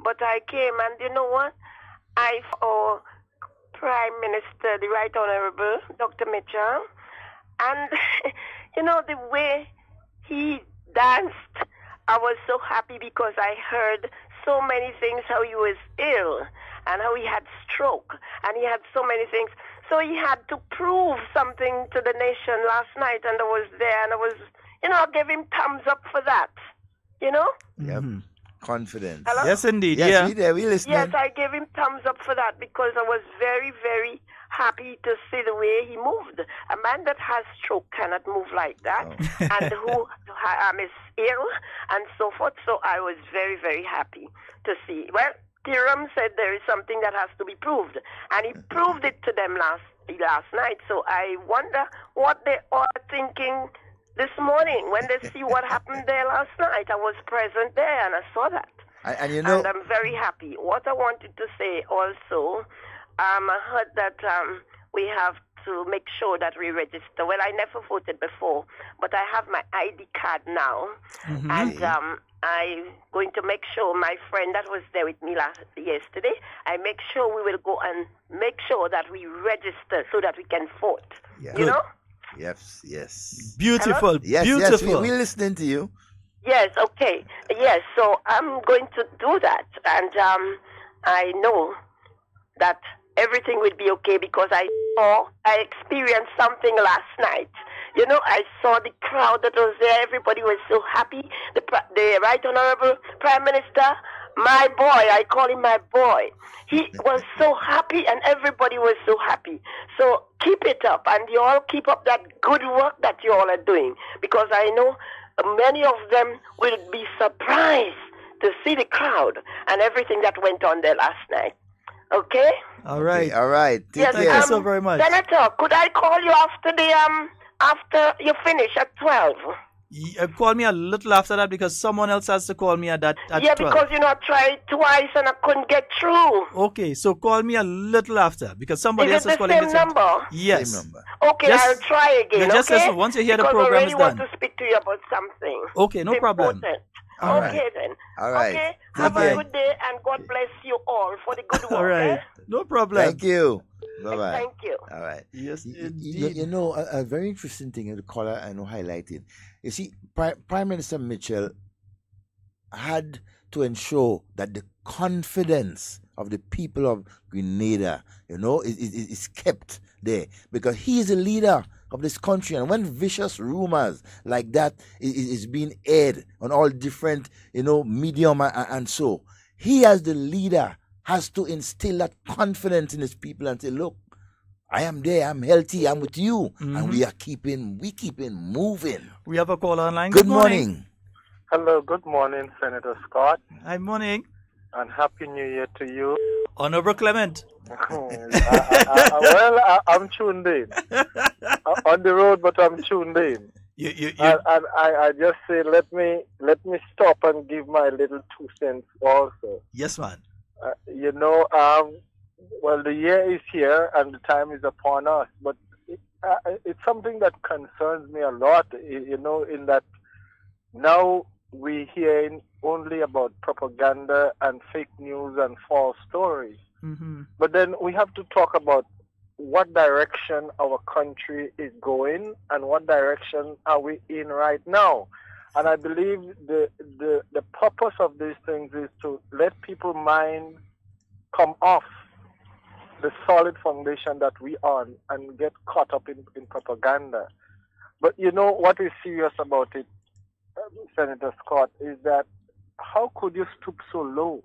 But I came, and you know what? Our Prime Minister, the Right Honorable Dr. Mitchell, and the way he danced, I was so happy because I heard so many things, how he was ill and how he had stroke and he had so many things.
So he had to prove something to the nation last night, and I was there, and I was, I gave him thumbs up for that.
Yep. Confidence.
Hello?
Yes, indeed.
Yes,
Yeah.
we there. We listening.
Yes, I gave him thumbs up for that because I was very, very happy to see the way he moved. A man that has stroke cannot move like that, and who is ill and so forth. So I was very, very happy to see. Well, Tiram said there is something that has to be proved, and he proved it to them last night. So I wonder what they are thinking this morning when they see what happened there last night. I was present there, and I saw that.
And
And I'm very happy. What I wanted to say also, I heard that we have to make sure that we register. Well, I never voted before, but I have my ID card now.
Mm-hmm.
And I'm going to make sure my friend that was there with me yesterday, I make sure we will go and make sure that we register so that we can vote.
Yeah.
You know?
Yes.
Beautiful.
Hello? Yes,
beautiful.
Yes, we're listening to you.
Yes, okay. Yes, so I'm going to do that. And I know that everything will be okay because I experienced something last night. I saw the crowd that was there. Everybody was so happy. The Right Honorable Prime Minister, my boy, I call him my boy. He was so happy and everybody was so happy. So keep it up and you all keep up that good work that you all are doing because I know many of them will be surprised to see the crowd and everything that went on there last night. Okay?
All right.
Okay, all right.
Yes,
Thank you so very much.
Senator, could I call you after you finish at 12?
Call me a little after that because someone else has to call me at 12.
Because I tried twice and I couldn't get through.
Okay, so call me a little after because somebody
Is
else
it
is
the
calling
same
me.
number?
Yes.
Same number.
Okay, I'll try again.
Just
okay?
once you hear the
because
program
I
is
really
done.
want to speak to you about something.
Okay, no
It's
problem.
important.
All
okay
right.
then.
All right.
Okay.
Take
Have
care.
a good day and God bless you all for the good work.
All right.
Eh?
No problem.
Thank you. Bye-bye.
Thank you.
All right.
Yes,
a very interesting thing the caller I know highlighted. You see, Prime Minister Mitchell had to ensure that the confidence of the people of Grenada, is kept there because he is the leader of this country. And when vicious rumors like that is being aired on all different, medium and so, he as the leader has to instill that confidence in his people and say, look, I am there, I'm healthy, I'm with you. And we keeping moving.
We have a call online.
Good morning.
Hello, good morning, Senator Scott.
Hi, morning.
And Happy New Year to you.
Honorable Clement.
I'm tuned in. On the road, but I'm tuned in. And I just say, let me stop and give my little 2 cents also.
Yes, man.
Well, the year is here and the time is upon us, but it's something that concerns me a lot, in that now we're hearing only about propaganda and fake news and false stories.
Mm-hmm.
But then we have to talk about what direction our country is going and what direction are we in right now. And I believe the purpose of these things is to let people's mind come off the solid foundation that we on and get caught up in propaganda. But what is serious about it, Senator Scott, is that how could you stoop so low?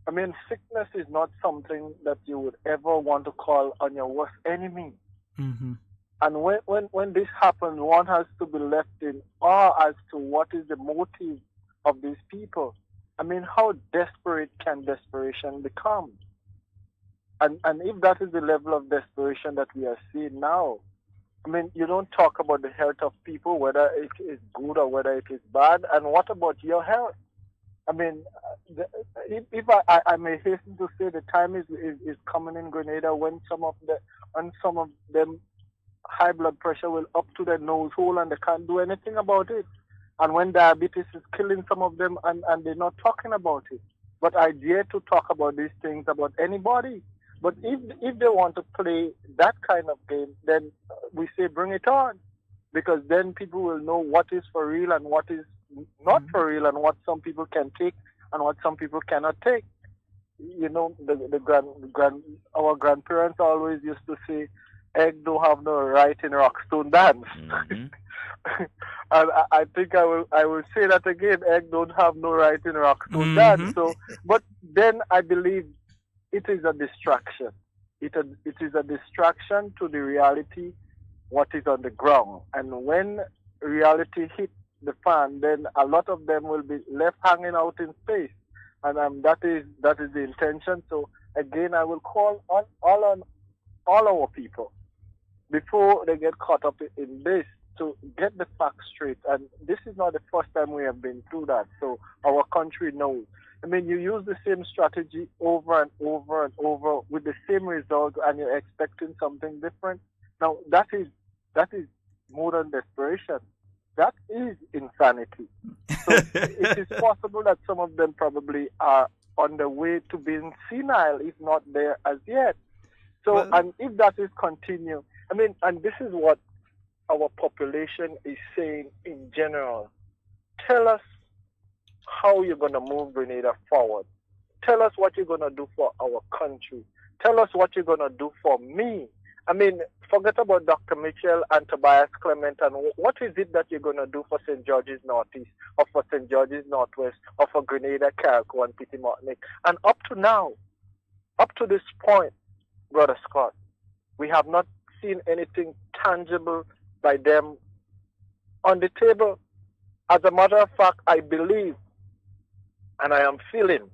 I mean, sickness is not something that you would ever want to call on your worst enemy.
Mm-hmm.
And when this happens, one has to be left in awe as to what is the motive of these people. I mean, how desperate can desperation become? And if that is the level of desperation that we are seeing now, I mean, you don't talk about the health of people, whether it is good or whether it is bad. And what about your health? I mean, if I may hasten to say, the time is coming in Grenada when some of them high blood pressure will up to their nose hole and they can't do anything about it. And when diabetes is killing some of them and they're not talking about it. But I dare to talk about these things about anybody. But if they want to play that kind of game, then we say bring it on. Because then people will know what is for real and what is not for real and what some people can take and what some people cannot take. you know, our grandparents always used to say, egg don't have no right in Rockstone dance.
Mm-hmm.
And I think I will say that again, egg don't have no right in Rockstone
Mm-hmm.
dance. So, but then I believe it is a distraction. It is a distraction to the reality, what is on the ground. And when reality hits the fan, then a lot of them will be left hanging out in space. And that is the intention. So again, I will call on all our people before they get caught up in this to get the facts straight. And this is not the first time we have been through that. So our country knows. I mean, you use the same strategy over and over and over with the same result, and you're expecting something different. Now that is more than desperation. That is insanity. So it is possible that some of them probably are on the way to being senile, if not there as yet. So, and if that is continue, I mean, and this is what our population is saying in general. Tell us how you're going to move Grenada forward. Tell us what you're going to do for our country. Tell us what you're going to do for me. I mean, forget about Dr. Mitchell and Tobias Clement, and what is it that you're going to do for St. George's Northeast, or for St. George's Northwest, or for Grenada, Carriacou, and Petit Martinique? And up to now, up to this point, Brother Scott, we have not seen anything tangible by them on the table. As a matter of fact, I believe, and I am feeling,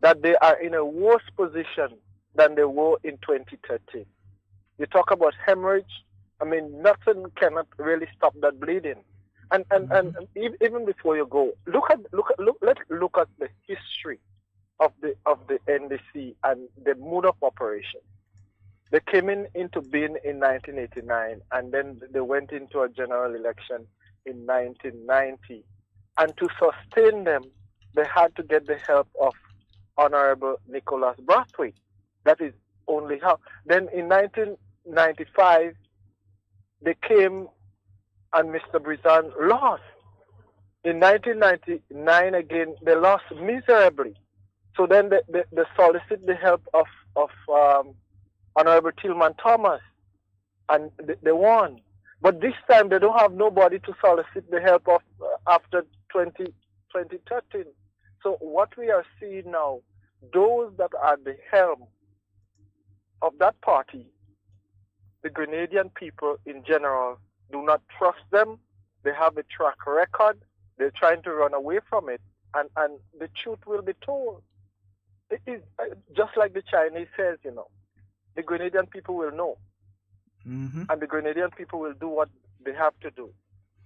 that they are in a worse position than they were in 2013. You talk about hemorrhage. I mean, nothing cannot really stop that bleeding. And even before you go, let's look at the history of the NDC and the mode of operation. They came into being in 1989, and then they went into a general election in 1990. And to sustain them, they had to get the help of Honorable Nicholas Brathwaite. That is only how. Then in 1995, they came and Mr. Brizan lost. In 1999 again, they lost miserably. So then they solicited the help of Honorable Tillman Thomas, and they won. But this time they don't have nobody to solicit the help of after 2013. So what we are seeing now, those that are the helm of that party, the Grenadian people in general do not trust them. They have a track record. They're trying to run away from it. And the truth will be told. It is just like the Chinese says, you know. The Grenadian people will know.
Mm-hmm.
And the Grenadian people will do what they have to do.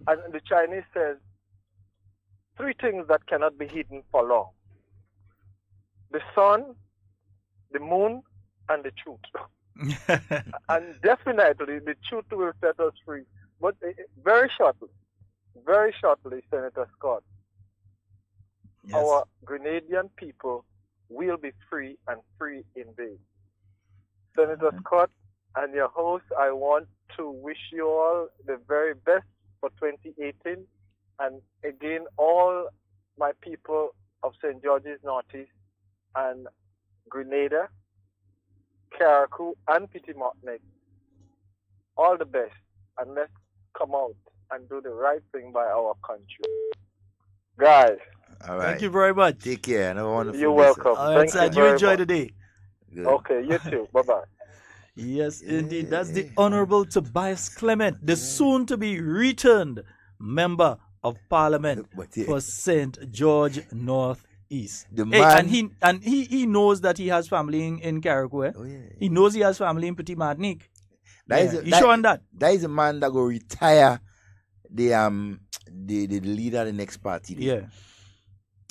And the Chinese says, 3 things that cannot be hidden for long. The sun, the moon, and the truth. And definitely the truth will set us free. But very shortly, Senator Scott,
yes,
our Grenadian people will be free and free indeed. Senator Scott and your host, I want to wish you all the very best for 2018. And again, all my people of St. George's Northeast and Grenada, Carriacou, and Petit Martinique, all the best. And let's come out and do the right thing by our country. Guys.
All right.
Thank you very much.
Take care. And have a wonderful
You're welcome.
Thank you. Enjoy
much.
the day.
Good.
Okay, you too. Bye-bye.
Yes, indeed. That's the Honorable Tobias Clement, the soon-to-be returned Member of Parliament for St. George Northeast. And he knows that he has family in Carriacou.
Oh, yeah.
He knows he has family in Petit Martinique.
You
sure on that?
That is a man that will retire the leader of the next party.
Yeah.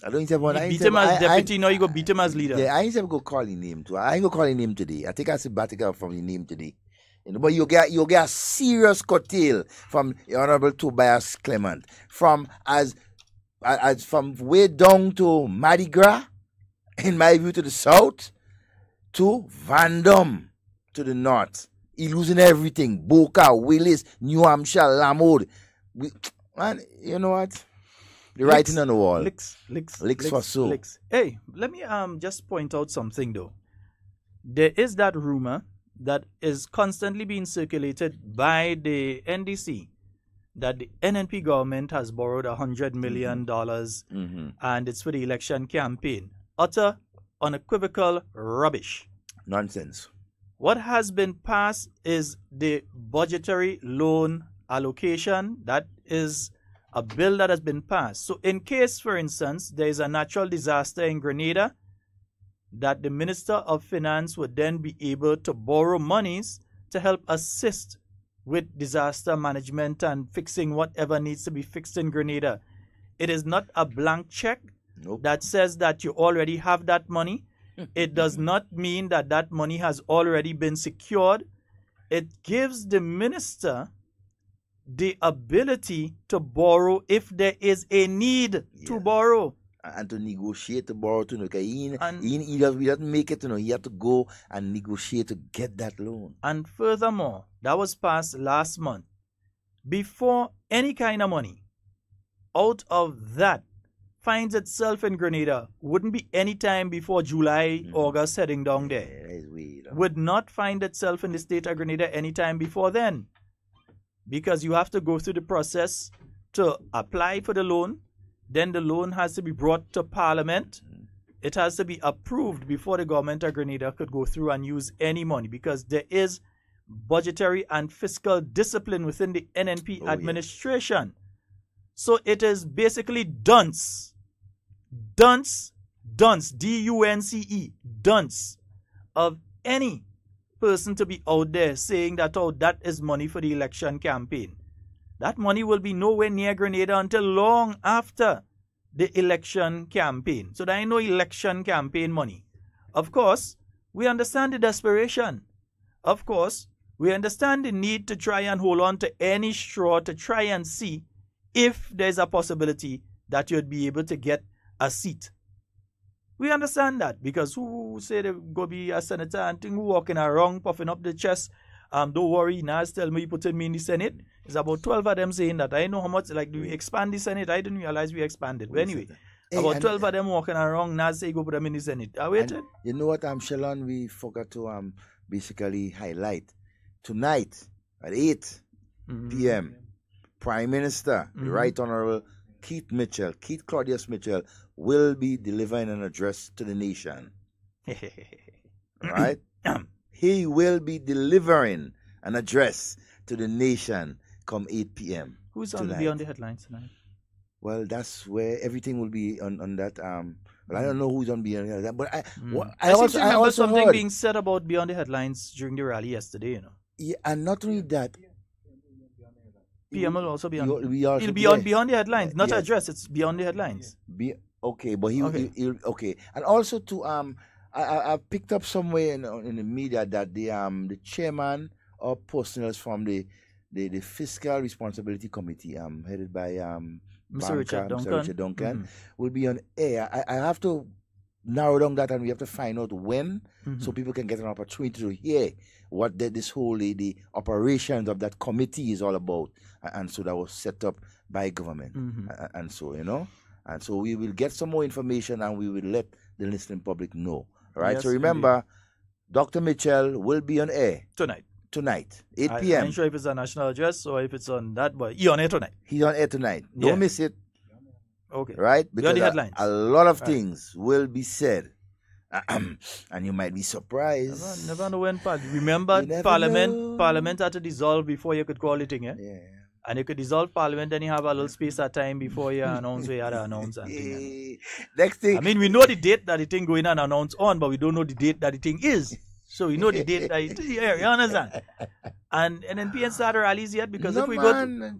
I don't say one.
You beat him as deputy, now you go beat him as leader.
Yeah, I ain't go call his name too. I ain't go call his name today. I take a sabbatical from his name today. You know, but you get a serious curtail from the Honorable Tobias Clement. From from way down to Mardi Gras, in my view, to the south, to Vandom to the north. He losing everything. Boca, Willis, New Hampshire, Lamode. Man, you know what? The writing on the wall.
Licks
for so.
Licks. Hey, let me just point out something though. There is that rumor that is constantly being circulated by the NDC that the NNP government has borrowed $100 million and it's for the election campaign. Utter, unequivocal rubbish.
Nonsense.
What has been passed is the budgetary loan allocation. That is a bill that has been passed. So in case, for instance, there is a natural disaster in Grenada, that the Minister of Finance would then be able to borrow monies to help assist with disaster management and fixing whatever needs to be fixed in Grenada. It is not a blank check that says that you already have that money. It does not mean that that money has already been secured. It gives the minister the ability to borrow if there is a need to borrow.
And to negotiate to borrow to he doesn't make it, he have to go and negotiate to get that loan.
And furthermore, that was passed last month. Before any kind of money out of that finds itself in Grenada, wouldn't be any time before July, August heading down there. Would not find itself in the state of Grenada any time before then. Because you have to go through the process to apply for the loan. Then the loan has to be brought to Parliament. It has to be approved before the government of Grenada could go through and use any money, because there is budgetary and fiscal discipline within the NNP administration. So it is basically dunce, dunce, D-U-N-C-E, dunce of any person to be out there saying that, oh, that is money for the election campaign. That money will be nowhere near Grenada until long after the election campaign. So there ain't no election campaign money. Of course, we understand the desperation. Of course, we understand the need to try and hold on to any straw to try and see if there's a possibility that you'd be able to get a seat. We understand that, because who say they go be a senator and think who walking around puffing up the chest, don't worry, Nas tell me putting me in the Senate. It's about 12 of them saying that. I know how much, like, do we expand the Senate? I didn't realize we expanded. But anyway, about 12 of them walking around, Nas say go put them in the Senate. I waited.
You know what, Sheldon, we forgot to basically highlight. Tonight at 8 p.m., Prime Minister, the Right Honorable Keith Claudius Mitchell, will be delivering an address to the nation. Right? He will be delivering an address to the nation come 8 p.m.
Who's on Beyond the Headlines tonight?
Well, that's where everything will be on that. Well, I don't know who's on Beyond the Headlines, but
I also something being said about Beyond the Headlines during the rally yesterday,
Yeah, and not only that,
PM will also be on.
He'll
be on Beyond the Headlines, not address. It's Beyond the Headlines.
Okay, but he'll okay. And also to I picked up somewhere in the media that the chairman of personnel from the Fiscal Responsibility Committee, headed by
Mr. Richard
Duncan, will be on air. I have to narrow down that, and we have to find out when, so people can get an opportunity to hear what this whole the operations of that committee is all about, and so that was set up by government, and so and so we will get some more information, and we will let the listening public know. All right. Yes, so remember, indeed. Dr. Mitchell will be on air tonight, 8 p.m.
I'm not sure if it's a national address or if it's on that, but he's on air tonight.
He's on air tonight. Don't miss it.
Okay.
Right?
Because the headlines.
A lot of things will be said. And you might be surprised.
Never know when. Remember, Parliament had to dissolve before you could call it in, yeah? And you could dissolve Parliament, then you have a little space of time before you announce where you had to announce something.
Next thing.
I mean, we know the date that the thing going and announce on, but we don't know the date that the thing is. So we know the date that it is. Yeah, you understand? And NNP ain't started rallies yet, because if we go to,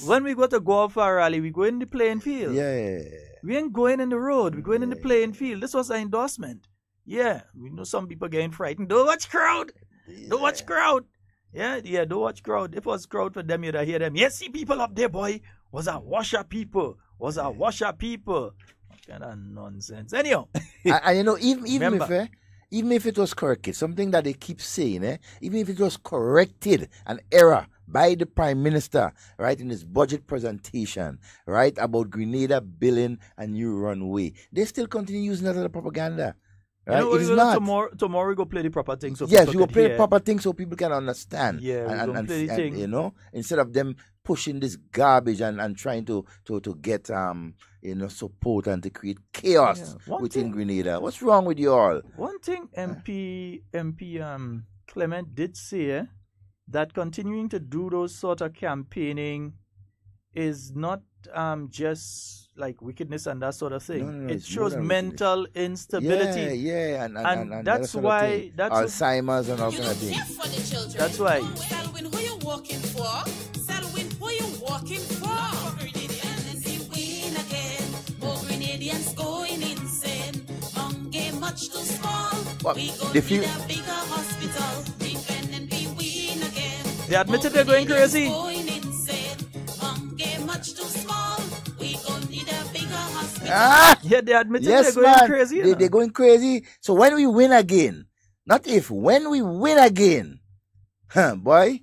when we go to go out for a rally, we go in the playing field.
Yeah.
We ain't going in the road. We're going in the playing field. This was an endorsement. Yeah. We know some people getting frightened. Don't watch crowd. Don't watch crowd. Yeah, don't watch crowd. If it was crowd for them, you'd hear them. Yes, see people up there, boy. Was a washer people. What kind of nonsense. Anyhow.
And even if it was corrected, something that they keep saying, even if it was corrected, an error by the Prime Minister, right, in his budget presentation, right, about Grenada building a new runway. They still continue using that as a propaganda. Right?
You know,
It is not.
Tomorrow we go play the proper thing. So
Yes,
people
we will
could
play
hear.
the proper thing so people can understand.
Yeah, we gonna play the thing.
You know, instead of them pushing this garbage and trying to get support and to create chaos within Grenada. What's wrong with you all?
One thing MP Clement did say that continuing to do those sort of campaigning is not just like wickedness and that sort of thing.
No,
it shows mental instability.
Yeah, and
that's why
Alzheimer's and all kind of things.
That's why.
Selwyn, who you walking for? Selwyn, who you walking for? Grenadians win again. More Grenadians going insane. Long game much too small. We go to a bigger hospital. Defending we win again.
They admitted they're going crazy.
Going insane. Long game much too small. We go need a bigger hospital.
Yeah, they admitted
yes,
they're going
man.
crazy.
They're going crazy. So when we win again, not if, when we win again, boy,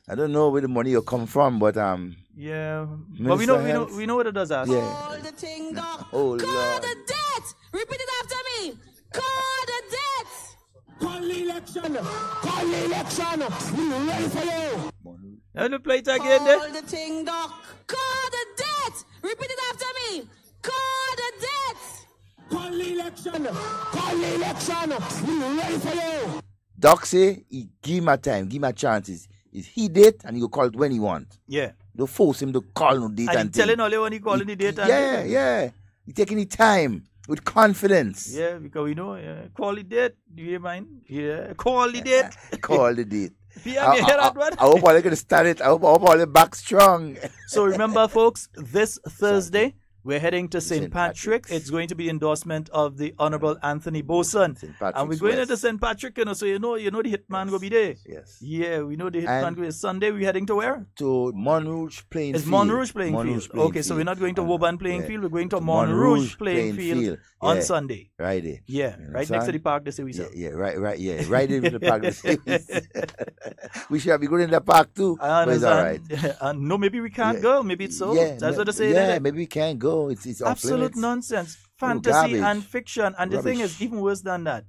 I don't know where the money will come from, but
yeah, but we know what it does.
Yeah.
Call the thing, doc.
Oh,
Call
Lord.
the debt. Repeat it after me. Call the debt.
Call the election. Call the election. We ready for you.
Let me play it again there.
Call the thing, doc. Call the debt. Repeat it after me. Call the debt.
Call the election. Call the election. We ready for you.
Doc say, he give him a time, give him a chances. Is he date and he will call it when he want.
Yeah.
Don't force him to call no date
And
and
he telling all when he calling the date.
Yeah. He taking the time with confidence.
Yeah, because we know, call the date. Do you mind? Yeah, call the date.
Call the date.
I
hope all going to start it. I hope all back strong.
So remember, folks, this Thursday, we're heading to St. Patrick's. It's going to be endorsement of the Honorable Anthony Boson. And we're going into St. Patrick, so you know the hitman will be there.
Yes.
Yeah, we know the hitman will be Sunday. We're heading to where?
To Montrouge playing field.
It's Montrouge playing field. Okay, so we're not going to Woburn playing field. We're going to Montrouge playing field on Sunday.
Right there.
Yeah, right next to the park, they say we sell.
Yeah, right in the park. We should be good in the park too.
I understand.
But it's all right.
No, maybe we can't go. Maybe it's so.
Yeah,
that's what they say.
Yeah, maybe we can't go. It's
absolute nonsense. Fantasy and fiction. And the thing is, even worse than that,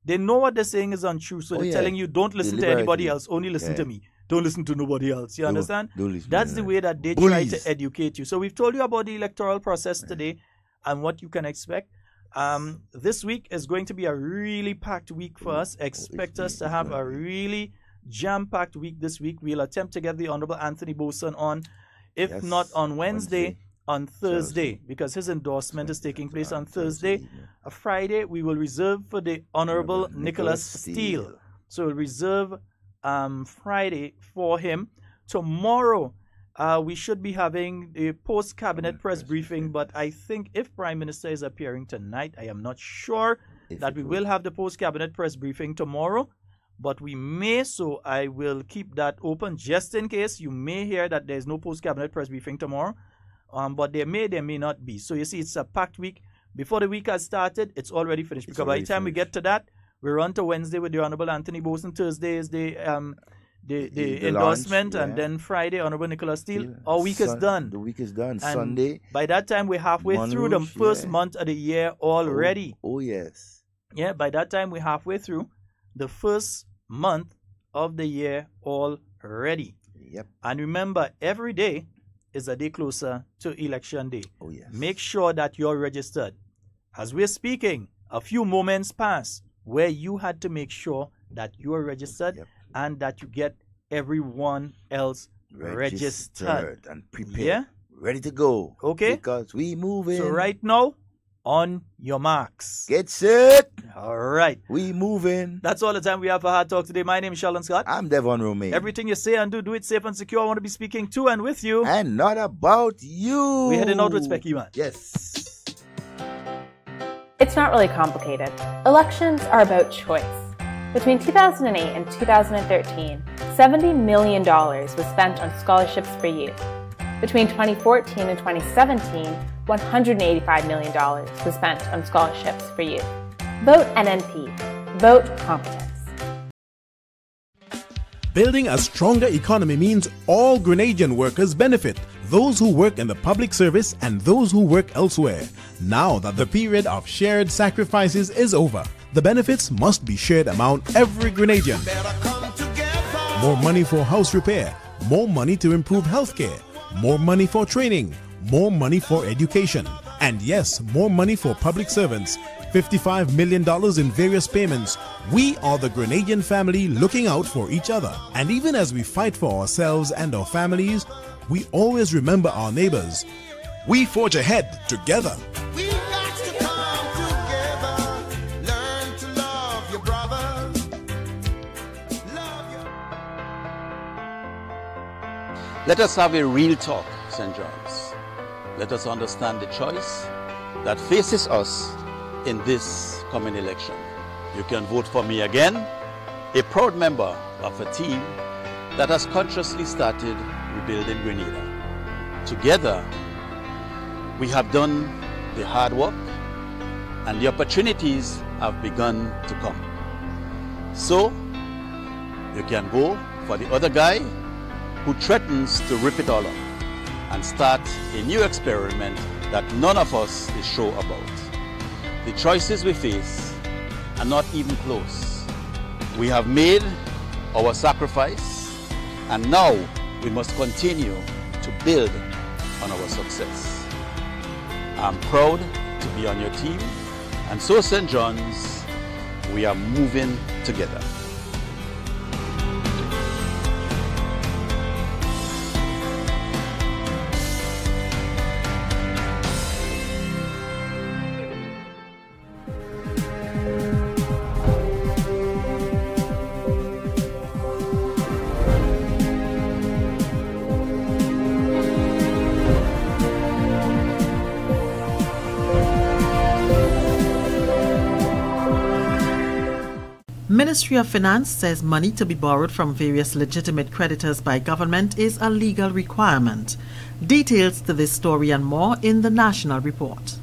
they know what they're saying is untrue. So they're telling you, don't listen to anybody else. Only listen to me. Don't listen to nobody else. You understand? That's the way that they try to educate you. So we've told you about the electoral process today and what you can expect. This week is going to be a really packed week for us. Expect us to have a really jam-packed week this week. We'll attempt to get the Honorable Anthony Boson on, if not on Wednesday, on Thursday, because his endorsement is taking place on Thursday. A Friday, we will reserve for the Honorable Nicholas Steele. So we'll reserve Friday for him. Tomorrow, we should be having the post-cabinet press briefing, but I think if Prime Minister is appearing tonight, I am not sure that we will have the post-cabinet press briefing tomorrow, but we may, so I will keep that open just in case. You may hear that there's no post-cabinet press briefing tomorrow, but there may not be. So you see, it's a packed week. Before the week has started, it's already finished, because by the time we get to that, we're on to Wednesday with the Honorable Anthony Boson. Thursday is the endorsement, and then Friday, Honorable Nicholas Steele. Our week is done.
The week is done.
And
Sunday.
By that time, we're halfway through the first month of the year already.
Oh, yes.
Yeah, by that time, we're halfway through the first month of the year already.
Yep.
And remember, every day is a day closer to election day.
Oh, yes.
Make sure that you're registered. As we're speaking, a few moments pass where you had to make sure that you are registered and that you get everyone else registered
and prepared.
Yeah?
Ready to go.
Okay.
Because we moving.
So right now, on your marks.
Get set.
All right.
We moving.
That's all the time we have for Hard Talk today. My name is Sheldon Scott.
I'm Devon Romain.
Everything you say and do it safe and secure. I want to be speaking to and with you.
And not about you.
We're heading out with Specky Man.
Yes.
It's not really complicated. Elections are about choice. Between 2008 and 2013, $70 million was spent on scholarships for youth. Between 2014 and 2017, $185 million was spent on scholarships for youth. Vote NNP. Vote competence.
Building a stronger economy means all Grenadian workers benefit, those who work in the public service and those who work elsewhere. Now that the period of shared sacrifices is over, the benefits must be shared among every Grenadian. More money for house repair, more money to improve healthcare, more money for training, more money for education, and yes, more money for public servants. $55 million in various payments. We are the Grenadian family looking out for each other. And even as we fight for ourselves and our families, we always remember our neighbors. We forge ahead together.
We got to come together, learn to love your brother, love your...
Let us have a real talk, St. John's. Let us understand the choice that faces us in this coming election. You can vote for me again, a proud member of a team that has consciously started rebuilding Grenada. Together, we have done the hard work and the opportunities have begun to come. So, you can go for the other guy who threatens to rip it all up and start a new experiment that none of us is sure about. The choices we face are not even close. We have made our sacrifice and now we must continue to build on our success. I'm proud to be on your team, and so St. John's, we are moving together.
Ministry of Finance says money to be borrowed from various legitimate creditors by government is a legal requirement. Details to this story and more in the National Report.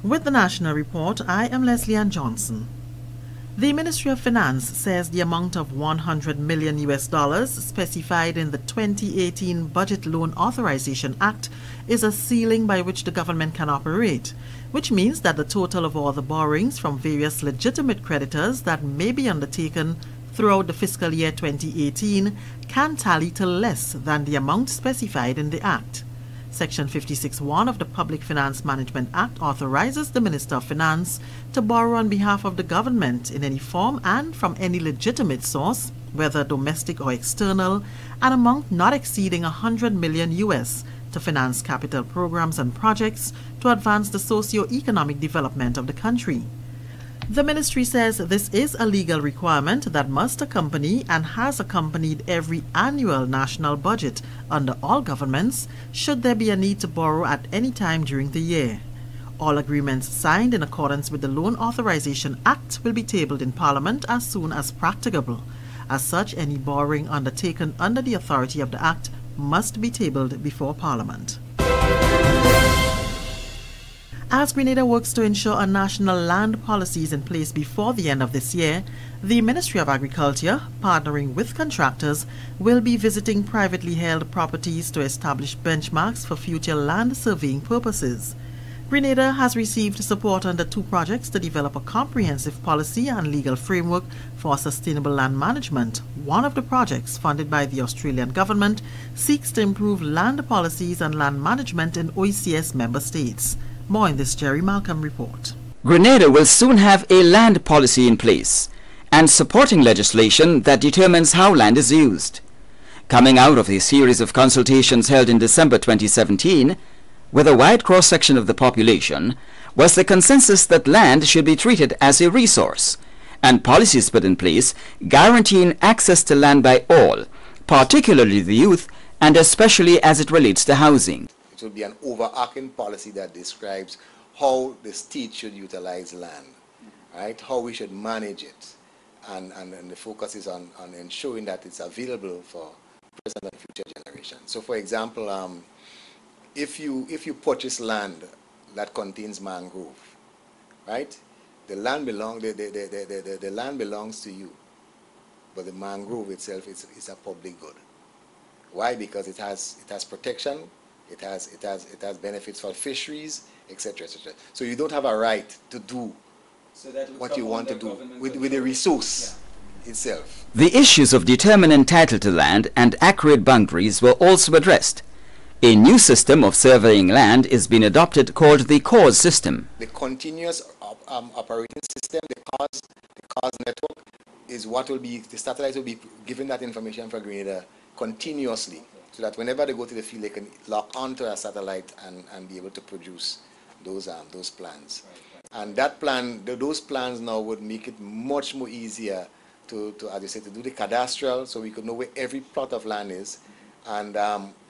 With the National Report, I am Leslie Ann Johnson. The Ministry of Finance says the amount of $100 million specified in the 2018 Budget Loan Authorization Act is a ceiling by which the government can operate, which means that the total of all the borrowings from various legitimate creditors that may be undertaken throughout the fiscal year 2018 can tally to less than the amount specified in the Act. Section 56(1) of the Public Finance Management Act authorizes the Minister of Finance to borrow on behalf of the government in any form and from any legitimate source, whether domestic or external, an amount not exceeding $100 million to finance capital programs and projects to advance the socio-economic development of the country. The ministry says this is a legal requirement that must accompany and has accompanied every annual national budget under all governments should there be a need to borrow at any time during the year. All agreements signed in accordance with the Loan Authorization Act will be tabled in Parliament as soon as practicable. As such, any borrowing undertaken under the authority of the Act must be tabled before Parliament. As Grenada works to ensure a national land policy is in place before the end of this year, the Ministry of Agriculture, partnering with contractors, will be visiting privately held properties to establish benchmarks for future land surveying purposes. Grenada has received support under 2 projects to develop a comprehensive policy and legal framework for sustainable land management. One of the projects, funded by the Australian government, seeks to improve land policies and land management in OECS member states. More in this Jerry Malcolm report.
Grenada will soon have a land policy in place and supporting legislation that determines how land is used. Coming out of a series of consultations held in December 2017, with a wide cross-section of the population, was the consensus that land should be treated as a resource, and policies put in place guaranteeing access to land by all, particularly the youth, and especially as it relates to housing.
It will be an overarching policy that describes how the state should utilize land, right? How we should manage it, and the focus is on ensuring that it's available for present and future generations. So, for example, if you purchase land, that contains mangrove, right? The land belongs to you, but the mangrove itself is a public good. Why? Because it has protection, it has benefits for fisheries, etc., etc. So you don't have a right to do what you want to do with the resource itself.
The issues of determining title to land and accurate boundaries were also addressed. A new system of surveying land is being adopted called the CAUS system.
The continuous operating system, the CAUS network, is what will be, the satellites will be giving that information for Grenada continuously, so that whenever they go to the field, they can lock onto a satellite and be able to produce those plans. And that plan, those plans now would make it much more easier to, as you say, to do the cadastral, so we could know where every plot of land is, and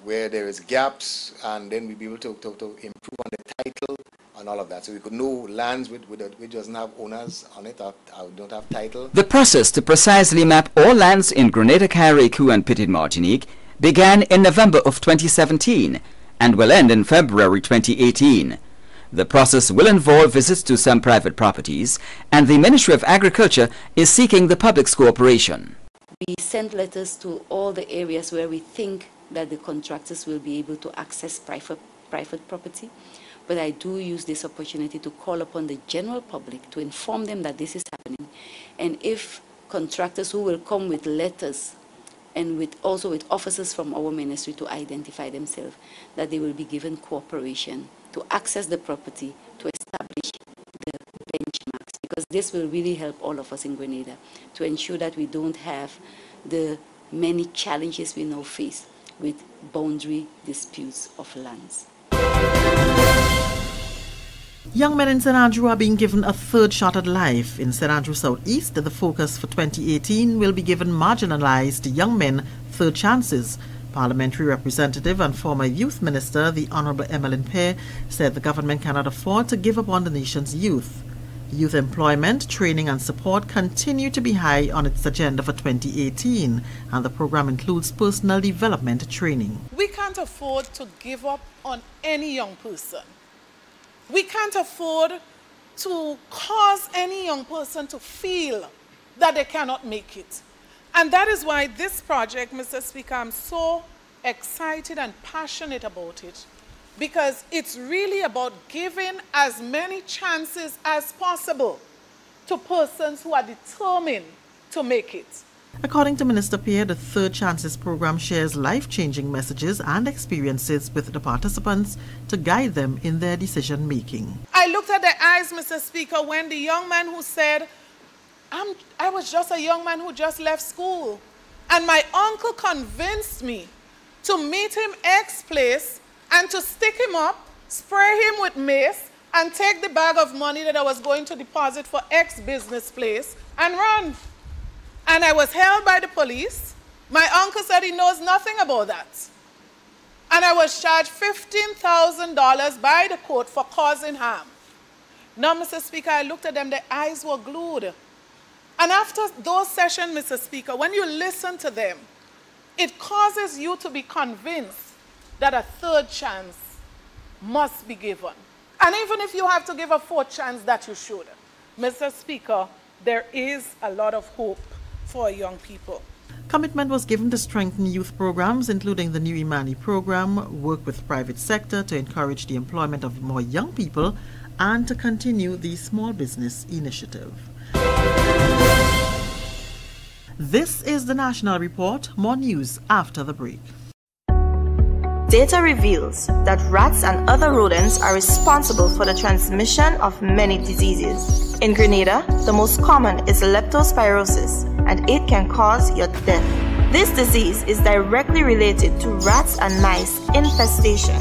where there is gaps, and then we'll be able to improve on the title and all of that. So we could know lands which doesn't have owners on it or don't have title.
The process to precisely map all lands in Grenada, Carriacou and Petite Martinique began in November of 2017 and will end in February 2018. The process will involve visits to some private properties, and the Ministry of Agriculture is seeking the public's cooperation.
We sent letters to all the areas where we think that the contractors will be able to access private property. But I do use this opportunity to call upon the general public to inform them that this is happening. And if contractors who will come with letters and also with officers from our ministry to identify themselves, that they will be given cooperation to access the property, to establish the benchmarks, because this will really help all of us in Grenada to ensure that we don't have the many challenges we now face with boundary disputes of lands.
Young men in St. Andrew are being given a third shot at life. In St. Andrew Southeast, the focus for 2018 will be given marginalized young men third chances. Parliamentary representative and former youth minister, the Honorable Emmeline Pear, said the government cannot afford to give up on the nation's youth. Youth employment, training and support continue to be high on its agenda for 2018, and the program includes personal development training.
We can't afford to give up on any young person. We can't afford to cause any young person to feel that they cannot make it. And that is why this project, Mr. Speaker, I'm so excited and passionate about it, because it's really about giving as many chances as possible to persons who are determined to make it.
According to Minister Pierre, the Third Chances program shares life-changing messages and experiences with the participants to guide them in their decision-making.
I looked at their eyes, Mr. Speaker, when the young man who said, I was just a young man who just left school, and my uncle convinced me to meet him X place and to stick him up, spray him with mace, and take the bag of money that I was going to deposit for X business place and run. And I was held by the police. My uncle said he knows nothing about that. And I was charged $15,000 by the court for causing harm. Now, Mr. Speaker, I looked at them, their eyes were glued. And after those sessions, Mr. Speaker, when you listen to them, it causes you to be convinced that a third chance must be given. And even if you have to give a fourth chance, that you should. Mr. Speaker, there is a lot of hope for young people.
Commitment was given to strengthen youth programs, including the new Imani program, work with private sector to encourage the employment of more young people, and to continue the small business initiative. This is the National Report. More news after the break.
Data reveals that rats and other rodents are responsible for the transmission of many diseases. In Grenada, the most common is leptospirosis, and it can cause your death. This disease is directly related to rats and mice infestation.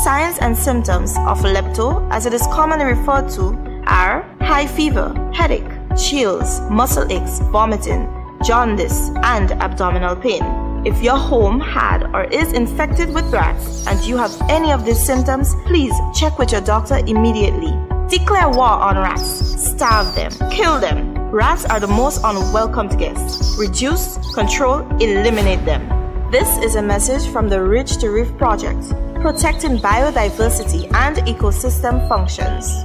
Signs and symptoms of lepto, as it is commonly referred to, are high fever, headache, chills, muscle aches, vomiting, jaundice, and abdominal pain. If your home had or is infected with rats and you have any of these symptoms, please check with your doctor immediately. Declare war on rats. Starve them. Kill them. Rats are the most unwelcomed guests. Reduce, control, eliminate them. This is a message from the Ridge to Reef Project. protecting biodiversity and ecosystem functions.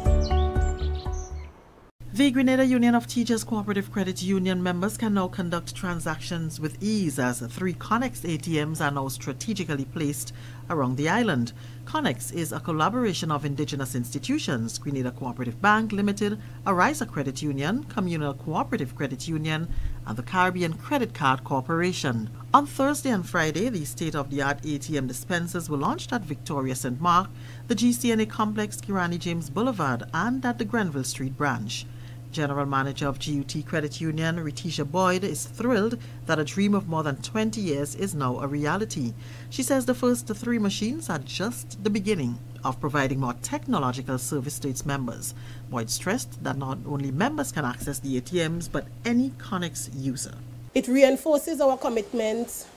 The Grenada Union of Teachers Cooperative Credit Union members can now conduct transactions with ease as 3 Connex ATMs are now strategically placed around the island. Connex is a collaboration of indigenous institutions, Grenada Cooperative Bank Limited, Ariza Credit Union, Communal Cooperative Credit Union, and the Caribbean Credit Card Corporation. On Thursday and Friday, the state-of-the-art ATM dispensers were launched at Victoria St. Mark, the GCNA Complex, Kirani James Boulevard, and at the Grenville Street branch. General Manager of GUT Credit Union, Ritisha Boyd, is thrilled that a dream of more than 20 years is now a reality. She says the first 3 machines are just the beginning of providing more technological service to its members. Boyd stressed that not only members can access the ATMs, but any Connex user.
It reinforces our commitment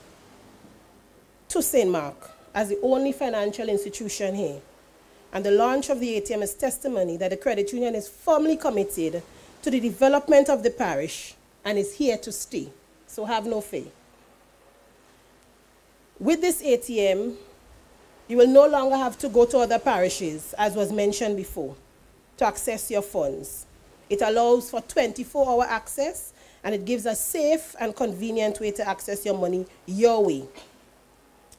to St. Mark as the only financial institution here. And the launch of the ATM is testimony that the credit union is firmly committed to the development of the parish and is here to stay. So have no fear. With this ATM, you will no longer have to go to other parishes, as was mentioned before, to access your funds. It allows for 24-hour access, and it gives a safe and convenient way to access your money your way.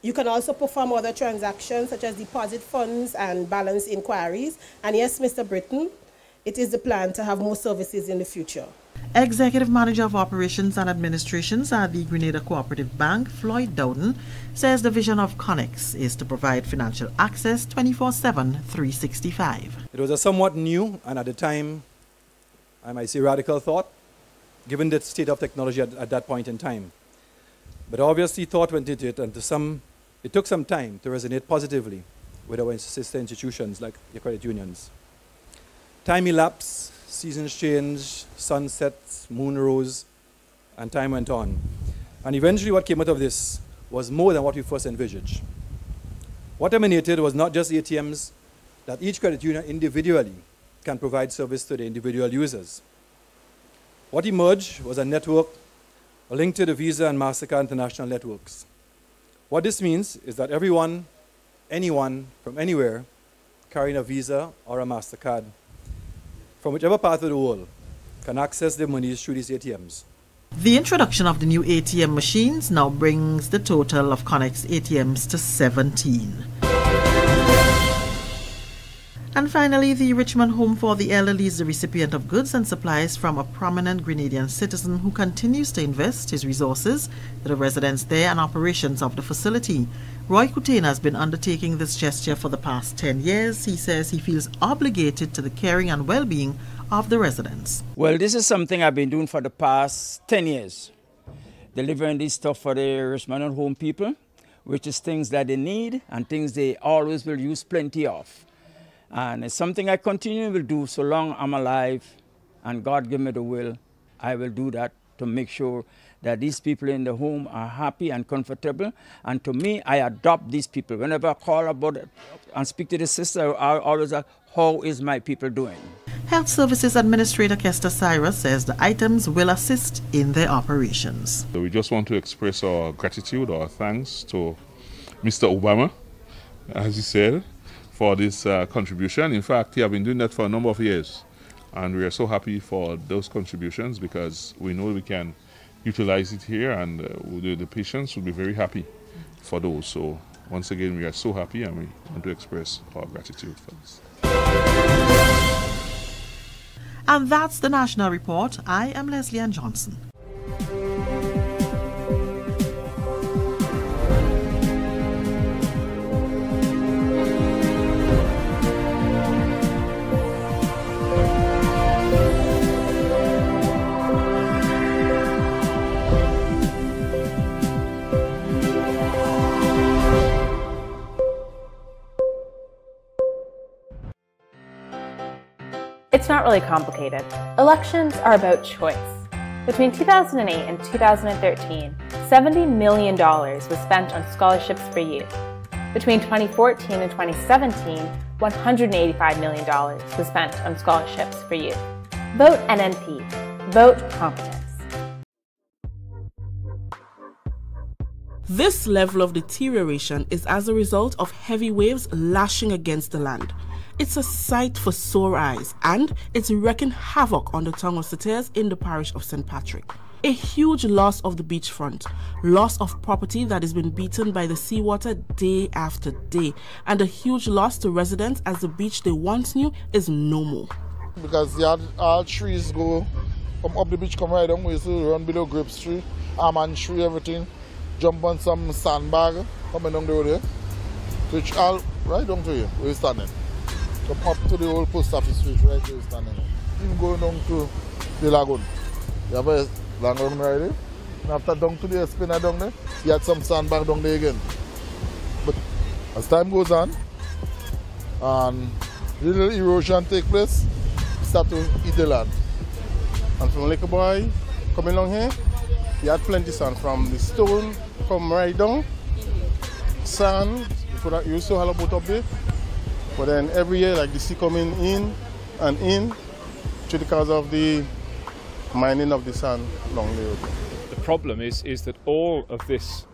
You can also perform other transactions such as deposit funds and balance inquiries. And yes, Mr. Britton, it is the plan to have more services in the future.
Executive Manager of Operations and Administrations at the Grenada Cooperative Bank, Floyd Dowden, says the vision of Connex is to provide financial access 24/7, 365.
It was a somewhat new and at the time, I might say radical thought, given the state of technology at that point in time. But obviously thought went into it, and it took some time to resonate positively with our sister institutions like the credit unions. Time elapsed, seasons changed, sunsets, moon rose, and time went on. And eventually what came out of this was more than what we first envisaged. What emanated was not just ATMs that each credit union individually can provide service to the individual users. What emerged was a network linked to the Visa and MasterCard international networks. What this means is that everyone, anyone from anywhere carrying a Visa or a MasterCard from whichever part of the world can access their monies through these ATMs.
The introduction of the new ATM machines now brings the total of Connex ATMs to 17. And finally, the Richmond Home for the Elderly is the recipient of goods and supplies from a prominent Grenadian citizen who continues to invest his resources to the residents there and operations of the facility. Roy Coutain has been undertaking this gesture for the past 10 years. He says he feels obligated to the caring and well-being of the residents.
Well, this is something I've been doing for the past 10 years, delivering this stuff for the Richmond Home people, which is things that they need and things they always will use plenty of. And it's something I continue to do so long I'm alive and God give me the will. I will do that to make sure that these people in the home are happy and comfortable. And to me, I adopt these people. Whenever I call about it and speak to the sister, I always ask, how is my people doing?
Health Services Administrator Kester Cyrus says the items will assist in their operations.
So we just want to express our gratitude, our thanks to Mr. Obama, as he said, for this contribution. In fact, he has been doing that for a number of years. And we are so happy for those contributions because we know we can utilize it here and the patients will be very happy for those. So once again, we are so happy and we want to express our gratitude for this.
And that's the National Report. I am Leslie Ann Johnson.
It's not really complicated. Elections are about choice. Between 2008 and 2013, $70 million was spent on scholarships for youth. Between 2014 and 2017, $185 million was spent on scholarships for youth. Vote NNP. Vote competence.
This level of deterioration is as a result of heavy waves lashing against the land. It's a sight for sore eyes, and it's wreaking havoc on the tongue of satyrs in the parish of St. Patrick. A huge loss of the beachfront, loss of property that has been beaten by the seawater day after day, and a huge loss to residents as the beach they once knew is no more.
Because all trees go from up the beach, come right down, we used to run below Grapes Tree, almond tree, everything, jump on some sandbag, coming down the road here, which all right down to here, where we're standing. Come up to the old post office street, right where we're standing. Even going down to the lagoon. You have a long run right there. And after down to the spinner down there, you had some sandbag down there again. But as time goes on, and little erosion take place, you start to eat the land. And from Lake Boy, coming along here, you had plenty sand from the stone, come right down. Sand, you used to have a boat up there. But then every year, like the sea coming in and in, because of the mining of the sand along the road.
The problem is that all of this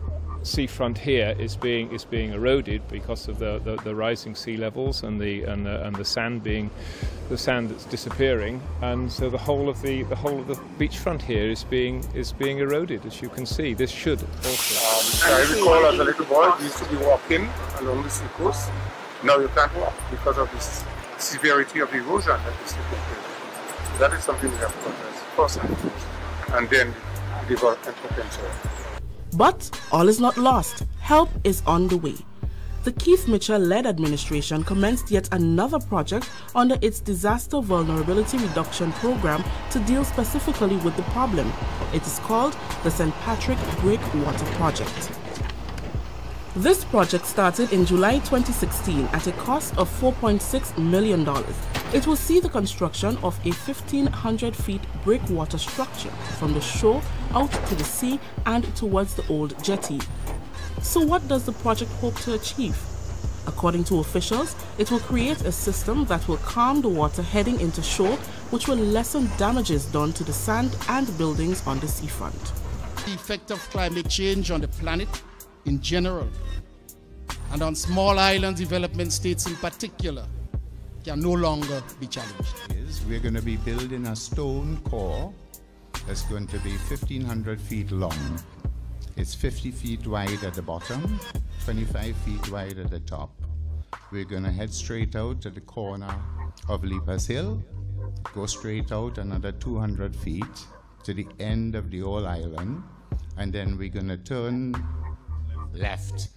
seafront here is being eroded because of the rising sea levels and the sand that's disappearing, and so the whole of the beachfront here is being eroded, as you can see. This should also.
I recall as a little boy, we used to be walking along the sea coast. Now you can't walk because of this severity of the erosion that is taking place. So that is something we have to address first and then the development potential.
But all is not lost. Help is on the way. The Keith Mitchell-led administration commenced yet another project under its Disaster Vulnerability Reduction Program to deal specifically with the problem. It is called the St. Patrick Breakwater Project. This project started in July 2016 at a cost of $4.6 million. It will see the construction of a 1,500 feet breakwater structure from the shore out to the sea and towards the old jetty. So what does the project hope to achieve? According to officials, it will create a system that will calm the water heading into shore, which will lessen damages done to the sand and buildings on the seafront.
The effect of climate change on the planet in general, and on small island development states in particular, can no longer be challenged.
We're going to be building a stone core that's going to be 1,500 feet long. It's 50 feet wide at the bottom, 25 feet wide at the top. We're going to head straight out to the corner of Leapers Hill, go straight out another 200 feet to the end of the whole island, and then we're going to turn left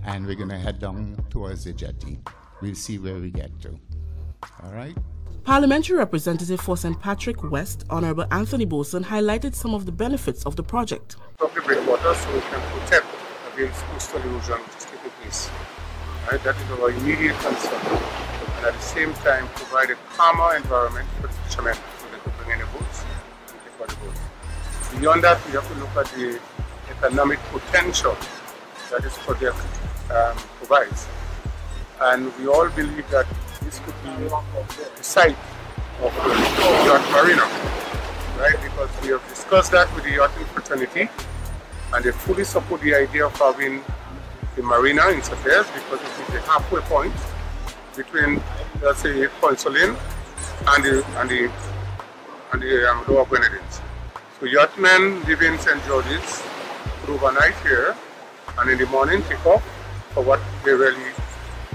and we're going to head down towards the jetty. We'll see where we get to. All right?
Parliamentary Representative for St. Patrick West, Honorable Anthony Boson, highlighted some of the benefits of the project.
Of the breakwater, so we can protect against coastal erosion which is taking place. Right? That is our immediate concern. And at the same time, provide a calmer environment for the fishermen so they can bring in the boats and take on the boats. Beyond that, we have to look at the economic potential that this project provides. And we all believe that this could be the site of the yacht marina, right? Because we have discussed that with the yachting fraternity, and they fully support the idea of having the marina in Satyrs because it is the halfway point between, let's say, Point Solin and the Lower Grenadines. So yachtsmen living in St. George's could overnight here, and in the morning take off for what they really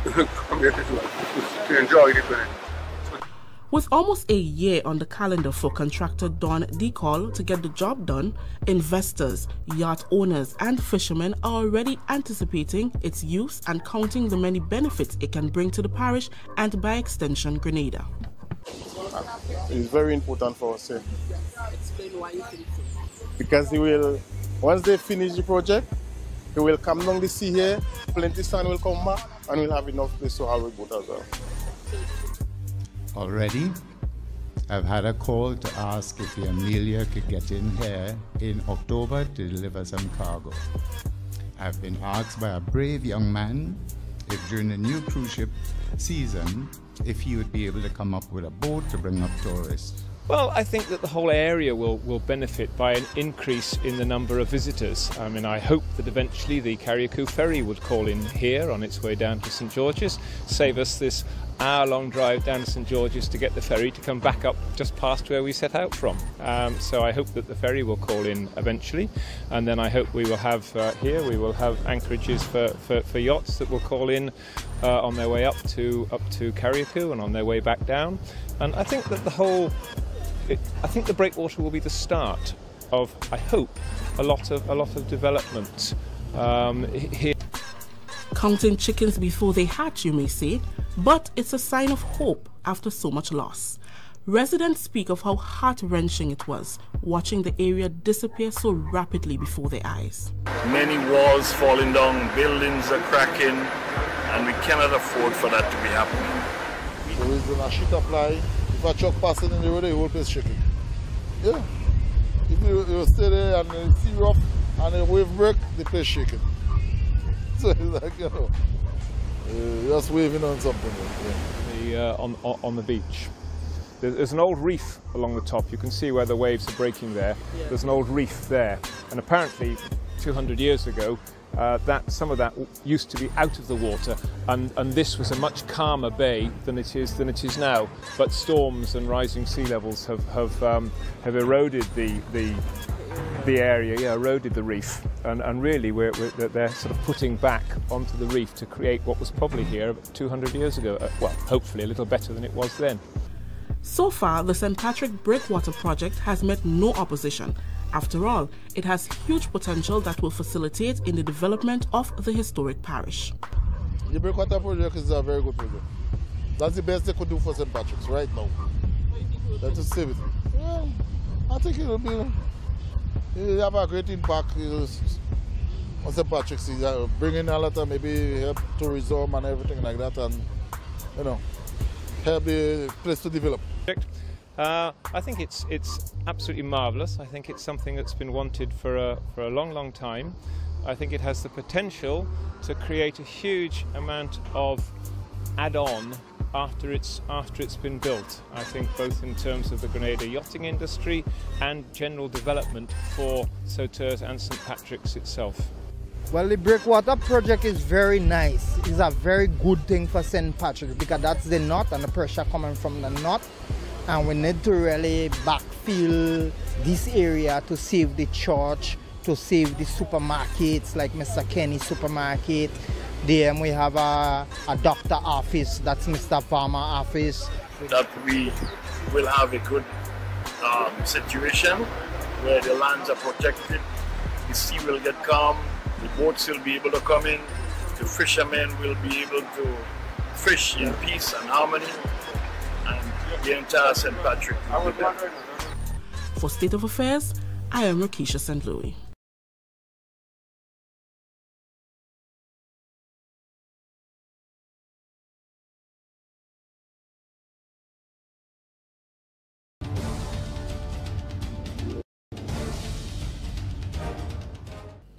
come here to do, to enjoy the Grenadines.
With almost a year on the calendar for contractor Don Decall to get the job done, investors, yacht owners and fishermen are already anticipating its use and counting the many benefits it can bring to the parish and by extension Grenada.
It's very important for us here.
Explain why you think so.
Because they will, once they finish the project, they will come down the sea here, plenty sand will come back, and we'll have enough place to have a boat as well.
Already, I've had a call to ask if the Amelia could get in here in October to deliver some cargo. I've been asked by a brave young man if during the new cruise ship season, if he would be able to come up with a boat to bring up tourists.
Well, I think that the whole area will benefit by an increase in the number of visitors. I mean, I hope that eventually the Carriacou ferry would call in here on its way down to St George's, save us this hour-long drive down to St George's to get the ferry to come back up just past where we set out from. So I hope that the ferry will call in eventually, and then I hope we will have here we will have anchorages for yachts that will call in on their way up to Carriacou and on their way back down. And I think that I think the breakwater will be the start of, I hope, a lot of development here.
Counting chickens before they hatch, you may say, but it's a sign of hope after so much loss. Residents speak of how heart-wrenching it was watching the area disappear so rapidly before their eyes.
Many walls falling down, buildings are cracking, and we cannot afford for that to be happening.
The reason a sheet apply, if a truck passing in the road, the whole place shaking. Yeah. If you stay there and you see rough and the wave break, the place shaking. So it's like, you know, just waving on something.
Yeah. On the beach. There's an old reef along the top. You can see where the waves are breaking there. Yeah. There's an old reef there. And apparently, 200 years ago, some of that used to be out of the water, and this was a much calmer bay than it is now. But storms and rising sea levels have eroded the area, eroded the reef, and really they're sort of putting back onto the reef to create what was probably here 200 years ago. Well, hopefully a little better than it was then.
So far, the St. Patrick Breakwater project has met no opposition. After all, it has huge potential that will facilitate in the development of the historic parish.
The Breakwater project is a very good project. That's the best they could do for St. Patrick's right now. Let's just save it. Yeah, I think it will have a great impact on St. Patrick's. Bringing a lot of maybe help tourism and everything like that, and you know, help the place to develop.
I think it's absolutely marvellous. I think it's something that's been wanted for a long time. I think it has the potential to create a huge amount of add-on after it's been built. I think both in terms of the Grenada yachting industry and general development for Sauterres and St. Patrick's itself.
Well, the Breakwater project is very nice. It's a very good thing for St. Patrick's because that's the north and the pressure coming from the north. And we need to really backfill this area to save the church, to save the supermarkets like Mr. Kenny's supermarket. Then we have a doctor office, that's Mr. Farmer office.
That we will have a good situation where the lands are protected, the sea will get calm, the boats will be able to come in, the fishermen will be able to fish in peace and harmony, and the entire St. Patrick will be there.
For State of Affairs, I am Rakisha St. Louis.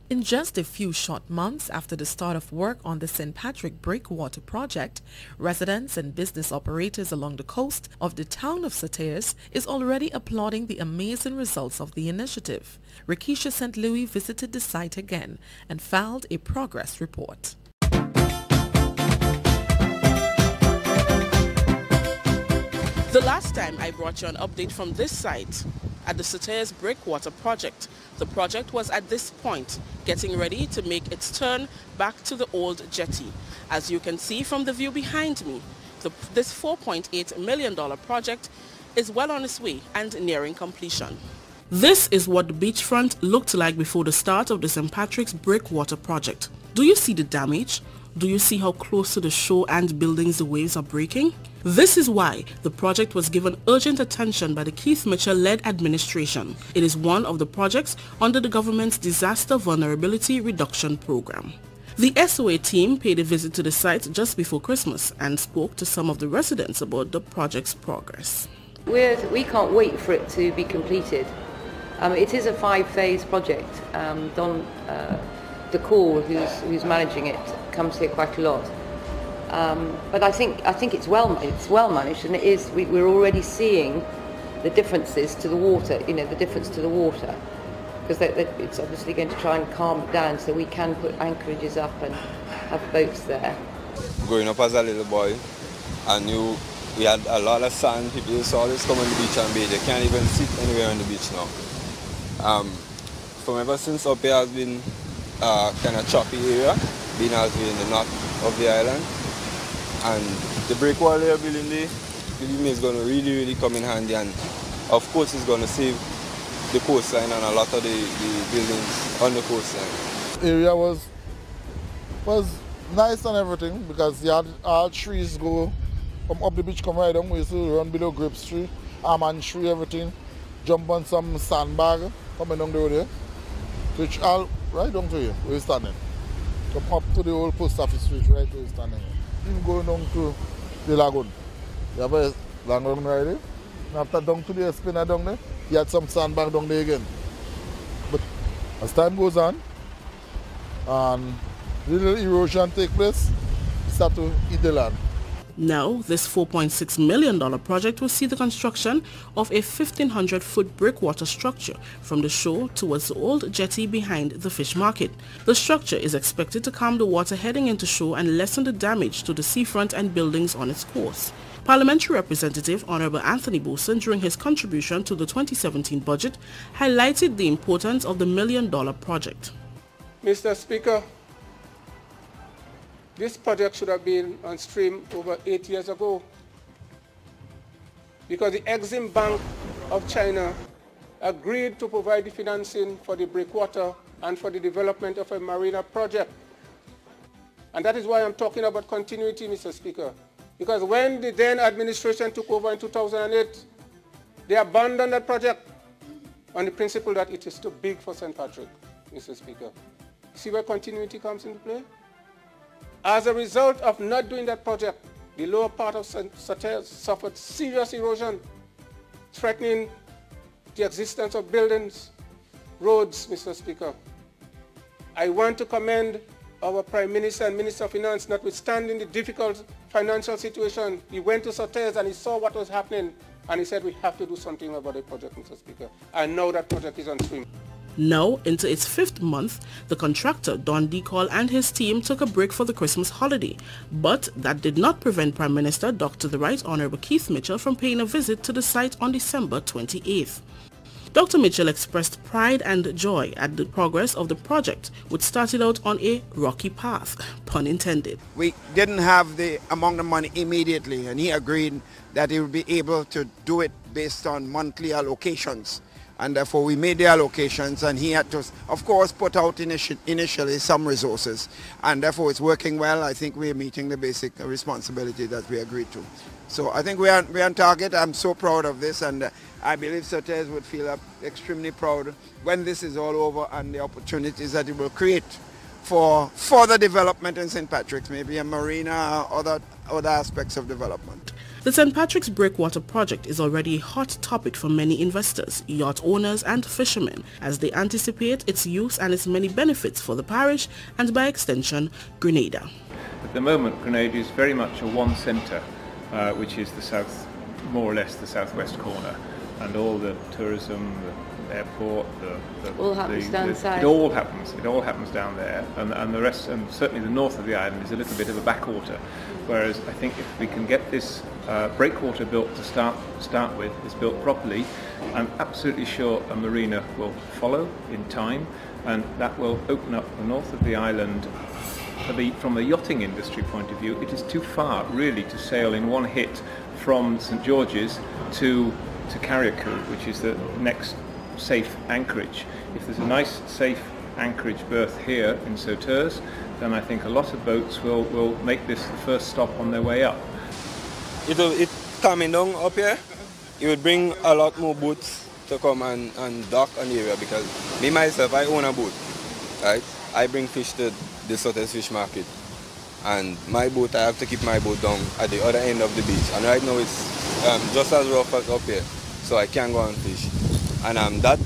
In just a few short months after the start of work on the St. Patrick Breakwater project, residents and business operators along the coast of the town of Sauterres is already applauding the amazing results of the initiative. Rakisha St. Louis visited the site again and filed a progress report. The last time I brought you an update from this site at the Sauterres Breakwater project, the project was at this point getting ready to make its turn back to the old jetty. As you can see from the view behind me, this $4.8 million project is well on its way and nearing completion. This is what the beachfront looked like before the start of the St. Patrick's Breakwater project. Do you see the damage? Do you see how close to the shore and buildings the waves are breaking? This is why the project was given urgent attention by the Keith Mitchell-led administration. It is one of the projects under the government's Disaster Vulnerability Reduction Program. The SOA team paid a visit to the site just before Christmas and spoke to some of the residents about the project's progress.
We can't wait for it to be completed. It is a 5-phase project. Don DeCour, who's managing it, comes here quite a lot. But I think it's well managed, and it is. We're already seeing the differences to the water, the difference to the water, because it's obviously going to try and calm it down so we can put anchorages up and have boats there.
Growing up as a little boy, I knew we had a lot of sand. People used to always come on the beach and bathe. They can't even sit anywhere on the beach now. From ever since up here has been kind of choppy area, being as we're in the north of the island. And the breakwater they're building there, believe me, is going to really come in handy, and of course it's going to save the coastline and a lot of the buildings on the coastline.
Area was nice and everything, because you had all trees go from up the beach, come right down. We used to run below grapes tree, almond tree, everything. Jump on some sandbag coming down the road there. Which all right down to here, where we're standing. Come up to the old post office street, right where we're standing here. Even going down to the lagoon. You have a lagoon right there. And after down to the spinner down there, you had some sandbag down there again. But as time goes on, and little erosion take place, start to eat the land.
Now, this $4.6 million project will see the construction of a 1,500-foot breakwater structure from the shore towards the old jetty behind the fish market. The structure is expected to calm the water heading into shore and lessen the damage to the seafront and buildings on its course. Parliamentary Representative Honorable Anthony Boson, during his contribution to the 2017 budget, highlighted the importance of the $1 million project.
Mr. Speaker, this project should have been on stream over 8 years ago, because the Exim Bank of China agreed to provide the financing for the breakwater and for the development of a marina project. And that is why I'm talking about continuity, Mr. Speaker, because when the then administration took over in 2008, they abandoned that project on the principle that it is too big for St. Patrick, Mr. Speaker. See where continuity comes into play? As a result of not doing that project, the lower part of Sauterne suffered serious erosion, threatening the existence of buildings, roads, Mr. Speaker. I want to commend our Prime Minister and Minister of Finance, notwithstanding the difficult financial situation. He went to Sauterne and he saw what was happening, and he said we have to do something about the project, Mr. Speaker. And now that project is on stream.
Now, into its 5th month, the contractor, Don Decall, and his team took a break for the Christmas holiday. But that did not prevent Prime Minister Dr. The Right Honourable Keith Mitchell from paying a visit to the site on December 28th. Dr. Mitchell expressed pride and joy at the progress of the project, which started out on a rocky path, pun intended.
We didn't have the amount of money immediately, and he agreed that he would be able to do it based on monthly allocations. And therefore we made the allocations, and he had to, of course, put out initially some resources. And therefore it's working well. I think we're meeting the basic responsibility that we agreed to. So I think we're on target. I'm so proud of this, and I believe Sauterne would feel extremely proud when this is all over, and the opportunities that it will create for further development in St. Patrick's, maybe a marina or other aspects of development.
The St. Patrick's Breakwater project is already a hot topic for many investors, yacht owners and fishermen, as they anticipate its use and its many benefits for the parish and, by extension, Grenada.
At the moment, Grenada is very much a one centre, which is the south, more or less the southwest corner, and all the tourism, the airport,
all happens down south.
It all happens down there, and the rest, and certainly the north of the island, is a little bit of a backwater. Whereas I think if we can get this breakwater built to start with, it's built properly, I'm absolutely sure a marina will follow in time, and that will open up the north of the island. From the yachting industry point of view, it is too far really to sail in one hit from St. George's to Carriacou, which is the next safe anchorage. If there's a nice safe anchorage berth here in Sauterne, then I think a lot of boats will make this the first stop on their way up.
It coming down up here, it would bring a lot more boats to come and dock on the area, because me myself, I own a boat, right? I bring fish to the Sauterne fish market, and my boat, I have to keep my boat down at the other end of the beach, and right now it's just as rough as up here, so I can't go and fish. And that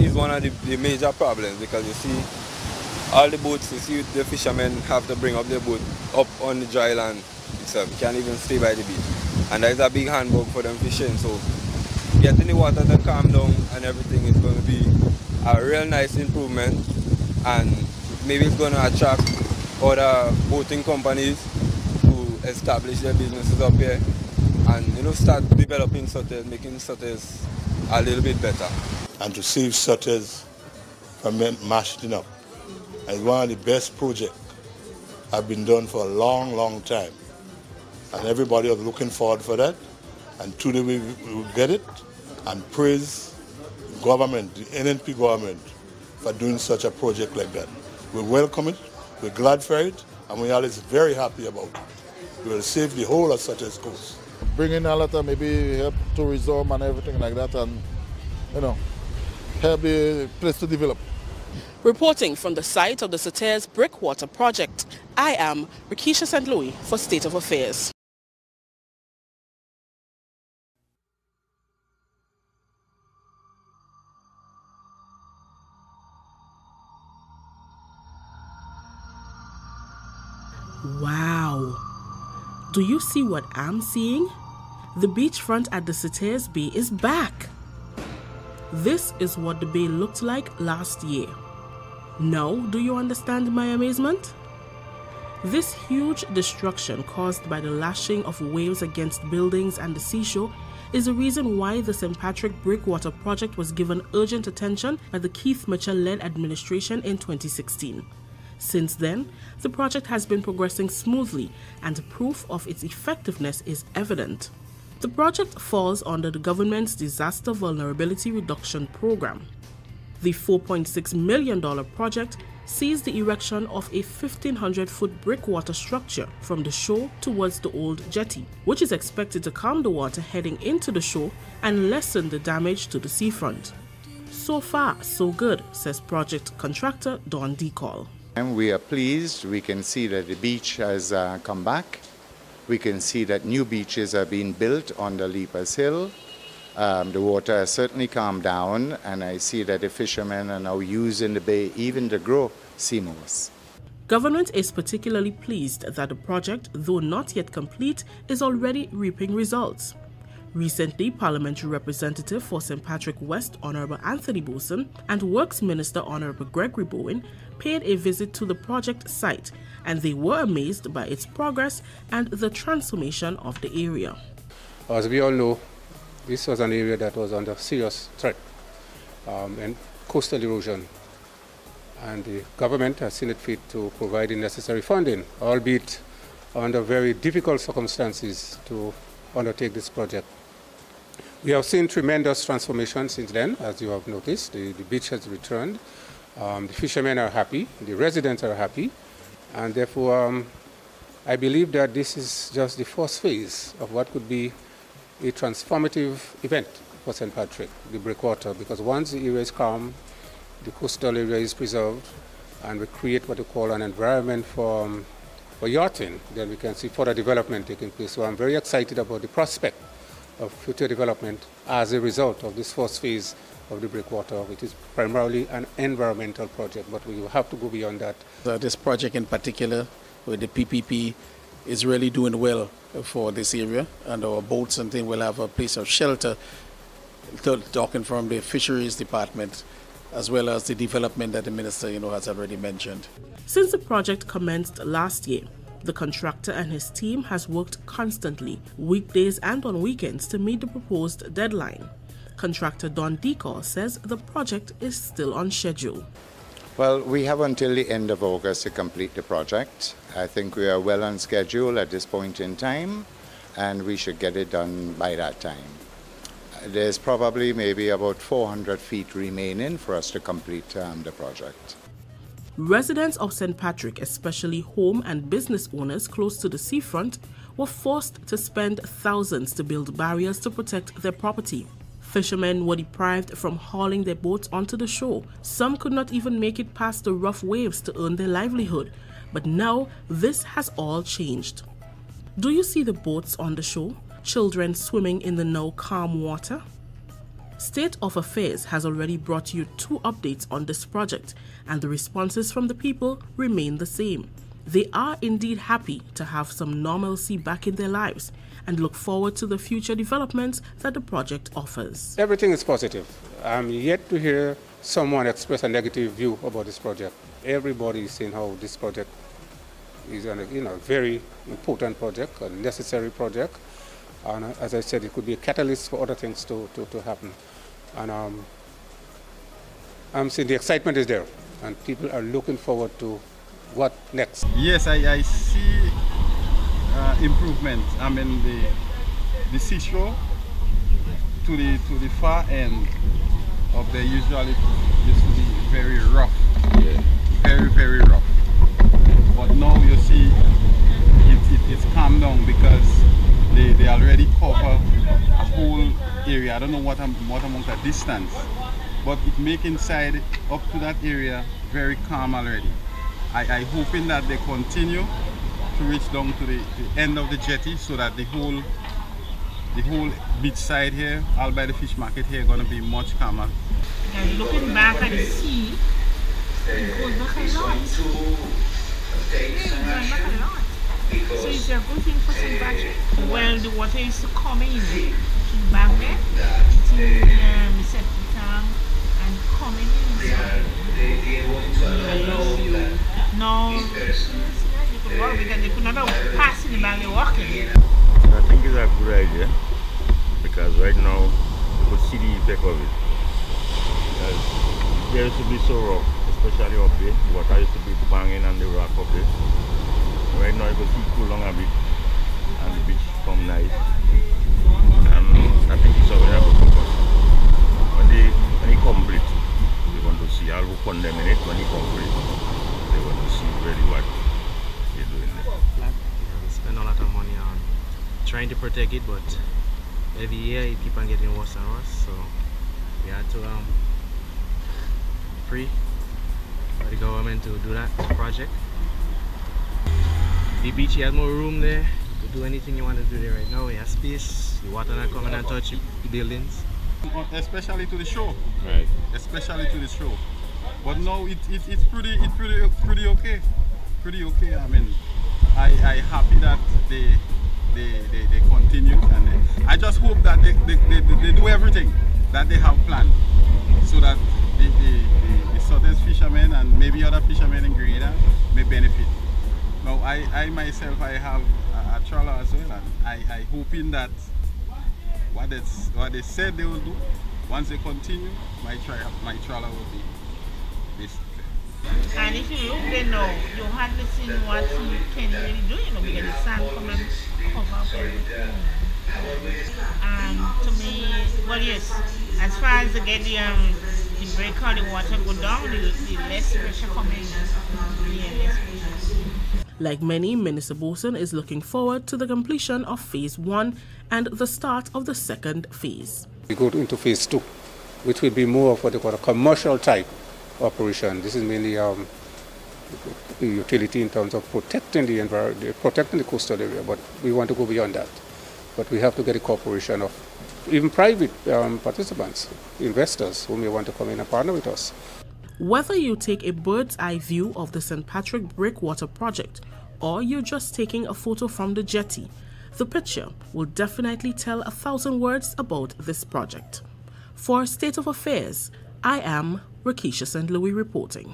is one of the major problems, because you see all the boats, you see the fishermen have to bring up their boat up on the dry land itself. You can't even stay by the beach. And that is a big handbag for them fishing. So getting the water to calm down and everything is going to be a real nice improvement, and maybe it's going to attract other boating companies to establish their businesses up here and start developing Soters, making Soters a little bit better.
And to save Soters from mashing up. It's one of the best projects have been done for a long, long time. And everybody is looking forward for that. And today we will get it and praise the government, the NNP government, for doing such a project like that. We welcome it, we're glad for it, and we are very happy about it. We will save the whole of Soters Coast.
Bring in a lot of maybe help tourism and everything like that, and help the place to develop.
Reporting from the site of the Soters Breakwater project, I am Rikisha St. Louis for State of Affairs. Wow! Do you see what I'm seeing? The beachfront at the Soters Bay is back. This is what the bay looked like last year. Now, do you understand my amazement? This huge destruction caused by the lashing of waves against buildings and the seashore is the reason why the St. Patrick Breakwater project was given urgent attention by the Keith Mitchell-led administration in 2016. Since then, the project has been progressing smoothly, and proof of its effectiveness is evident. The project falls under the government's Disaster Vulnerability Reduction Program. The $4.6 million project sees the erection of a 1,500-foot breakwater structure from the shore towards the old jetty, which is expected to calm the water heading into the shore and lessen the damage to the seafront. So far, so good, says project contractor Don Decall.
And we are pleased. We can see that the beach has come back. We can see that new beaches are being built on the Leapers Hill. The water has certainly calmed down, and I see that the fishermen are now using the bay even to grow sea moss.
Government is particularly pleased that the project, though not yet complete, is already reaping results. Recently, Parliamentary Representative for St. Patrick West Honourable Anthony Boson and Works Minister Honourable Gregory Bowen paid a visit to the project site, and they were amazed by its progress and the transformation of the area.
As we all know, this was an area that was under serious threat and coastal erosion, and the government has seen it fit to provide the necessary funding, albeit under very difficult circumstances, to undertake this project. We have seen tremendous transformation since then, as you have noticed. The beach has returned. The fishermen are happy, the residents are happy, and therefore I believe that this is just the first phase of what could be a transformative event for St. Patrick, the breakwater, because once the area is calm, the coastal area is preserved, and we create what we call an environment for yachting, then we can see further development taking place. So I'm very excited about the prospect of future development as a result of this first phase of the breakwater, which is primarily an environmental project, but we will have to go beyond that.
This project in particular, with the PPP, is really doing well for this area, and our boats and things will have a place of shelter, talking from the fisheries department, as well as the development that the minister has already mentioned.
Since the project commenced last year, the contractor and his team has worked constantly, weekdays and on weekends, to meet the proposed deadline. Contractor Don Decall says the project is still on schedule.
Well, we have until the end of August to complete the project. I think we are well on schedule at this point in time, and we should get it done by that time. There's probably maybe about 400 feet remaining for us to complete the project.
Residents of St. Patrick, especially home and business owners close to the seafront, were forced to spend thousands to build barriers to protect their property. Fishermen were deprived from hauling their boats onto the shore. Some could not even make it past the rough waves to earn their livelihood. But now, this has all changed. Do you see the boats on the shore? Children swimming in the now calm water? State of Affairs has already brought you 2 updates on this project, and the responses from the people remain the same. They are indeed happy to have some normalcy back in their lives, and look forward to the future developments that the project offers.
Everything is positive. I'm yet to hear someone express a negative view about this project. Everybody is saying how this project is a very important project, a necessary project. And as I said, it could be a catalyst for other things to happen. And I'm saying the excitement is there, and people are looking forward to what next.
Yes, I see improvement. I mean, the seashore to the far end of the usually used to be very rough, very, very rough. But now you see it's calmed down because they already cover a whole area. I don't know what amount of distance, but it make inside up to that area very calm already. I hoping that they continue to reach down to the end of the jetty so that the whole beach side here, all by the fish market here, gonna be much calmer.
And looking back at the sea, it goes back a lot. So it's a good thing for St. Patrick. Well, the water is to come in back there, it's in the septic tank and coming inside. No, you could walk because they could not pass in the bag and walking.
I think it's a good idea because right now you could see the effect of it. Because there used to be so rough, especially up there. The water used to be banging on the rock up there. Right now you can see cool down a bit and the beach come nice. And I think it's already a good purpose. When they complete, they want to see, I'll condemn in it when they complete. They want to see really what they're doing there.
We spend a lot of money on trying to protect it, but every year it keeps on getting worse and worse. So we had to free for the government to do that project. The beach, you have more room there to do anything you want to do there right now. You have space, the water not coming and touch the buildings.
Especially to the shore.
Right.
Especially to the shore. But no, it's pretty okay. Pretty okay. I mean, I happy that they continue, and I just hope that they do everything that they have planned, so that the southern fishermen and maybe other fishermen in Grenada may benefit. Now, I myself, I have a trawler as well, and I hoping that what they said they will do, once they continue, my trawler will be this.
And if you look there now, you hardly see what you can really do, because the sand come and cover up everything. And to me, well, yes, as far as they get the breaker, the water go down, the less pressure coming. Less pressure.
Like many, Minister Boson is looking forward to the completion of Phase 1 and the start of the second phase.
We go into Phase 2, which will be more of what they call a commercial type operation. This is mainly utility in terms of protecting the environment, protecting the coastal area, but we want to go beyond that. But we have to get a cooperation of even private participants, investors who may want to come in and partner with us.
Whether you take a bird's eye view of the St. Patrick Breakwater project or you're just taking a photo from the jetty, the picture will definitely tell 1,000 words about this project. For State of Affairs, I am Rakisha St. Louis reporting.